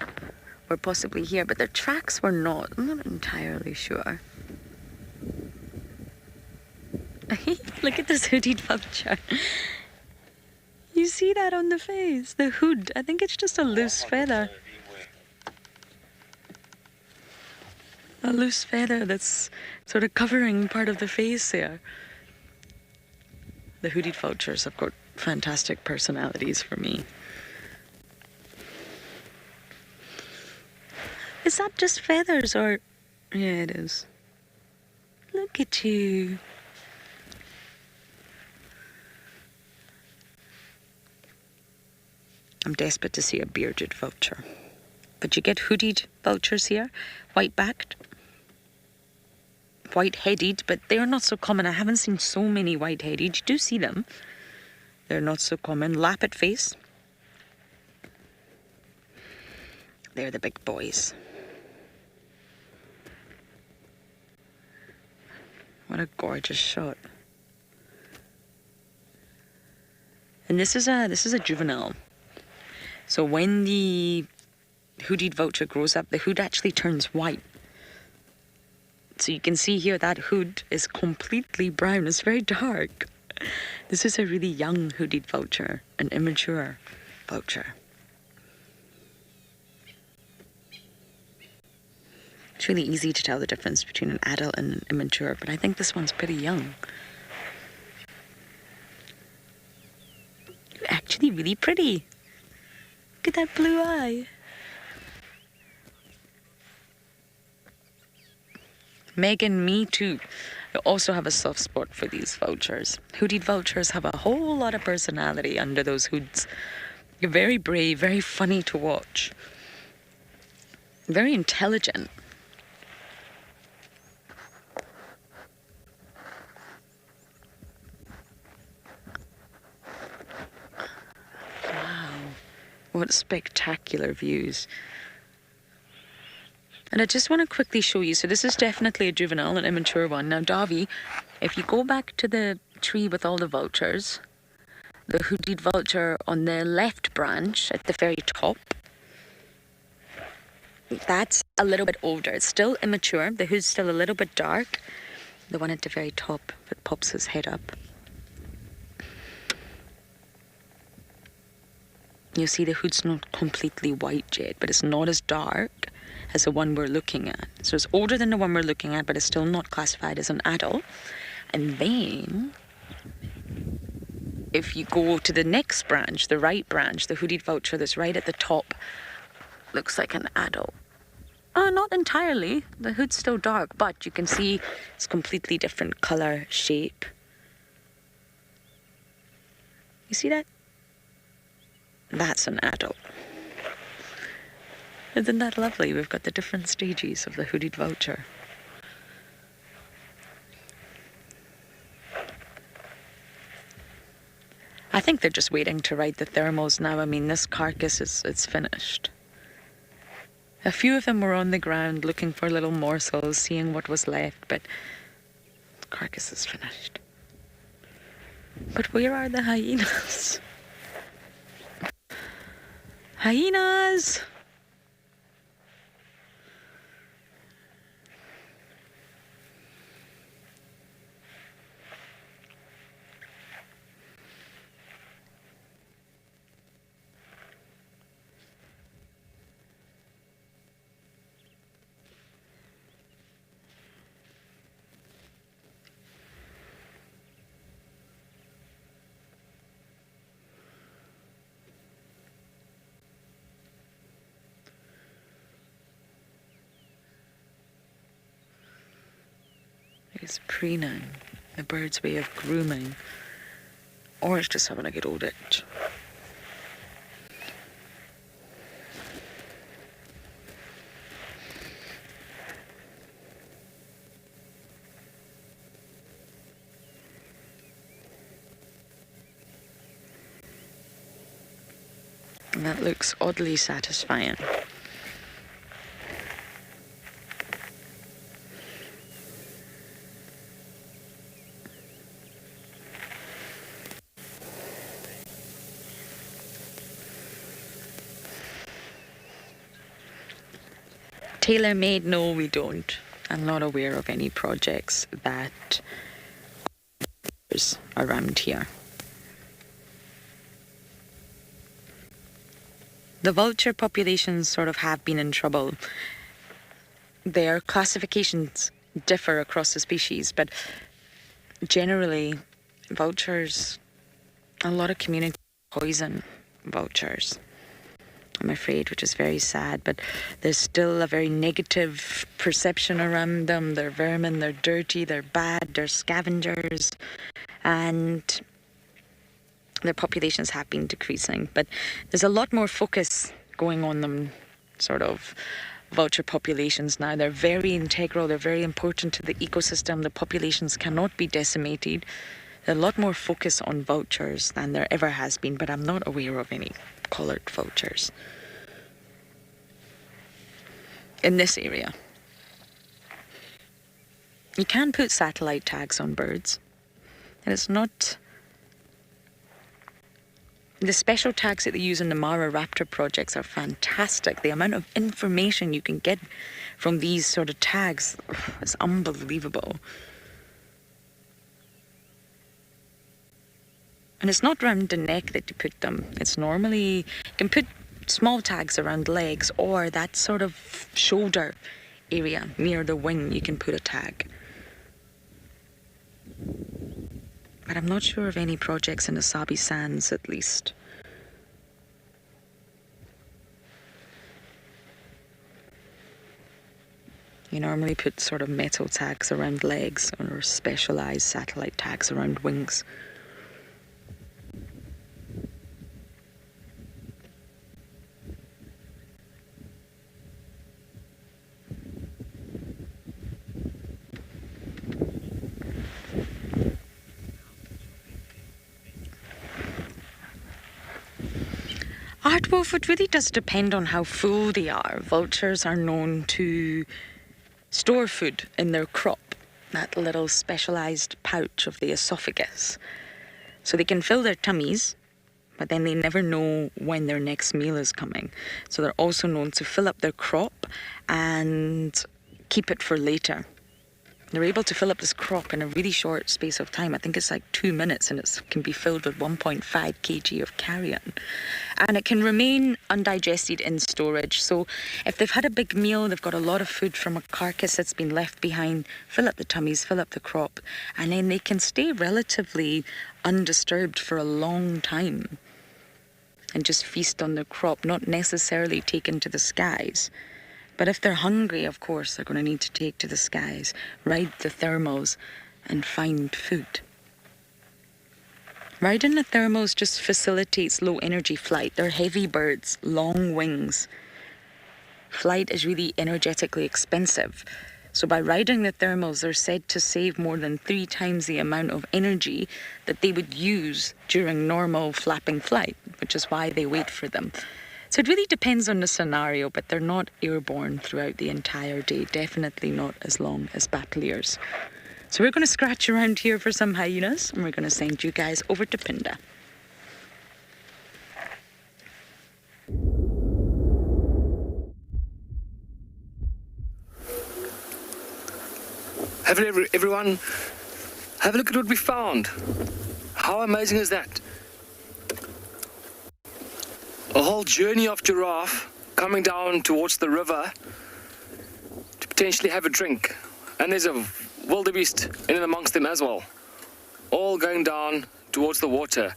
were possibly here, but their tracks were not. I'm not entirely sure. Look at this hooded vulture. You see that on the face? The hood. I think it's just a loose feather. A loose feather that's sort of covering part of the face here. The hooded vultures have got fantastic personalities for me. Is that just feathers or... Yeah, it is. Look at you. I'm desperate to see a bearded vulture. But you get hooded vultures here, white-backed, white-headed, but they're not so common. I haven't seen so many white-headed. You do see them. They're not so common. Lappet face. They're the big boys. What a gorgeous shot. And this is a juvenile. So when the hooded vulture grows up, the hood actually turns white. So you can see here that hood is completely brown. It's very dark. This is a really young hooded vulture, an immature vulture. It's really easy to tell the difference between an adult and an immature, but I think this one's pretty young. Actually really pretty. Look at that blue eye. Megan, me too. I also have a soft spot for these vultures. Hooded vultures have a whole lot of personality under those hoods. You're very brave, very funny to watch. Very intelligent. What spectacular views. And I just want to quickly show you, so this is definitely a juvenile, an immature one. Now Davi, if you go back to the tree with all the vultures, the hooded vulture on the left branch at the very top, that's a little bit older. It's still immature, the hood's still a little bit dark. The one at the very top that pops his head up. You see the hood's not completely white yet, but it's not as dark as the one we're looking at. So it's older than the one we're looking at, but it's still not classified as an adult. And then if you go to the next branch, the right branch, the hooded vulture that's right at the top, looks like an adult. Not entirely. The hood's still dark, but you can see it's completely different color, shape. You see that? That's an adult. Isn't that lovely? We've got the different stages of the hooded vulture. I think they're just waiting to ride the thermals now. I mean, this carcass it's finished. A few of them were on the ground looking for little morsels, seeing what was left, but the carcass is finished. But where are the hyenas? Hyenas! It's preening, the bird's way of grooming, or it's just having a good old itch. And that looks oddly satisfying. Tailor-made? No, we don't. I'm not aware of any projects that around here. The vulture populations sort of have been in trouble. Their classifications differ across the species, but generally, vultures, a lot of communities poison vultures, I'm afraid, which is very sad, but there's still a very negative perception around them. They're vermin, they're dirty, they're bad, they're scavengers, and their populations have been decreasing. But there's a lot more focus going on them, sort of, vulture populations now. They're very integral, they're very important to the ecosystem. The populations cannot be decimated. There's a lot more focus on vultures than there ever has been, but I'm not aware of any collared vultures in this area. You can put satellite tags on birds, and it's not... The special tags that they use in the Mara Raptor projects are fantastic. The amount of information you can get from these sort of tags is unbelievable. And it's not around the neck that you put them. It's normally, you can put small tags around legs, or that sort of shoulder area near the wing, you can put a tag. But I'm not sure of any projects in the Sabi Sands, at least. You normally put sort of metal tags around legs, or specialized satellite tags around wings. Wolf, it really does depend on how full they are. Vultures are known to store food in their crop, that little specialised pouch of the esophagus. So they can fill their tummies, but then they never know when their next meal is coming. So they're also known to fill up their crop and keep it for later. They're able to fill up this crop in a really short space of time. I think it's like 2 minutes, and it can be filled with 1.5 kg of carrion. And it can remain undigested in storage. So if they've had a big meal, they've got a lot of food from a carcass that's been left behind, fill up the tummies, fill up the crop, and then they can stay relatively undisturbed for a long time and just feast on the crop, not necessarily taken to the skies. But if they're hungry, of course, they're going to need to take to the skies, ride the thermals, and find food. Riding the thermals just facilitates low-energy flight. They're heavy birds, long wings. Flight is really energetically expensive. So by riding the thermals, they're said to save more than 3 times the amount of energy that they would use during normal flapping flight, which is why they wait for them. So it really depends on the scenario, but they're not airborne throughout the entire day. Definitely not as long as battaliers. So we're going to scratch around here for some hyenas, and we're going to send you guys over to Phinda. Everyone, have a look at what we found. How amazing is that? A whole journey of giraffe coming down towards the river to potentially have a drink. And there's a wildebeest in and amongst them as well. All going down towards the water.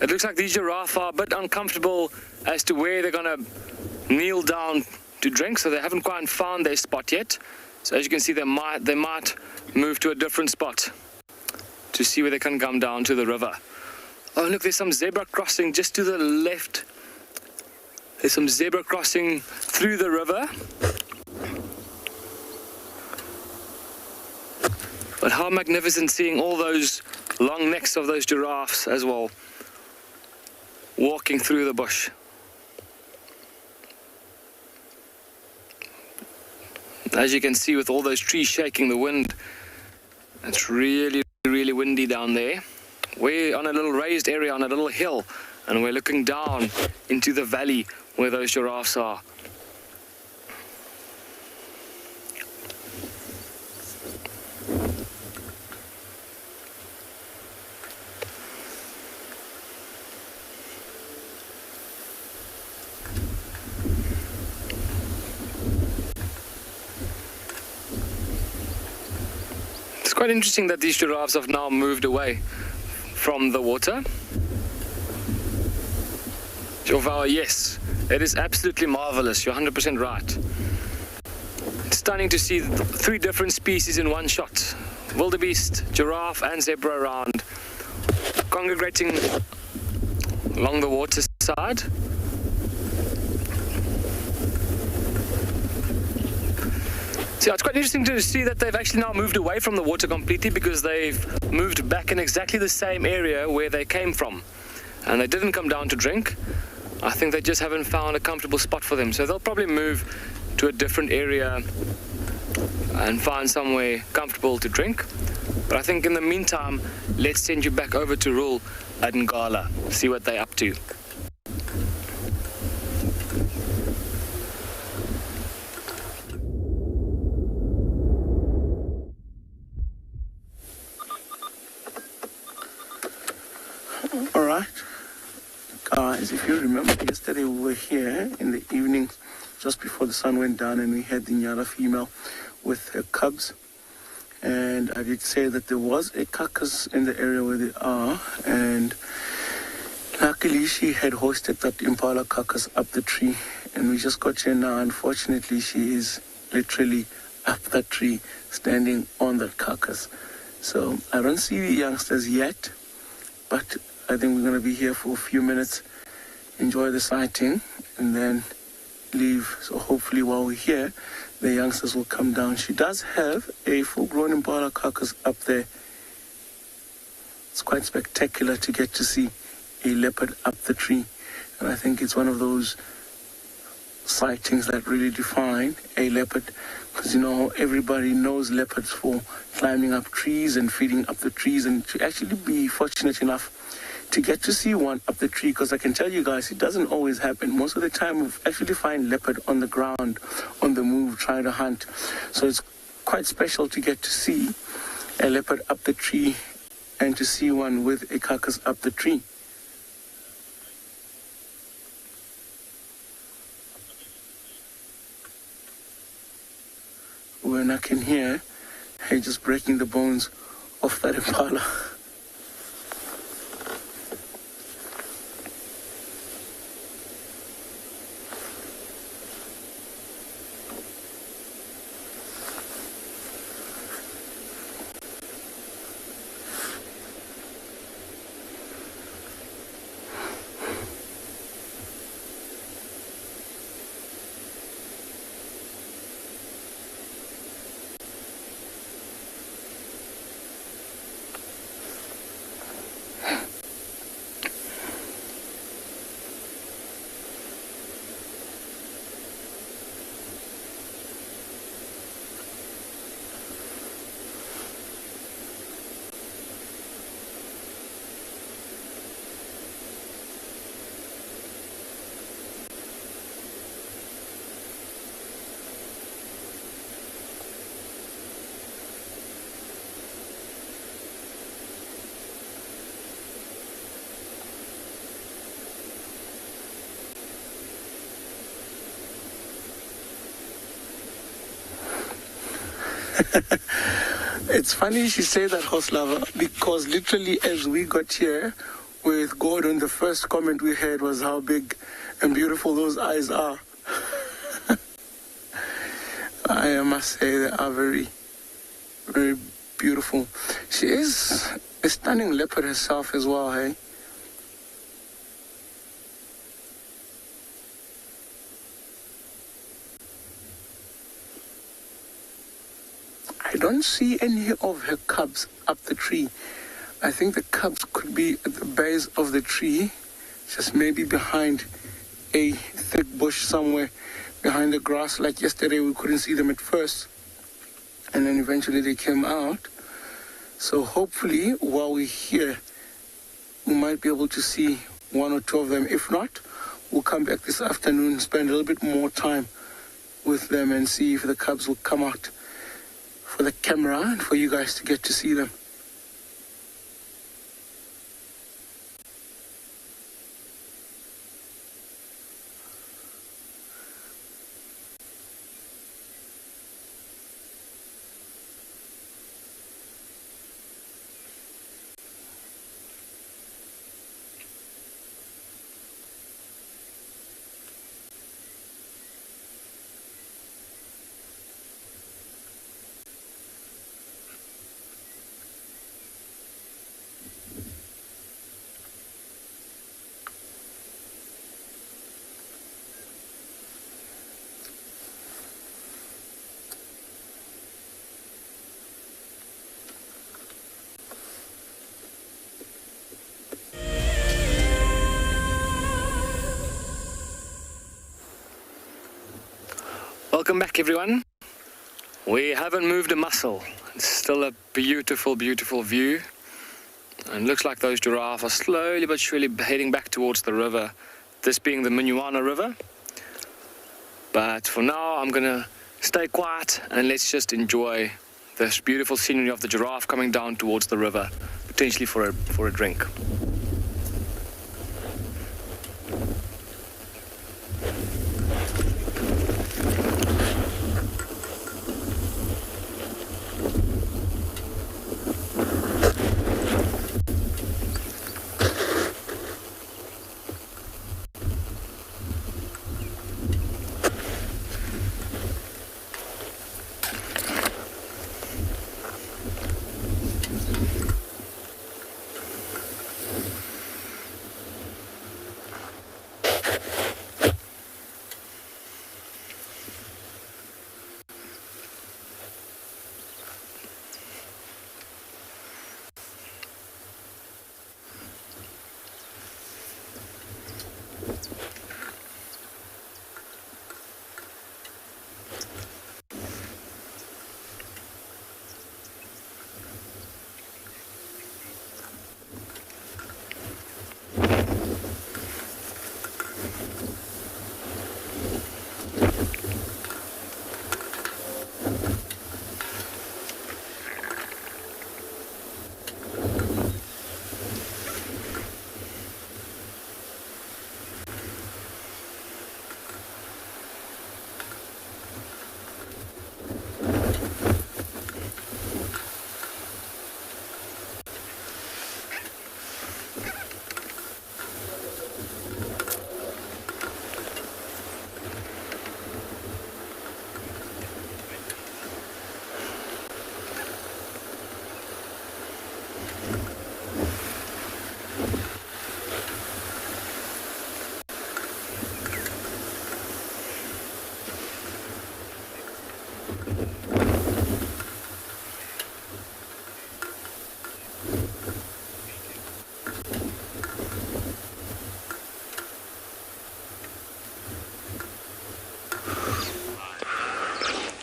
It looks like these giraffe are a bit uncomfortable as to where they're going to kneel down to drink, so they haven't quite found their spot yet. So as you can see, they might move to a different spot to see where they can come down to the river. Oh, look, there's some zebra crossing just to the left. There's some zebra crossing through the river. But how magnificent seeing all those long necks of those giraffes as well, walking through the bush. As you can see, with all those trees shaking the wind, it's really, really windy down there. We're on a little raised area, on a little hill, and we're looking down into the valley where those giraffes are. It's quite interesting that these giraffes have now moved away from the water. Joval, yes, it is absolutely marvelous. You're 100% right. It's stunning to see 3 different species in one shot. Wildebeest, giraffe and zebra around, congregating along the water side. So it's quite interesting to see that they've actually now moved away from the water completely, because they've moved back in exactly the same area where they came from. And they didn't come down to drink. I think they just haven't found a comfortable spot for them. So they'll probably move to a different area and find somewhere comfortable to drink. But I think in the meantime, let's send you back over to Rule at Ngala, see what they're up to. All right, guys, if you remember, yesterday we were here in the evening just before the sun went down, and we had the Ngala female with her cubs, and I did say that there was a carcass in the area where they are, and luckily she had hoisted that impala carcass up the tree, and we just got here now. Unfortunately, she is literally up the tree standing on that carcass. So I don't see the youngsters yet, but I think we're going to be here for a few minutes, enjoy the sighting, and then leave. So hopefully while we're here, the youngsters will come down. She does have a full-grown impala carcass up there. It's quite spectacular to get to see a leopard up the tree. And I think it's one of those sightings that really define a leopard, because you know everybody knows leopards for climbing up trees and feeding up the trees, and to actually be fortunate enough to get to see one up the tree, because I can tell you guys, it doesn't always happen. Most of the time we actually find leopard on the ground, on the move, trying to hunt. So it's quite special to get to see a leopard up the tree and to see one with a carcass up the tree. When I can hear her just breaking the bones of that impala. It's funny she said that, horse lover, because literally as we got here with Gordon, the first comment we heard was how big and beautiful those eyes are. I must say they are very, very beautiful. She is a stunning leopard herself as well, hey? I don't see any of her cubs up the tree. I think the cubs could be at the base of the tree, just maybe behind a thick bush somewhere, behind the grass. Like yesterday, we couldn't see them at first, and then eventually they came out. So hopefully, while we're here, we might be able to see one or two of them. If not, we'll come back this afternoon, spend a little bit more time with them and see if the cubs will come out for the camera and for you guys to get to see them. Welcome back, everyone. We haven't moved a muscle. It's still a beautiful, beautiful view. And it looks like those giraffes are slowly but surely heading back towards the river, this being the Minuana River. But for now, I'm gonna stay quiet and let's just enjoy this beautiful scenery of the giraffe coming down towards the river, potentially for a drink.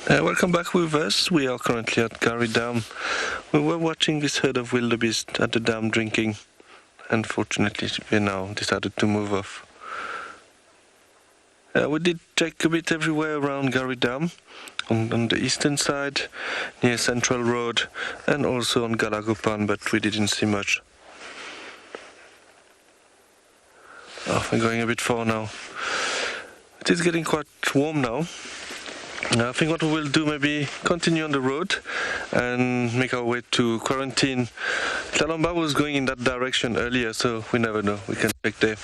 Welcome back with us. We are currently at Gary Dam. We were watching this herd of wildebeest at the dam drinking. Unfortunately, they now decided to move off. We did check a bit everywhere around Gary Dam, on the eastern side, near Central Road, and also on Galagopan, but we didn't see much. Oh, we're going a bit far now. It is getting quite warm now. I think what we will do, maybe continue on the road and make our way to quarantine. Calamba was going in that direction earlier, so we never know. We can check there.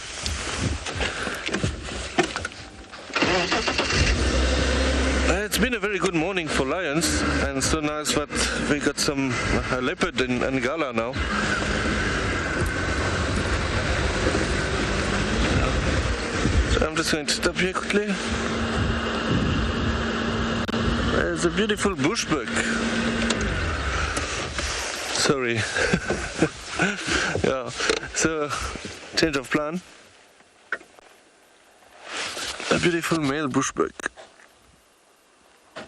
It's been a very good morning for lions, and so nice that we got some leopard in Ngala now. So I'm just going to stop here quickly. There's a beautiful bushbuck. Sorry. Yeah, so change of plan. A beautiful male bushbuck.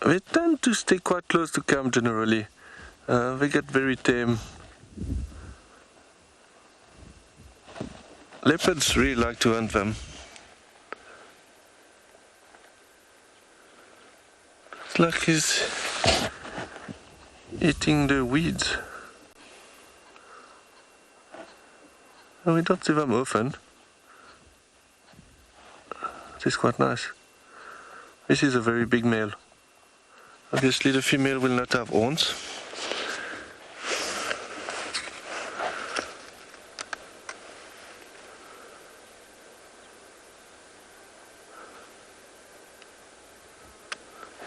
They tend to stay quite close to camp generally. They get very tame. Leopards really like to hunt them. It's like he's eating the weeds. And we don't see them often. It is quite nice. This is a very big male. Obviously the female will not have horns.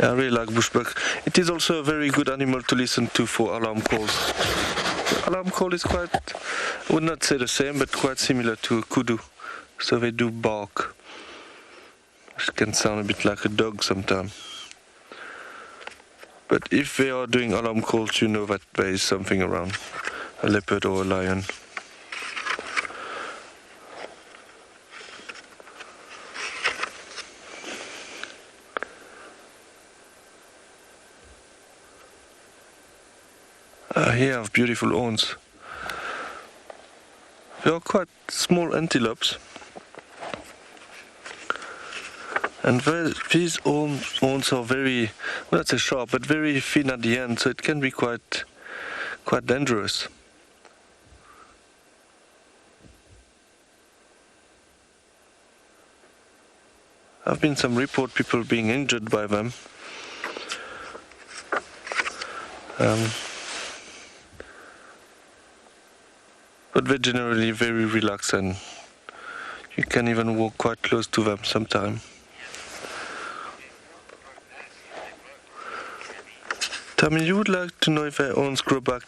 I really like bushbuck. It is also a very good animal to listen to for alarm calls. The alarm call is quite, I would not say the same, but quite similar to a kudu. So they do bark. It can sound a bit like a dog sometimes. But if they are doing alarm calls, you know that there is something around, a leopard or a lion. Here I have beautiful horns. They are quite small antelopes. And these horns are very, well, not so sharp, but very thin at the end, so it can be quite dangerous. There have been some report people being injured by them. But they're generally very relaxed, and you can even walk quite close to them sometimes. Tammy, you would like to know if their horns grow back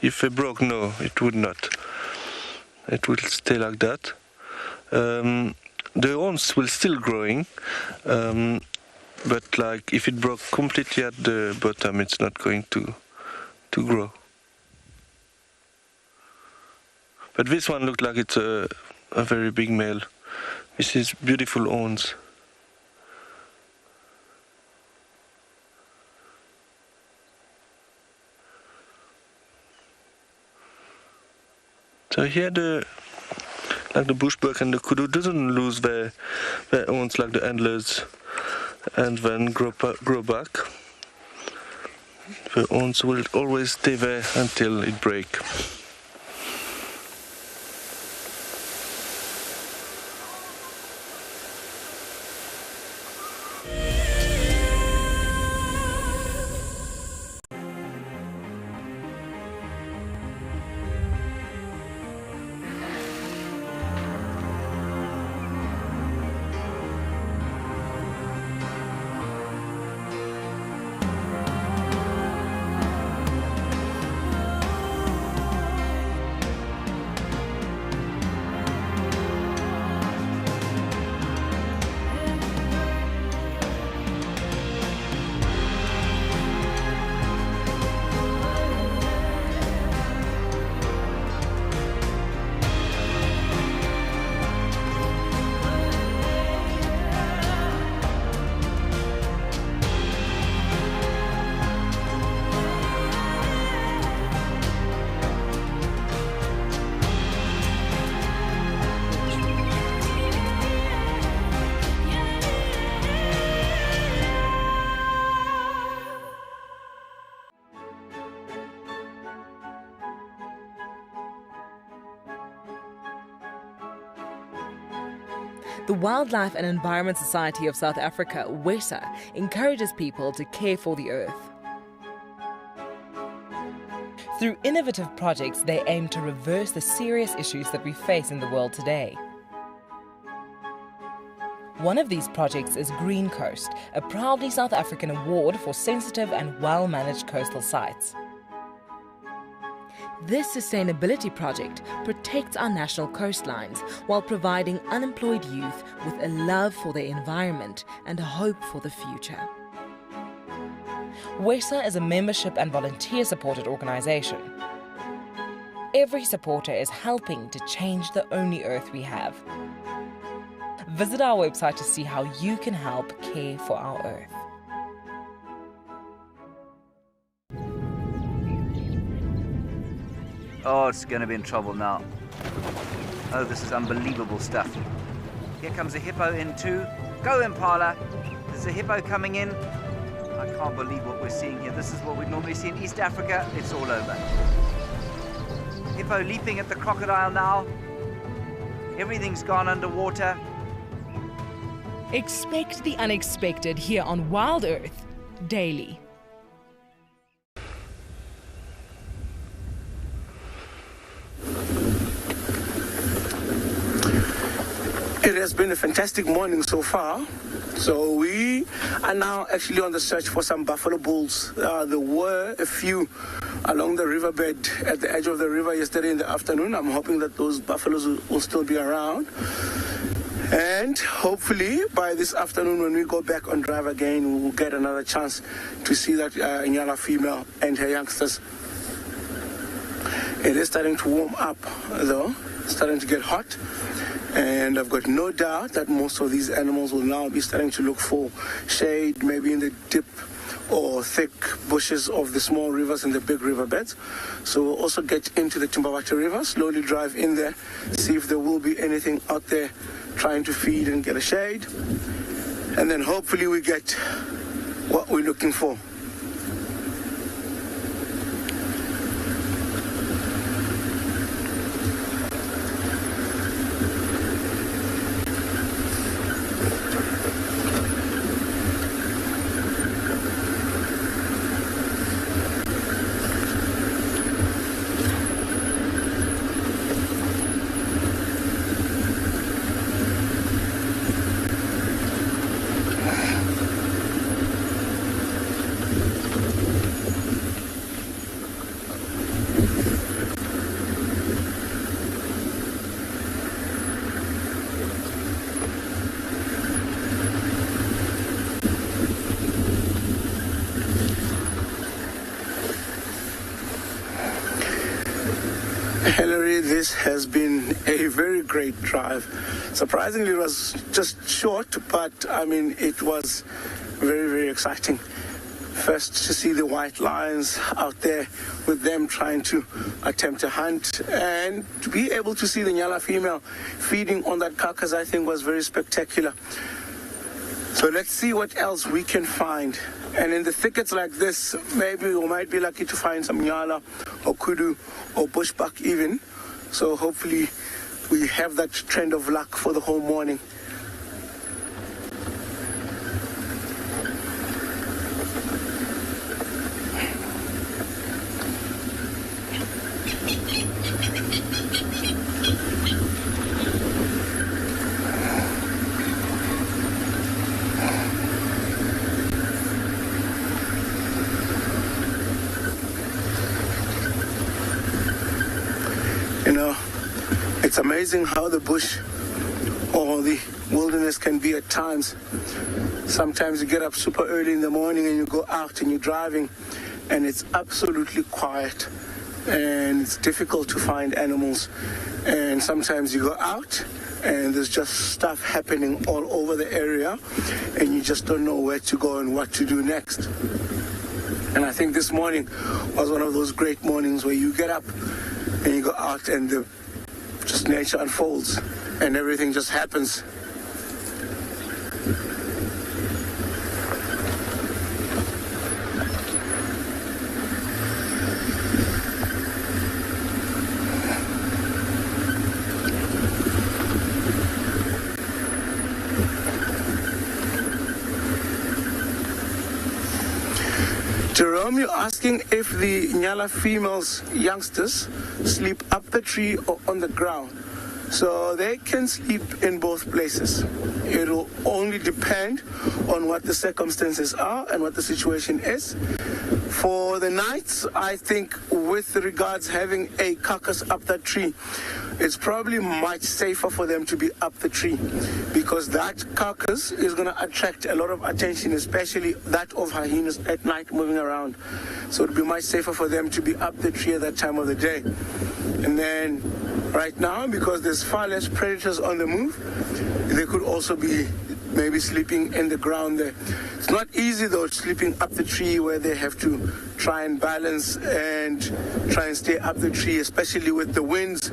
if they broke? No, it would not. It will stay like that. The horns will still growing, but like if it broke completely at the bottom, it's not going to grow. But this one looked like it's a very big male. This is beautiful horns. So here the bushbuck and the kudu doesn't lose their horns like the antlers and then grow back. The horns will always stay there until it breaks. The Wildlife and Environment Society of South Africa, WESA, encourages people to care for the earth. Through innovative projects, they aim to reverse the serious issues that we face in the world today. One of these projects is Green Coast, a proudly South African award for sensitive and well-managed coastal sites. This sustainability project protects our national coastlines while providing unemployed youth with a love for their environment and a hope for the future. WESA is a membership and volunteer-supported organisation. Every supporter is helping to change the only earth we have. Visit our website to see how you can help care for our earth. Oh, it's going to be in trouble now. Oh, this is unbelievable stuff. Here comes a hippo in too. Go, Impala. There's a hippo coming in. I can't believe what we're seeing here. This is what we normally see in East Africa. It's all over. Hippo leaping at the crocodile now. Everything's gone underwater. Expect the unexpected here on WildEarth daily. It has been a fantastic morning so far. So we are now actually on the search for some buffalo bulls. There were a few along the riverbed at the edge of the river yesterday in the afternoon. I'm hoping that those buffaloes will still be around. And hopefully by this afternoon when we go back on drive again, we will get another chance to see that Ngala female and her youngsters. It is starting to warm up though, it's starting to get hot. And I've got no doubt that most of these animals will now be starting to look for shade, maybe in the deep or thick bushes of the small rivers and the big riverbeds. So we'll also get into the Tumbawati River, slowly drive in there, see if there will be anything out there trying to feed and get a shade. And then hopefully we get what we're looking for. Hilary, this has been a very great drive. Surprisingly, it was just short, but I mean, it was very, very exciting. First to see the white lions out there with them trying to attempt a hunt, and to be able to see the Ngala female feeding on that carcass, I think was very spectacular. So let's see what else we can find. And in the thickets like this, maybe we might be lucky to find some Ngala or kudu or Bushbuck even. So hopefully we have that trend of luck for the whole morning. You know, it's amazing how the bush or the wilderness can be at times. Sometimes you get up super early in the morning and you go out and you're driving and it's absolutely quiet and it's difficult to find animals. And sometimes you go out and there's just stuff happening all over the area and you just don't know where to go and what to do next. And I think this morning was one of those great mornings where you get up and you go out and just nature unfolds and everything just happens. you're asking if the Ngala females, youngsters, sleep up the tree or on the ground. So they can sleep in both places. It'll only depend on what the circumstances are and what the situation is. For the nights, I think with regards having a carcass up that tree, it's probably much safer for them to be up the tree because that carcass is going to attract a lot of attention, especially that of hyenas at night moving around. So it'll be much safer for them to be up the tree at that time of the day. And then right now, because there's far less predators on the move, they could also be maybe sleeping in the ground there. It's not easy though, sleeping up the tree where they have to try and balance and try and stay up the tree, especially with the winds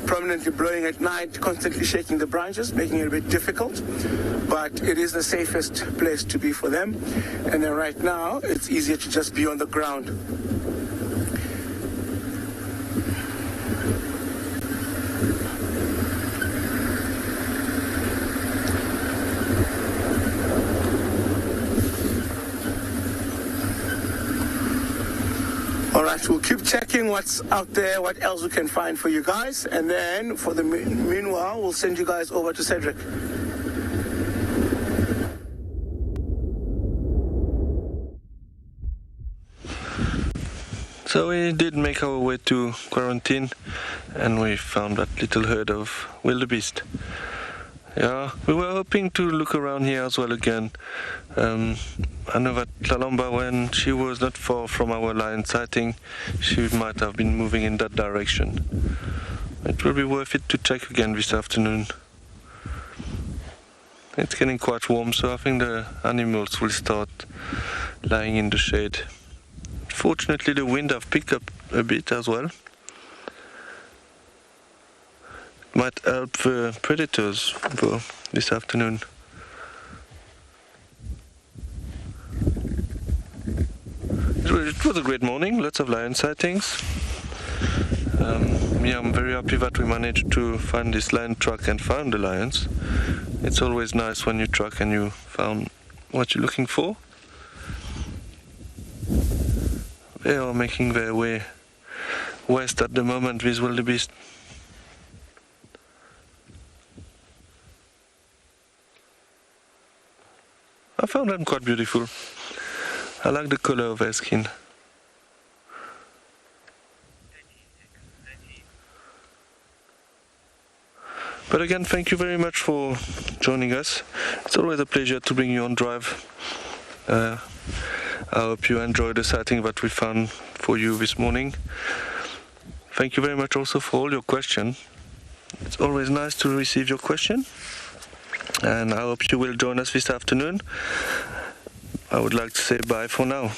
prominently blowing at night, constantly shaking the branches, making it a bit difficult. But it is the safest place to be for them. And then right now, it's easier to just be on the ground. All right, we'll keep checking what's out there, what else we can find for you guys, and then for the meanwhile, we'll send you guys over to Cedric. So we did make our way to quarantine, and we found that little herd of wildebeest. Yeah, we were hoping to look around here as well again. I know that Calamba, when she was not far from our lion sighting, she might have been moving in that direction. It will be worth it to check again this afternoon. It's getting quite warm, so I think the animals will start lying in the shade. Fortunately, the wind have picked up a bit as well. Might help the predators though this afternoon. It was a great morning, lots of lion sightings. Yeah, I'm very happy that we managed to find this lion track and found the lions. It's always nice when you track and you found what you're looking for. They are making their way west at the moment, these wildebeest. I found them quite beautiful. I like the color of their skin. But again, thank you very much for joining us. It's always a pleasure to bring you on drive. I hope you enjoyed the sighting that we found for you this morning. Thank you very much also for all your questions. It's always nice to receive your question. And I hope you will join us this afternoon. I would like to say bye for now.